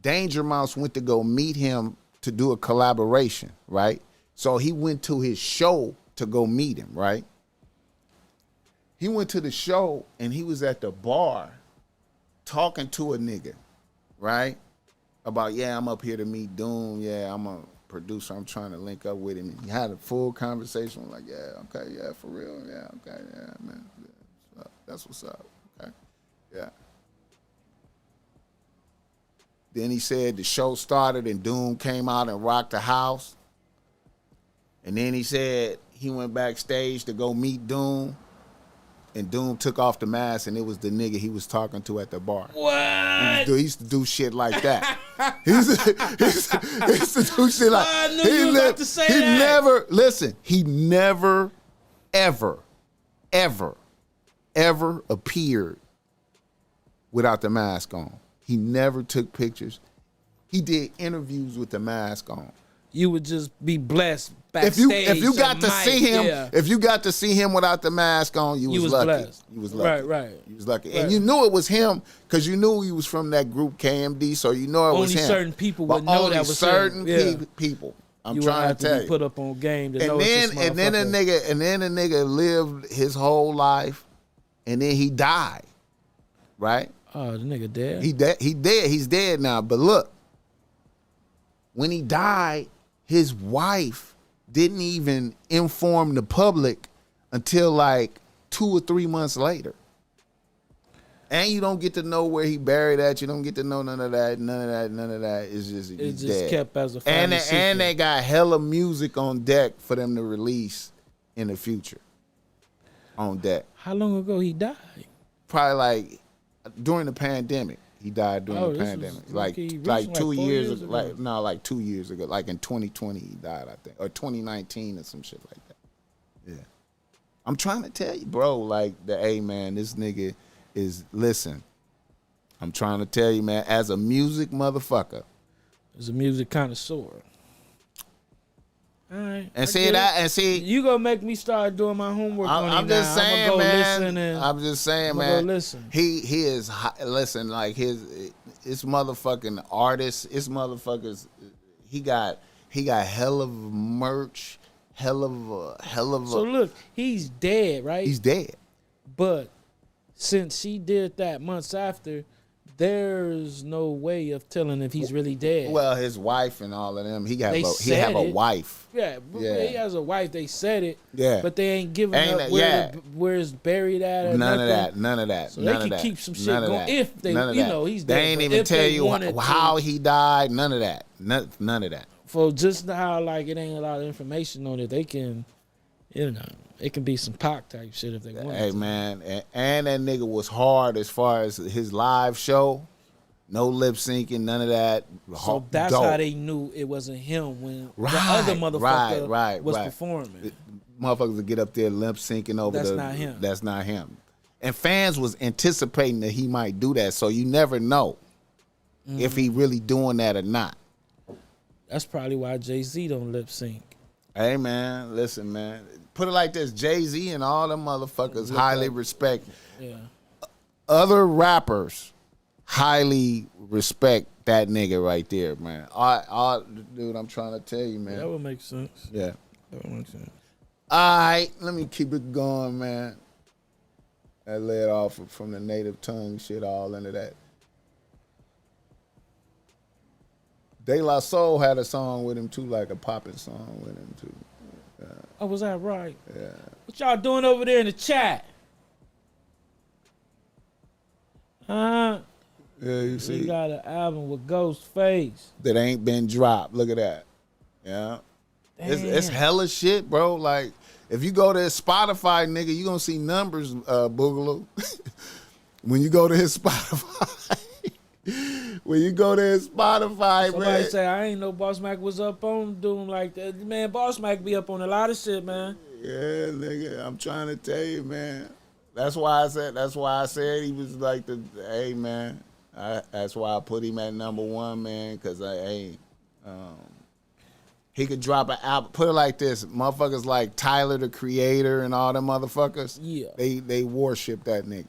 Danger Mouse went to go meet him to do a collaboration, right? So he went to his show to go meet him, right? He went to the show and he was at the bar talking to a nigga, right? About, I'm up here to meet Doom. Yeah, I'm a producer. I'm trying to link up with him. And he had a full conversation. Like, for real. Yeah, okay, yeah, man. Yeah, that's what's up. Okay, yeah. Then he said the show started and Doom came out and rocked the house. And then he said he went backstage to go meet Doom. And Doom took off the mask, and it was the nigga he was talking to at the bar. What? He used to do shit like that. he used to do shit like that. I knew you were about to say that. He never, ever appeared without the mask on. He never took pictures. He did interviews with the mask on. You would just be blessed backstage. If you got to see him, if you got to see him without the mask on, you was lucky. Blessed. You was lucky. Right. You was lucky. Right. And you knew it was him because you knew he was from that group KMD, so you know it was him. Only certain people would know that was certain him. people. I'm you trying to tell you. Put up on game to and know then, it's and then a nigga lived his whole life, and then he died. Right? Oh, the nigga dead. He dead. He's dead now. But look, when he died, his wife didn't even inform the public until like 2 or 3 months later. And you don't get to know where he buried at. You don't get to know none of that. It's just kept as a family secret. And they got hella music on deck for them to release in the future. On deck. How long ago he died? Probably like during the pandemic. He died during the pandemic. Like 2 years ago. Like 2 years ago. Like in 2020 he died, I think. Or 2019 or some shit like that. Yeah. I'm trying to tell you, bro, like man, this nigga is, listen. I'm trying to tell you, man, as a music motherfucker. As a music connoisseur. All right. And see, you gonna make me start doing my homework on him. I'm just saying, man. I'm just saying, man. Go listen. He is, listen, like his motherfucking artists, his motherfuckers. He got hell of merch, hell of. So look, he's dead, right? He's dead. But since she did that months after, there's no way of telling if he's really dead. Well, his wife and all of them, he have a wife. Yeah, he has a wife. They said it. Yeah, but they ain't giving up where it's buried at. Or none nothing. of that. So they can keep some shit going if they, he's dead. They ain't even tell you how he died. None of that. None of that. For just how it ain't a lot of information on it, they can, It can be some Pac type shit if they want. Hey man, and that nigga was hard as far as his live show. No lip syncing, none of that. So that's dope. how they knew it wasn't him when the Right, other motherfucker was right. performing. Motherfuckers would get up there lip syncing over That's not him. That's not him. And fans was anticipating that he might do that, so you never know if he really doing that or not. That's probably why Jay-Z don't lip sync. Hey man, listen man. Put it like this: Jay-Z and all them motherfuckers highly respect. Yeah. Other rappers highly respect that nigga right there, man. Dude, I'm trying to tell you, man. That would make sense. Yeah. That would make sense. All right, let me keep it going, man. I led off from the native tongue shit all into that. De La Soul had a song with him too, like a popping song with him too. Oh, was that right? Yeah. What y'all doing over there in the chat? Yeah, you see. He got an album with Ghostface. That ain't been dropped. Look at that. Yeah. It's hella shit, bro. Like, if you go to his Spotify, nigga, you gonna see numbers, Boogaloo. When you go to his Spotify. When you go to his Spotify, Somebody man. say, I ain't know BossMack was up on doing like that. Man, BossMack be up on a lot of shit, man. Yeah, nigga, I'm trying to tell you, man. That's why I said he was like hey, man. That's why I put him at number one, man, because he could drop an album. Put it like this, motherfuckers like Tyler, the Creator, and all them motherfuckers, Yeah. they worship that nigga.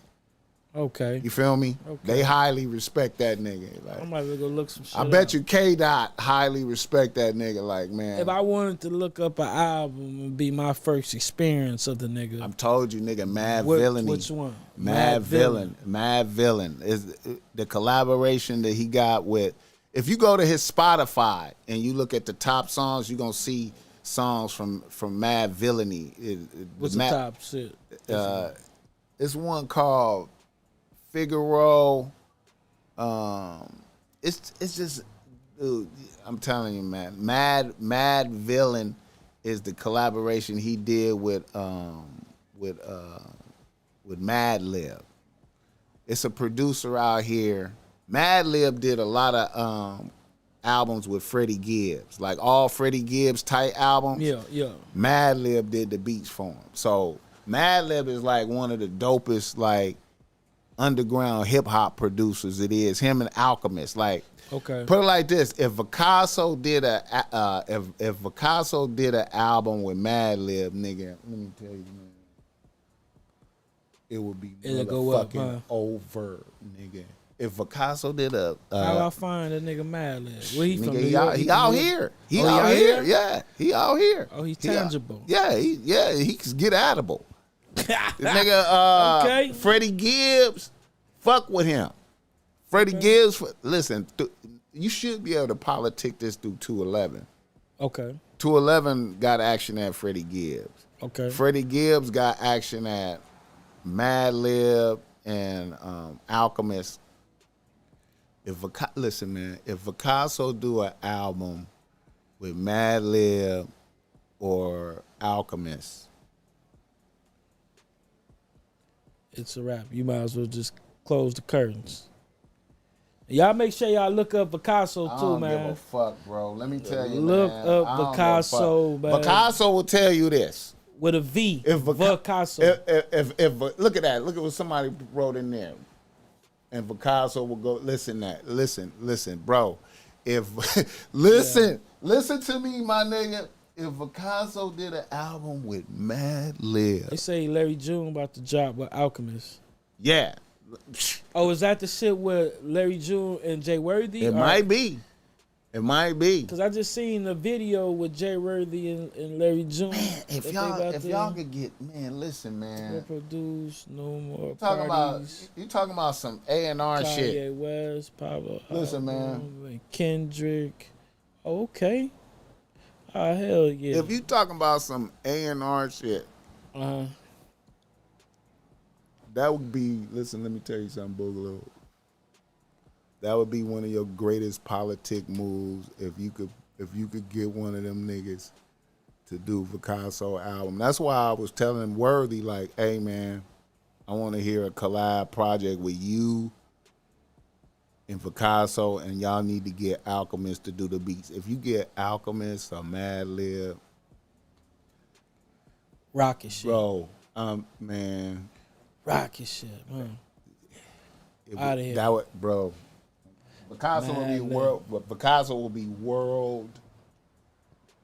Okay. You feel me? Okay. They highly respect that nigga. Like, I might go look some shit I bet up. you K-Dot highly respect that nigga. Like, man. If I wanted to look up an album, it would be my first experience of the nigga. I'm told you, nigga, Mad Villainy. Which one? Mad Villain. Mad Villain is the collaboration that he got with. If you go to his Spotify and you look at the top songs, you're gonna see songs from Mad Villainy. What's the top shit? It's one called Figaro. It's just, dude, I'm telling you, man. Mad Villain is the collaboration he did with Madlib. It's a producer out here. Madlib did a lot of albums with Freddie Gibbs, like all Freddie Gibbs type albums. Yeah. Madlib did the beats for him. So Madlib is like one of the dopest like underground hip hop producers it is. Him and Alchemist. Like, Okay. put it like this: if Picasso did an album with Madlib, nigga, let me tell you, man, it would be It'll go up, motherfucking over, nigga. If Picasso did a how I find that nigga Madlib? Where he from? nigga, New York? he out here. He Oh, he out out here. here? Yeah, he out here. Oh, he's He out- tangible. Yeah, he's get atable. Nigga, Okay. Freddie Gibbs, fuck with him. Freddie Gibbs, listen, you should be able to politic this through 211. Okay. 211 got action at Freddie Gibbs. Okay. Freddie Gibbs got action at Madlib and Alchemist. Listen, man, if Picasso do an album with Madlib or Alchemist, It's a wrap. You might as well just close the curtains. Y'all make sure y'all look up Picasso I too, don't man. give a fuck, bro. Let me tell you, Look man, up I don't give a Picasso, fuck. man. Picasso will tell you this. With a V. If Picasso. If look at that. Look at what somebody wrote in there. And Picasso will go, listen, bro. If listen to me, my nigga. If Picasso did an album with Madlib, They say Larry June about to drop with Alchemist. yeah, Oh, is that the shit with Larry June and Jay Worthy? it might be. It might be. Because I just seen the video with Jay Worthy and Larry June. Man, if that y'all could get, man, listen, man. Produce no more Talking about parties. you talking about some A&R shit. Kanye West, Pablo. Listen, man. And Kendrick. Okay. Oh, hell yeah. If you talking about some A&R shit, that would be. Listen, let me tell you something, Boogaloo. That would be one of your greatest politic moves if you could get one of them niggas to do Picasso album. That's why I was telling Worthy, like, hey man, I want to hear a collab project with you and Picasso, and y'all need to get Alchemist to do the beats. If you get Alchemist or Madlib, Rocket shit. bro, man. Rocket shit, man. Out of here. That would, bro. Picasso will be world, but Picasso will be world.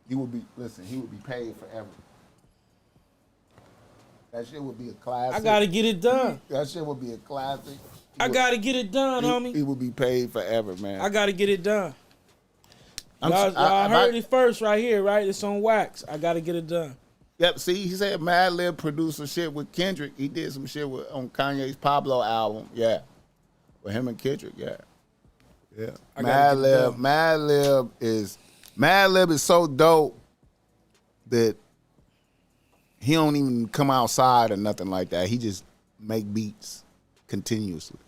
He would be, listen, he would be paid forever. That shit would be a classic. I gotta get it done. That shit would be a classic. I gotta get it done, homie. He would be paid forever, man. I gotta get it done. Y'all heard it first right here, right? It's on Wax. I gotta get it done. Yep, see, he said Madlib produced some shit with Kendrick. He did some shit on Kanye's Pablo album. Yeah. With him and Kendrick, yeah. Yeah. Madlib is so dope that he don't even come outside or nothing like that. He just make beats continuously.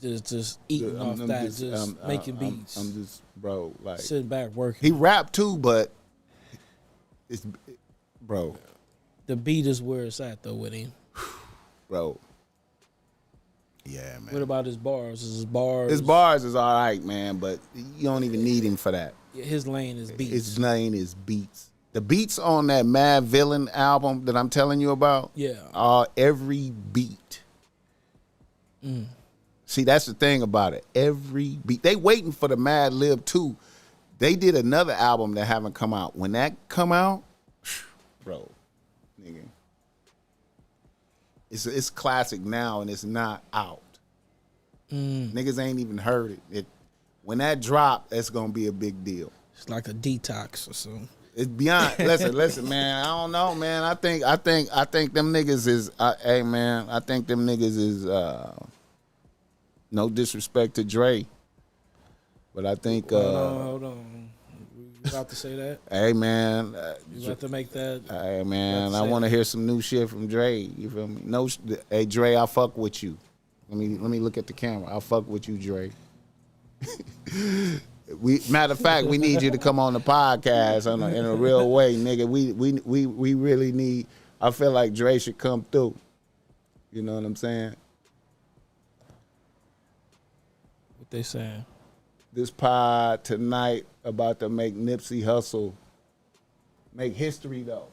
Just eating off that, just making beats. I'm just, bro, like sitting back working. He rap too, but it's, bro. The beat is where it's at though with him, bro. Yeah, man. What about his bars? His bars is all right, man, but you don't even need him for that. His lane is beats. His lane is beats. The beats on that Mad Villain album that I'm telling you about, are every beat. See, that's the thing about it. Every beat. They waiting for the Mad Lib 2. They did another album that haven't come out. When that come out, bro, nigga, it's classic now and it's not out. Niggas ain't even heard it. When that drop, that's gonna be a big deal. It's like a detox or something. It's beyond. listen, man. I don't know, man. I think them niggas is. Hey, man. I think them niggas is. No disrespect to Dre, but I think. Hold on. You about to say that? Hey, man. You about to make that? Hey, man. I want to hear some new shit from Dre. You feel me? No. Hey, Dre, I fuck with you. Let me look at the camera. I fuck with you, Dre. Matter of fact, we need you to come on the podcast in a real way, nigga. We really need. I feel like Dre should come through. You know what I'm saying? What they saying? This pod tonight about to make Nipsey Hussle make history though.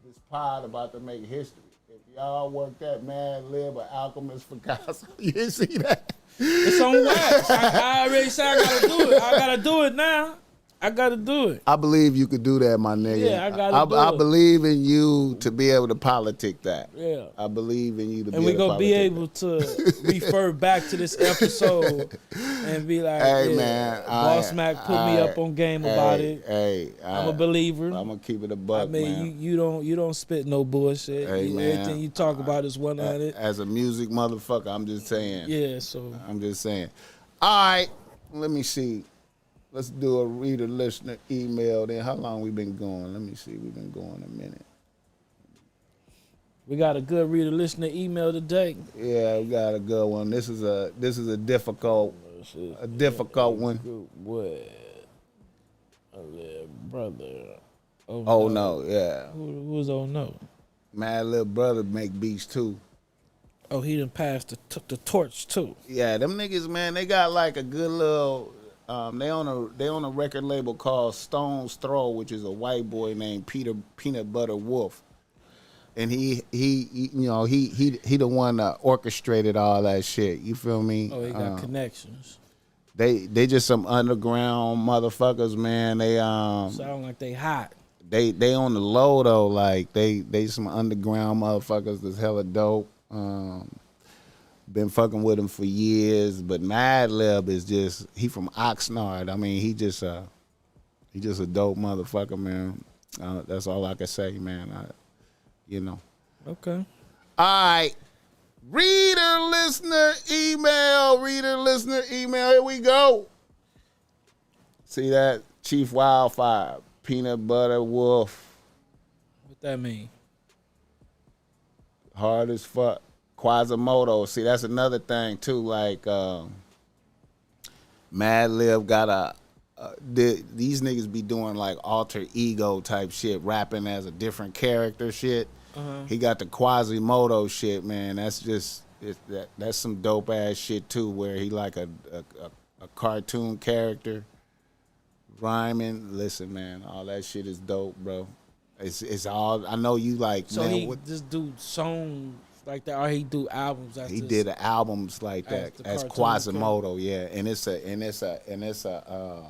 This pod about to make history. If y'all work that Mad Lib or Alchemist for Picasso, you didn't see that? It's on Wax. I already said I gotta do it. I gotta do it now. I gotta do it. I believe you could do that, my nigga. Yeah, I gotta do it. I believe in you to be able to politic that. Yeah. I believe in you to be able to And we're gonna be able that. to refer back to this episode and be like, hey, man, BossMack put me up on game about it. Hey, I'm a believer. I'm gonna keep it a buck, I mean, man. you don't spit no bullshit. Hey, man, everything you talk about is 100. As a music motherfucker, I'm just saying. Yeah, so I'm just saying. All right, let me see. Let's do a reader listener email. Then how long we been going? Let me see. We've been going a minute. We got a good reader listener email today. Yeah, we got a good one. This is a difficult one. What? Brother. Oh no, yeah. Who's oh no? Mad little brother make beats too. Oh, he done passed the torch too. Yeah, them niggas, man, they got like a good little. They on a record label called Stone's Throw, which is a white boy named Peanut Butter Wolf, and he the one that orchestrated all that shit. You feel me? Oh, he got connections. They just some underground motherfuckers, man. They sound like they hot. They on the low though, like they some underground motherfuckers that's hella dope. Been fucking with him for years, but Madlib is just he from Oxnard. I mean, he just a dope motherfucker, man. That's all I can say, man. Okay. All right. Reader listener email. Here we go. See that? Chief Wildfire, Peanut Butter Wolf. What that mean? Hard as fuck. Quasimodo. See, that's another thing too. Like Madlib got these niggas be doing like alter ego type shit, rapping as a different character shit. He got the Quasimodo shit, man. That's just that's some dope ass shit too, where he like a cartoon character rhyming. Listen, man, all that shit is dope, bro. It's all I know. You like, so man, he just do songs like that, or he do albums? He did albums like that as Quasimodo, yeah. And it's a.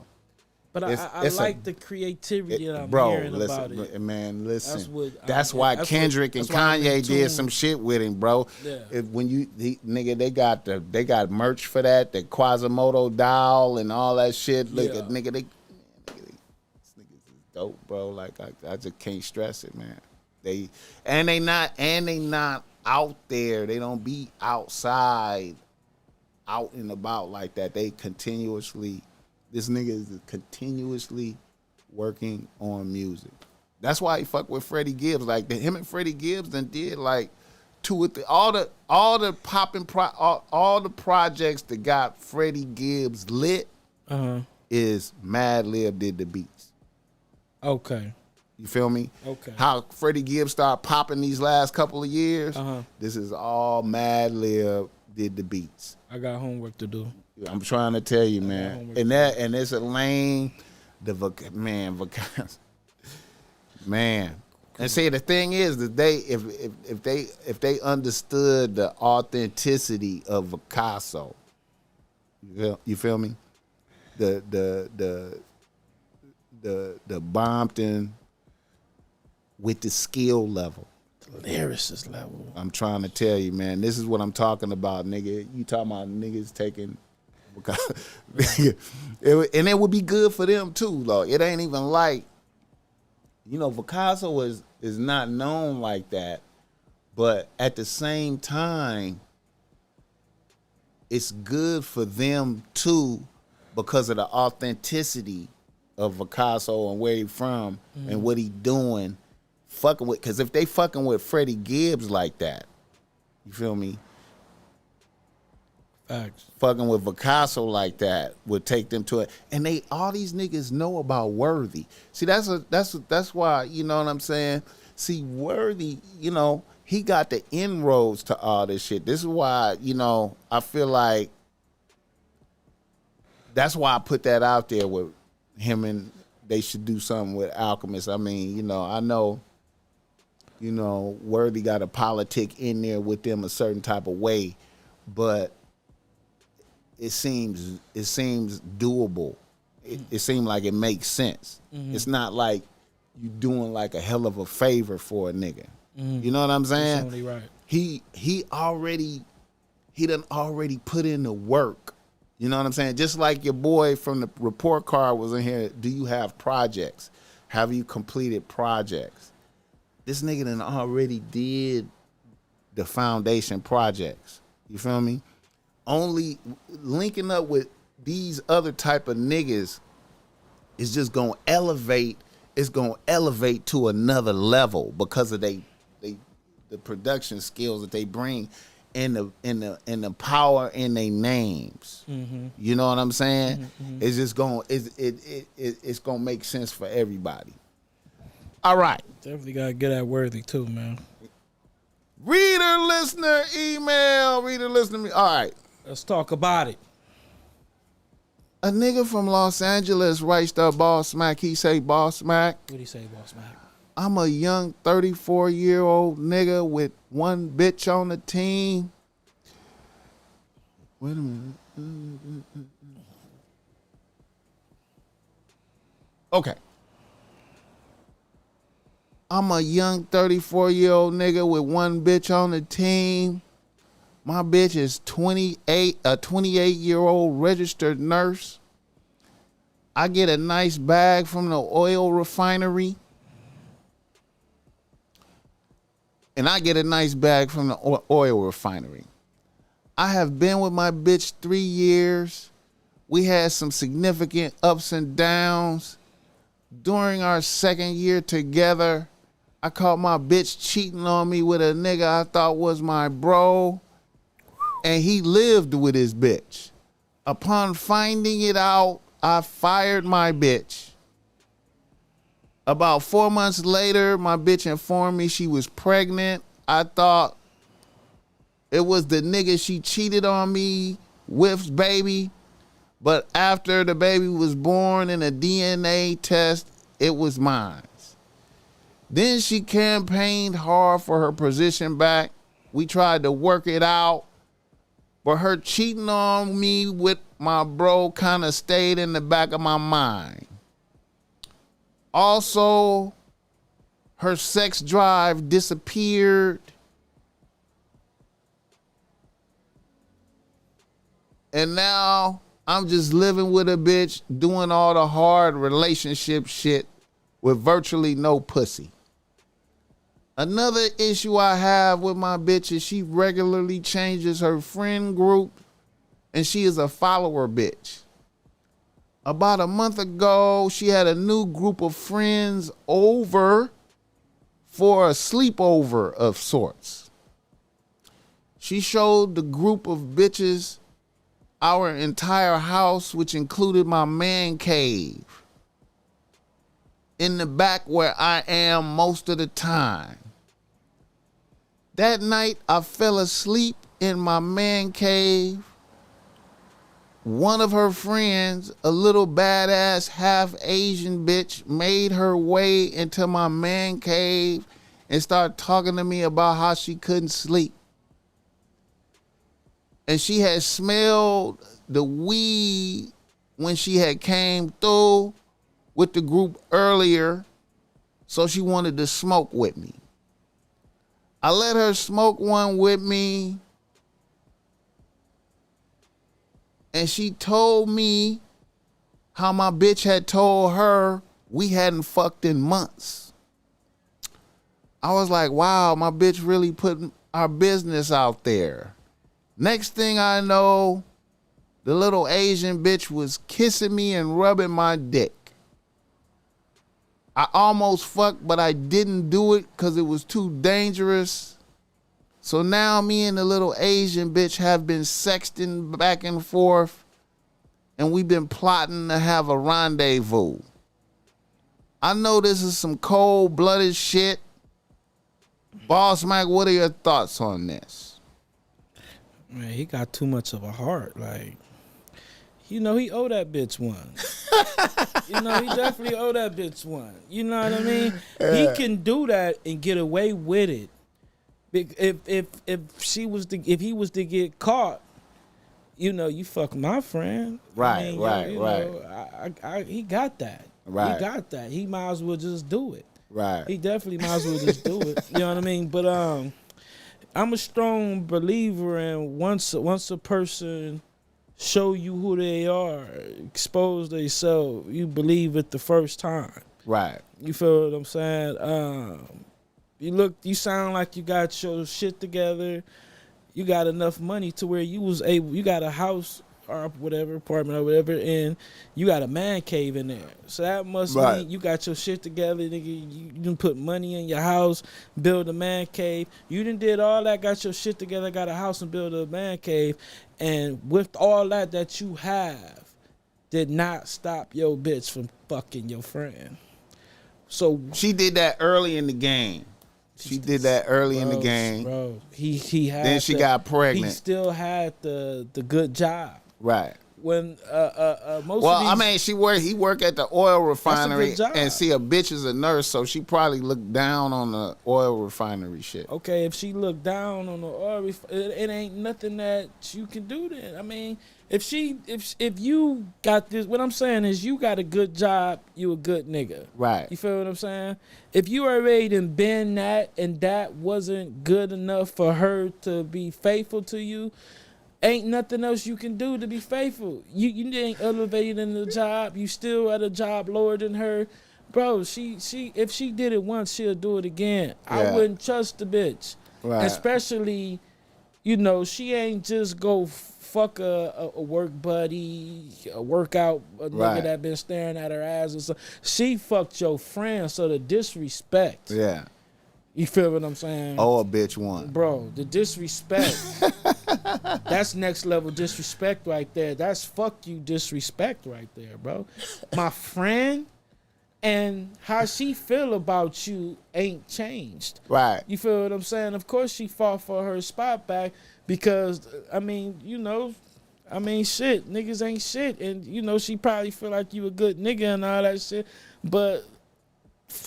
But I like the creativity that I'm hearing about it. Man, listen. That's why Kendrick and Kanye did some shit with him, bro. Yeah. Nigga, they got merch for that, the Quasimodo doll and all that shit. Look at nigga, this niggas is dope, bro. Like I just can't stress it, man. They not out there. They don't be outside, out and about like that. They continuously. This nigga is continuously working on music. That's why he fuck with Freddie Gibbs. Like him and Freddie Gibbs done did like all the projects that got Freddie Gibbs lit is Mad Lib did the beats. Okay. You feel me? Okay. How Freddie Gibbs started popping these last couple of years. This is all Mad Lib did the beats. I got homework to do. I'm trying to tell you, man. And it's a lane, man. And see, the thing is that if they understood the authenticity of Picasso, you feel me? The Bompton with the skill level. Lyricist level. I'm trying to tell you, man. This is what I'm talking about, nigga. You talking about niggas taking, and it would be good for them too, though. It ain't even like, Picasso is not known like that, but at the same time, it's good for them too because of the authenticity of Picasso and where he from and what he doing. Fucking with, because if they fucking with Freddie Gibbs like that, you feel me? Facts. Fucking with Picasso like that would take them to it. And all these niggas know about Worthy. See, that's why, you know what I'm saying? See, Worthy, he got the inroads to all this shit. This is why, I feel like that's why I put that out there with him, and they should do something with Alchemist. I mean, I know. Worthy got a politic in there with them a certain type of way, but it seems doable. It seems like it makes sense. It's not like you doing like a hell of a favor for a nigga. You know what I'm saying? That's only right. He done already put in the work. You know what I'm saying? Just like your boy from the report card was in here. Do you have projects? Have you completed projects? This nigga done already did the foundation projects. You feel me? Only linking up with these other type of niggas is just gonna elevate. It's gonna elevate to another level because of the production skills that they bring and the power in their names. You know what I'm saying? It's just it's gonna make sense for everybody. All right. Definitely gotta get that Worthy too, man. Reader, listener, email. Reader, listener. All right. Let's talk about it. A nigga from Los Angeles writes to BossMack. He say, BossMack. What do you say, BossMack? I'm a young 34-year-old nigga with one bitch on the team. Wait a minute. Okay. I'm a young 34-year-old nigga with one bitch on the team. My bitch is 28, a 28-year-old registered nurse. I get a nice bag from the oil refinery. And I get a nice bag from the oil refinery. I have been with my bitch 3 years. We had some significant ups and downs. During our second year together, I caught my bitch cheating on me with a nigga I thought was my bro, and he lived with his bitch. Upon finding it out, I fired my bitch. About 4 months later, my bitch informed me she was pregnant. I thought it was the nigga she cheated on me with's baby. But after the baby was born in a DNA test, it was mine. Then she campaigned hard for her position back. We tried to work it out. But her cheating on me with my bro kind of stayed in the back of my mind. Also, her sex drive disappeared. And now I'm just living with a bitch doing all the hard relationship shit with virtually no pussy. Another issue I have with my bitch is she regularly changes her friend group and she is a follower bitch. About a month ago, she had a new group of friends over for a sleepover of sorts. She showed the group of bitches our entire house, which included my man cave in the back where I am most of the time. That night, I fell asleep in my man cave. One of her friends, a little badass half Asian bitch, made her way into my man cave and started talking to me about how she couldn't sleep. And she had smelled the weed when she had came through with the group earlier, so she wanted to smoke with me. I let her smoke one with me, and she told me how my bitch had told her we hadn't fucked in months. I was like, wow, my bitch really put our business out there. Next thing I know, the little Asian bitch was kissing me and rubbing my dick. I almost fucked, but I didn't do it because it was too dangerous. So now me and the little Asian bitch have been sexting back and forth, and we've been plotting to have a rendezvous. I know this is some cold-blooded shit. BossMack, what are your thoughts on this? Man, he got too much of a heart. Like, you know, he owe that bitch one. You know, he definitely owe that bitch one. You know what I mean? He can do that and get away with it. If he was to get caught, you know, you fuck my friend. Right, I mean, right. Know, he got that. Right. He got that. He might as well just do it. Right. He definitely might as well just do it. You know what I mean? But I'm a strong believer in once a person show you who they are, expose themselves, you believe it the first time. Right. You feel what I'm saying? You sound like you got your shit together. You got enough money to where you got a house or whatever, apartment or whatever, and you got a man cave in there. So that must mean you got your shit together, nigga. You done put money in your house, build a man cave. You done did all that, got your shit together, got a house and build a man cave. And with all that you have, did not stop your bitch from fucking your friend. So she did that early in the game. She did that early in the game. Bro, he had. Then she got pregnant. He still had the good job. Right. When most well, of these, he worked at the oil refinery, job. and see, a bitch is a nurse, so she probably looked down on the oil refinery shit. Okay, if she looked down on the oil, it ain't nothing that you can do then. I mean, if you got this, what I'm saying is you got a good job, you a good nigga. Right. You feel what I'm saying? If you already done been that and that wasn't good enough for her to be faithful to you, ain't nothing else you can do to be faithful. You ain't elevated in the job. You still at a job lower than her. Bro, she if she did it once, she'll do it again. Yeah. I wouldn't trust the bitch. Right. Especially, you know, she ain't just go fuck a work buddy, a workout a nigga that been staring at her ass or something. She fucked your friend, so the disrespect. Yeah. You feel what I'm saying? Oh, a bitch one. Bro, the disrespect. That's next level disrespect right there. That's fuck you disrespect right there, bro. My friend and how she feel about you ain't changed. Right. You feel what I'm saying? Of course she fought for her spot back because, I mean, you know, shit, niggas ain't shit. And, you know, she probably feel like you a good nigga and all that shit. But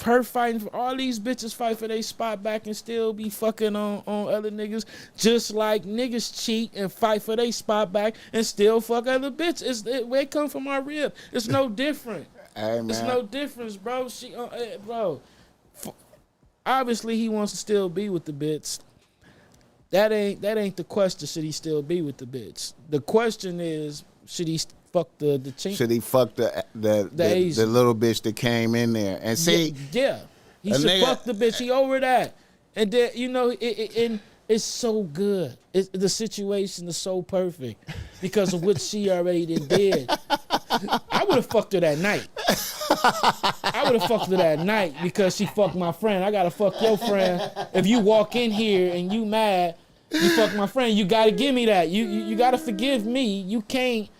her fighting for all these bitches fight for their spot back and still be fucking on other niggas, just like niggas cheat and fight for their spot back and still fuck other bitches. They come from our rib. It's no different. Hey, man. It's no difference, bro. Bro. Obviously, he wants to still be with the bitch. That ain't the question. Should he still be with the bitch? The question is, should he fuck the chink? Should he fuck the little bitch that came in there and see? Yeah. He should fuck the bitch. He over that, and then you know, it's so good. The situation is so perfect because of what she already did. I would have fucked her that night. Because she fucked my friend. I gotta fuck your friend. If you walk in here and you mad, you fuck my friend. You gotta give me that. You gotta forgive me. You can't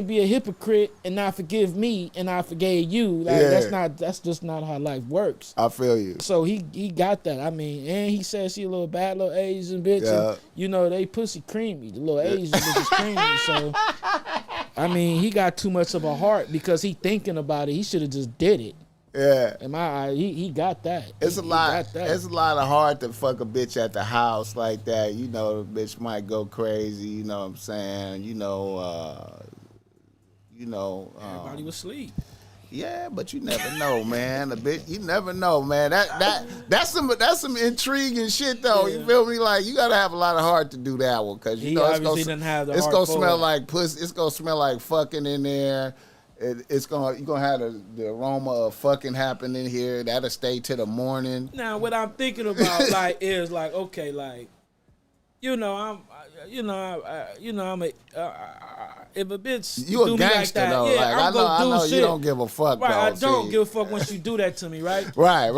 be a hypocrite and not forgive me and I forgave you. Like, that's just not how life works. I feel you. So he got that. I mean, and he said she a little bad little Asian bitch. Yeah. And, you know, they pussy creamy. The little Asian bitch is creamy. So I mean, he got too much of a heart because he thinking about it. He should have just did it. Yeah. In my eye, he got that. It's a lot. It's a lot of hard to fuck a bitch at the house like that. You know, the bitch might go crazy. You know what I'm saying? Everybody was asleep. Yeah, but you never know, man. A bit, you never know, man. That's some intriguing shit, though. Yeah. You feel me? Like you gotta have a lot of heart to do that one, cause you know it's gonna smell like pussy. It's gonna smell like fucking in there. You're gonna have the aroma of fucking happening here. That'll stay to the morning. Now, what I'm thinking about, is okay, if a bitch You do a me like gangster that, though. yeah, like, I'm gonna do I know shit. you don't give a fuck. Right, though. I don't give a fuck once you do that to me, right? Right.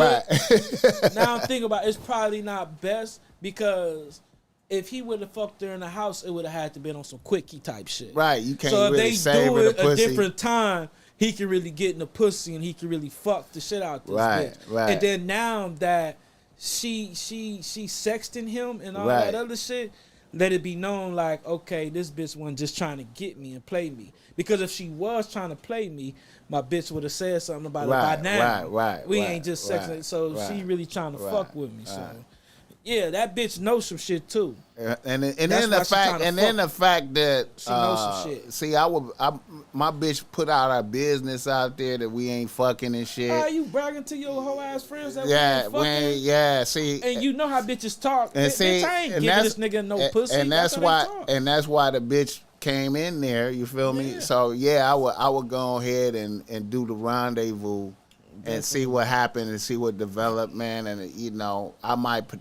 Now I'm thinking about it's probably not best because if he would have fucked her in the house, it would have had to been on some quickie type shit. Right, you can't so really if they savor do it the pussy. a different time, he can really get in the pussy and he can really fuck the shit out this bitch. Right. And then now that she sexting him and all that other shit, let it be known like, okay, this bitch wasn't just trying to get me and play me. Because if she was trying to play me, my bitch would have said something about it by now. We ain't just sexing. So she really trying to fuck with me. So yeah, that bitch knows some shit too. And then the fact that she knows some shit. See, my bitch put out our business out there that we ain't fucking and shit. Are you bragging to your whole ass friends that we ain't fucking? See, and you know how bitches talk. And bitch, I ain't giving this nigga no pussy. And that's why the bitch came in there. You feel me? So I would go ahead and do the rendezvous. And see what happened and see what developed, man. And you know, I might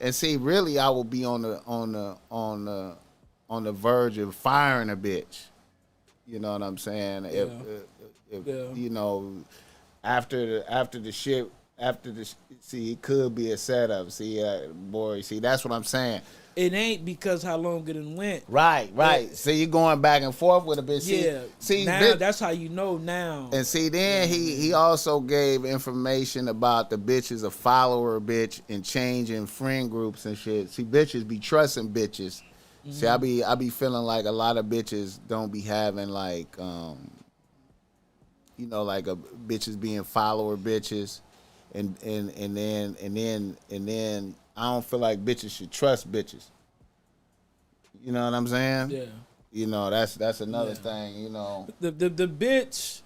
and see. Really, I will be on the verge of firing a bitch. You know what I'm saying? If you know, after the shit, see, it could be a setup. See, that's what I'm saying. It ain't because how long it done went. Right. See, you're going back and forth with a bitch. See, now that's how you know now. And see, then he also gave information about the bitch is a follower bitch and changing friend groups and shit. See, bitches be trusting bitches. Mm-hmm. See, I be feeling like a lot of bitches don't be having like, like a bitches being follower bitches, and then I don't feel like bitches should trust bitches. You know what I'm saying? Yeah. You know, that's another thing, you know. The bitch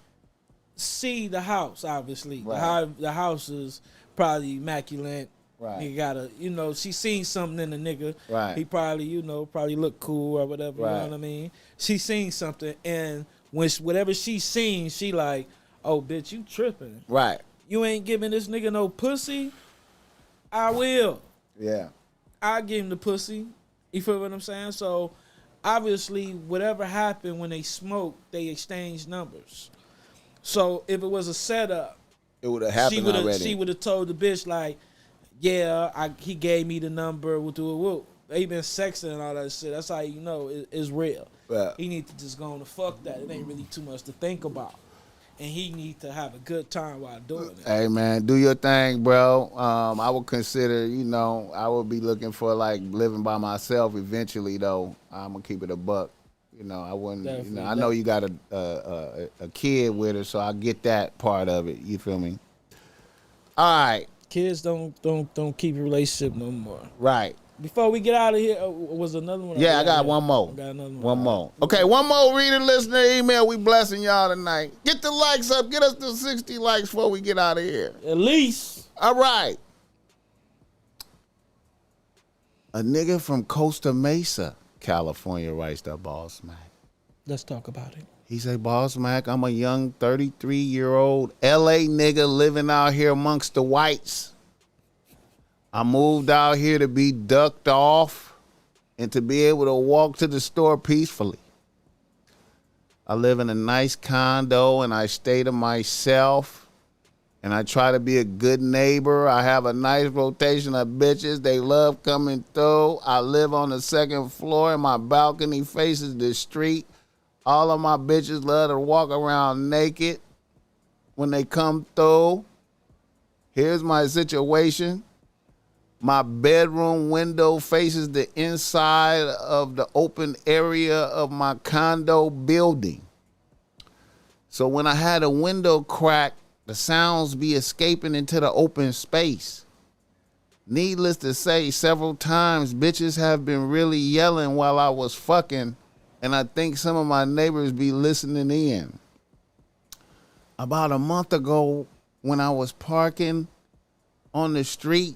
see the house, obviously. Right. The house is probably immaculate. Right. Nigga gotta, she seen something in the nigga. Right. He probably, probably look cool or whatever, right. You know what I mean? She seen something, and whatever she seen, she like, oh, bitch, you tripping. Right. You ain't giving this nigga no pussy? I will. Yeah. I give him the pussy. You feel what I'm saying? So, obviously, whatever happened when they smoked, they exchanged numbers. So, if it was a setup, it would have happened already. She would have told the bitch, like, yeah, he gave me the number, we'll do it, whoop. they been sexing and all that shit. That's how you know it's real. Yeah. He need to just go on to fuck that. It ain't really too much to think about. And he need to have a good time while doing it. Hey man, do your thing, bro. I would consider, I would be looking for like living by myself eventually. Though I'm gonna keep it a buck. I wouldn't. Definitely, I know you got a kid with her, so I get that part of it. You feel me? All right. Kids don't keep a relationship no more. Right. Before we get out of here, was another one? Yeah, I got one more. I got another one. One more. Okay, one more reader, listener, email. We blessing y'all tonight. Get the likes up. Get us to 60 likes before we get out of here. At least. All right. A nigga from Costa Mesa, California writes to BossMack. Let's talk about it. He say, BossMack, I'm a young 33-year-old LA nigga living out here amongst the whites. I moved out here to be ducked off and to be able to walk to the store peacefully. I live in a nice condo and I stay to myself and I try to be a good neighbor. I have a nice rotation of bitches. They love coming through. I live on the second floor and my balcony faces the street. All of my bitches love to walk around naked when they come through. Here's my situation. My bedroom window faces the inside of the open area of my condo building. So when I had a window crack, the sounds be escaping into the open space. Needless to say, several times bitches have been really yelling while I was fucking, and I think some of my neighbors be listening in. About a month ago, when I was parking on the street,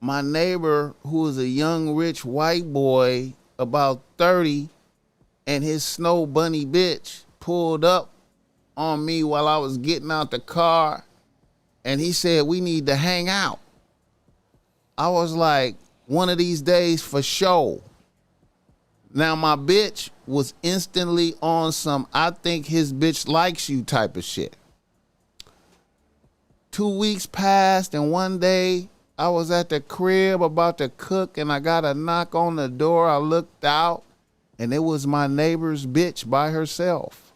my neighbor, who is a young, rich white boy, about 30, and his snow bunny bitch pulled up on me while I was getting out the car, and he said, we need to hang out. I was like, one of these days for sure. Now, my bitch was instantly on some I think his bitch likes you type of shit. 2 weeks passed, and one day, I was at the crib about to cook and I got a knock on the door. I looked out and it was my neighbor's bitch by herself.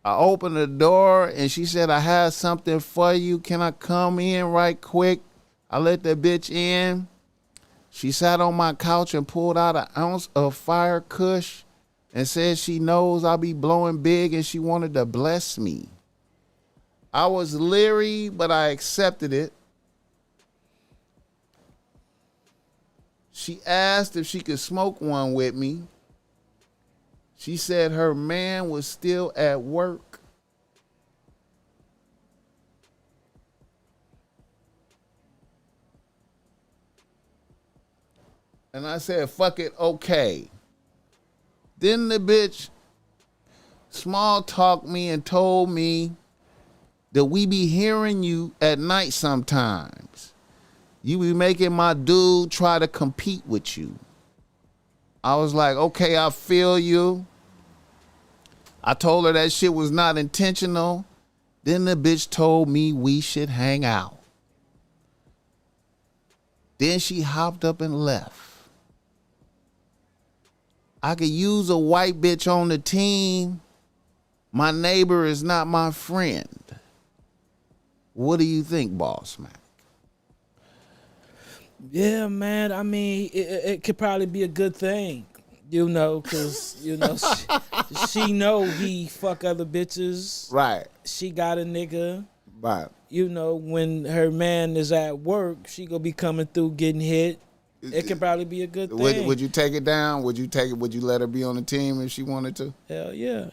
I opened the door and she said, I have something for you. Can I come in right quick? I let the bitch in. She sat on my couch and pulled out an ounce of fire kush and said she knows I'll be blowing big and she wanted to bless me. I was leery, but I accepted it. She asked if she could smoke one with me. She said her man was still at work. And I said, fuck it, okay. Then the bitch small talked me and told me that we be hearing you at night sometimes. You be making my dude try to compete with you. I was like, okay, I feel you. I told her that shit was not intentional. Then the bitch told me we should hang out. Then she hopped up and left. I could use a white bitch on the team. My neighbor is not my friend. What do you think, BossMack? Yeah, man. I mean, it could probably be a good thing, because she know he fuck other bitches. Right. She got a nigga. Right. When her man is at work, she gonna be coming through getting hit. It could probably be a good thing. Would you take it down? Would you let her be on the team if she wanted to? Hell yeah,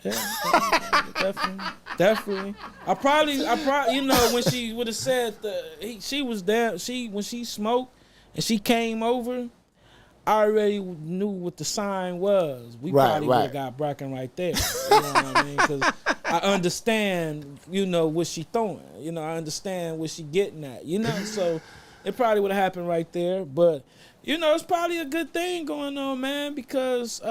definitely. I probably, when she would have said she was there, when she smoked and she came over, I already knew what the sign was. We probably would have got bracken right there. You know what I mean? Because I understand, what she throwing. I understand what she getting at. So it probably would have happened right there, but. It's probably a good thing going on, man, because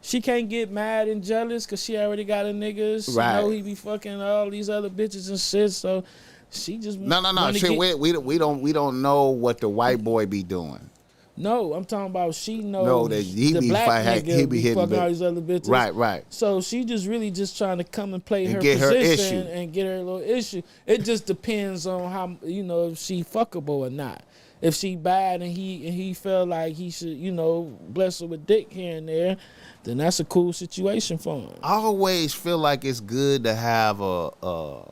she can't get mad and jealous because she already got a nigga. She know he be fucking all these other bitches and shit. So she just no. Shit, we don't know what the white boy be doing. No, I'm talking about she knows that he the be black nigga be hitting fucking all these other bitches. Right. So she just really just trying to come and play her get position her issue. and get her little issue. It just depends on how if she fuckable or not. If she bad and he felt like he should bless her with dick here and there, then that's a cool situation for him. I always feel like it's good to have a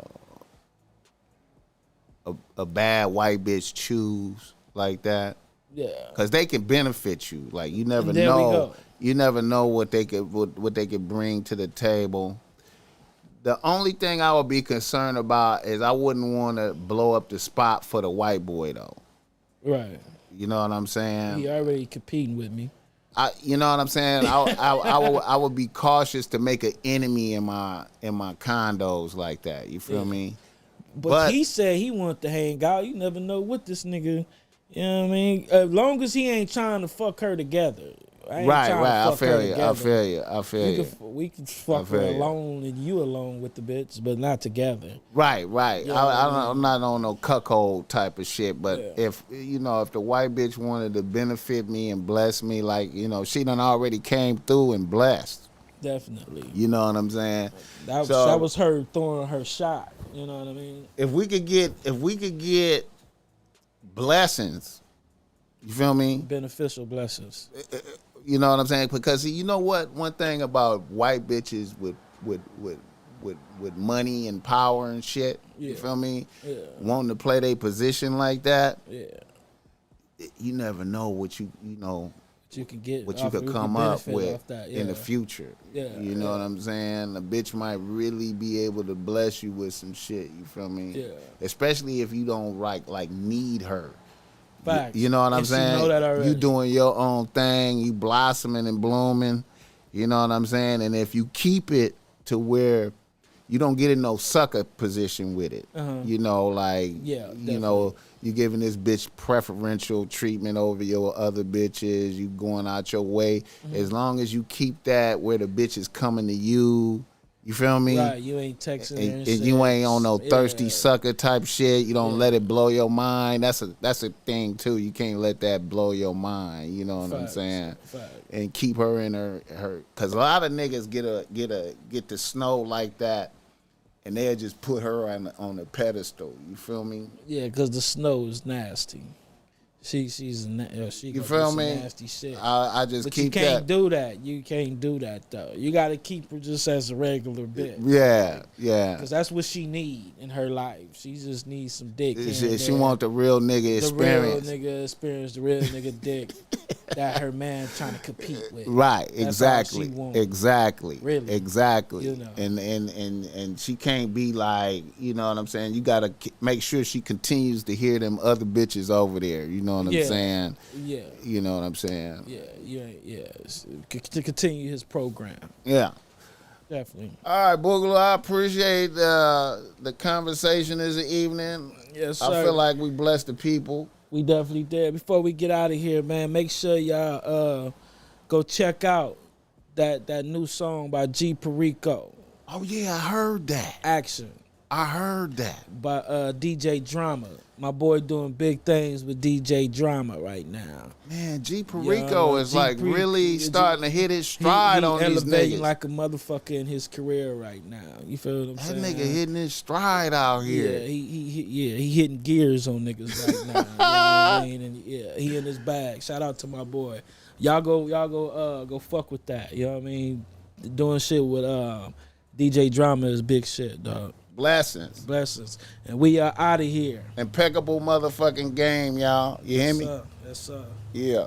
bad white bitch choose like that. Yeah, because they can benefit you. Like you never know. You never know what they could bring to the table. The only thing I would be concerned about is I wouldn't want to blow up the spot for the white boy though. Right. You know what I'm saying? He already competing with me. You know what I'm saying? I would be cautious to make an enemy in my condos like that. You feel me? But he said he wanted to hang out. You never know what this nigga. You know what I mean? As long as he ain't trying to fuck her together. Right. I feel you. We can fuck her alone and you alone with the bitch, but not together. Right. You know I'm not on no cuckold type of shit, but if the white bitch wanted to benefit me and bless me, like, she done already came through and blessed. Definitely. You know what I'm saying? That was her throwing her shot. You know what I mean? If we could get blessings, you feel me? Beneficial blessings. You know what I'm saying? Because you know what? One thing about white bitches with money and power and shit, you feel me? Yeah. Wanting to play their position like that. Yeah. You never know what you can get, what you could come up with in the future. Yeah. You know what I'm saying? A bitch might really be able to bless you with some shit. You feel me? Yeah. Especially if you don't like need her. Facts. You know what I'm saying? Know that already. You doing your own thing, you blossoming and blooming. You know what I'm saying? And if you keep it to where you don't get in no sucker position with it, you giving this bitch preferential treatment over your other bitches, you going out your way. As long as you keep that where the bitch is coming to you. You feel me? Right, you ain't texting her and you ain't on no thirsty sucker type shit. You don't let it blow your mind. That's a thing too. You can't let that blow your mind. You know what I'm saying? And keep her in her. Cause a lot of niggas get to snow like that, and they'll just put her on a pedestal. You feel me? Yeah, cause the snow is nasty. She you feel me? Nasty shit. I just but keep you can't that. do that. You can't do that though. You got to keep her just as a regular bitch. Yeah. Because that's what she need in her life. She just needs some dick. She want the real nigga experience. The real nigga dick that her man trying to compete with. Right. That's exactly. Really. Exactly. And she can't be like, you know what I'm saying? You got to make sure she continues to hear them other bitches over there. You know what I'm saying? Yeah. You know what I'm saying? Yeah. To continue his program. Yeah. Definitely. All right, Boogaloo, I appreciate the conversation this evening. Yes, sir. I feel like we blessed the people. We definitely did. Before we get out of here, man, make sure y'all go check out that new song by G Perico. Oh, yeah, I heard that. Action. I heard that. By DJ Drama. My boy doing big things with DJ Drama right now. Man, G Perico is really starting to hit his stride on these niggas. Elevating like a motherfucker in his career right now. You feel what I'm saying? That nigga hitting his stride out here. Yeah, he hitting gears on niggas right now. You know what I mean? And he in his bag. Shout out to my boy. Y'all go fuck with that. You know what I mean? Doing shit with DJ Drama is big shit, dog. Blessings. And we are out of here. Impeccable motherfucking game, y'all. You hear me? Yes, sir. Yeah.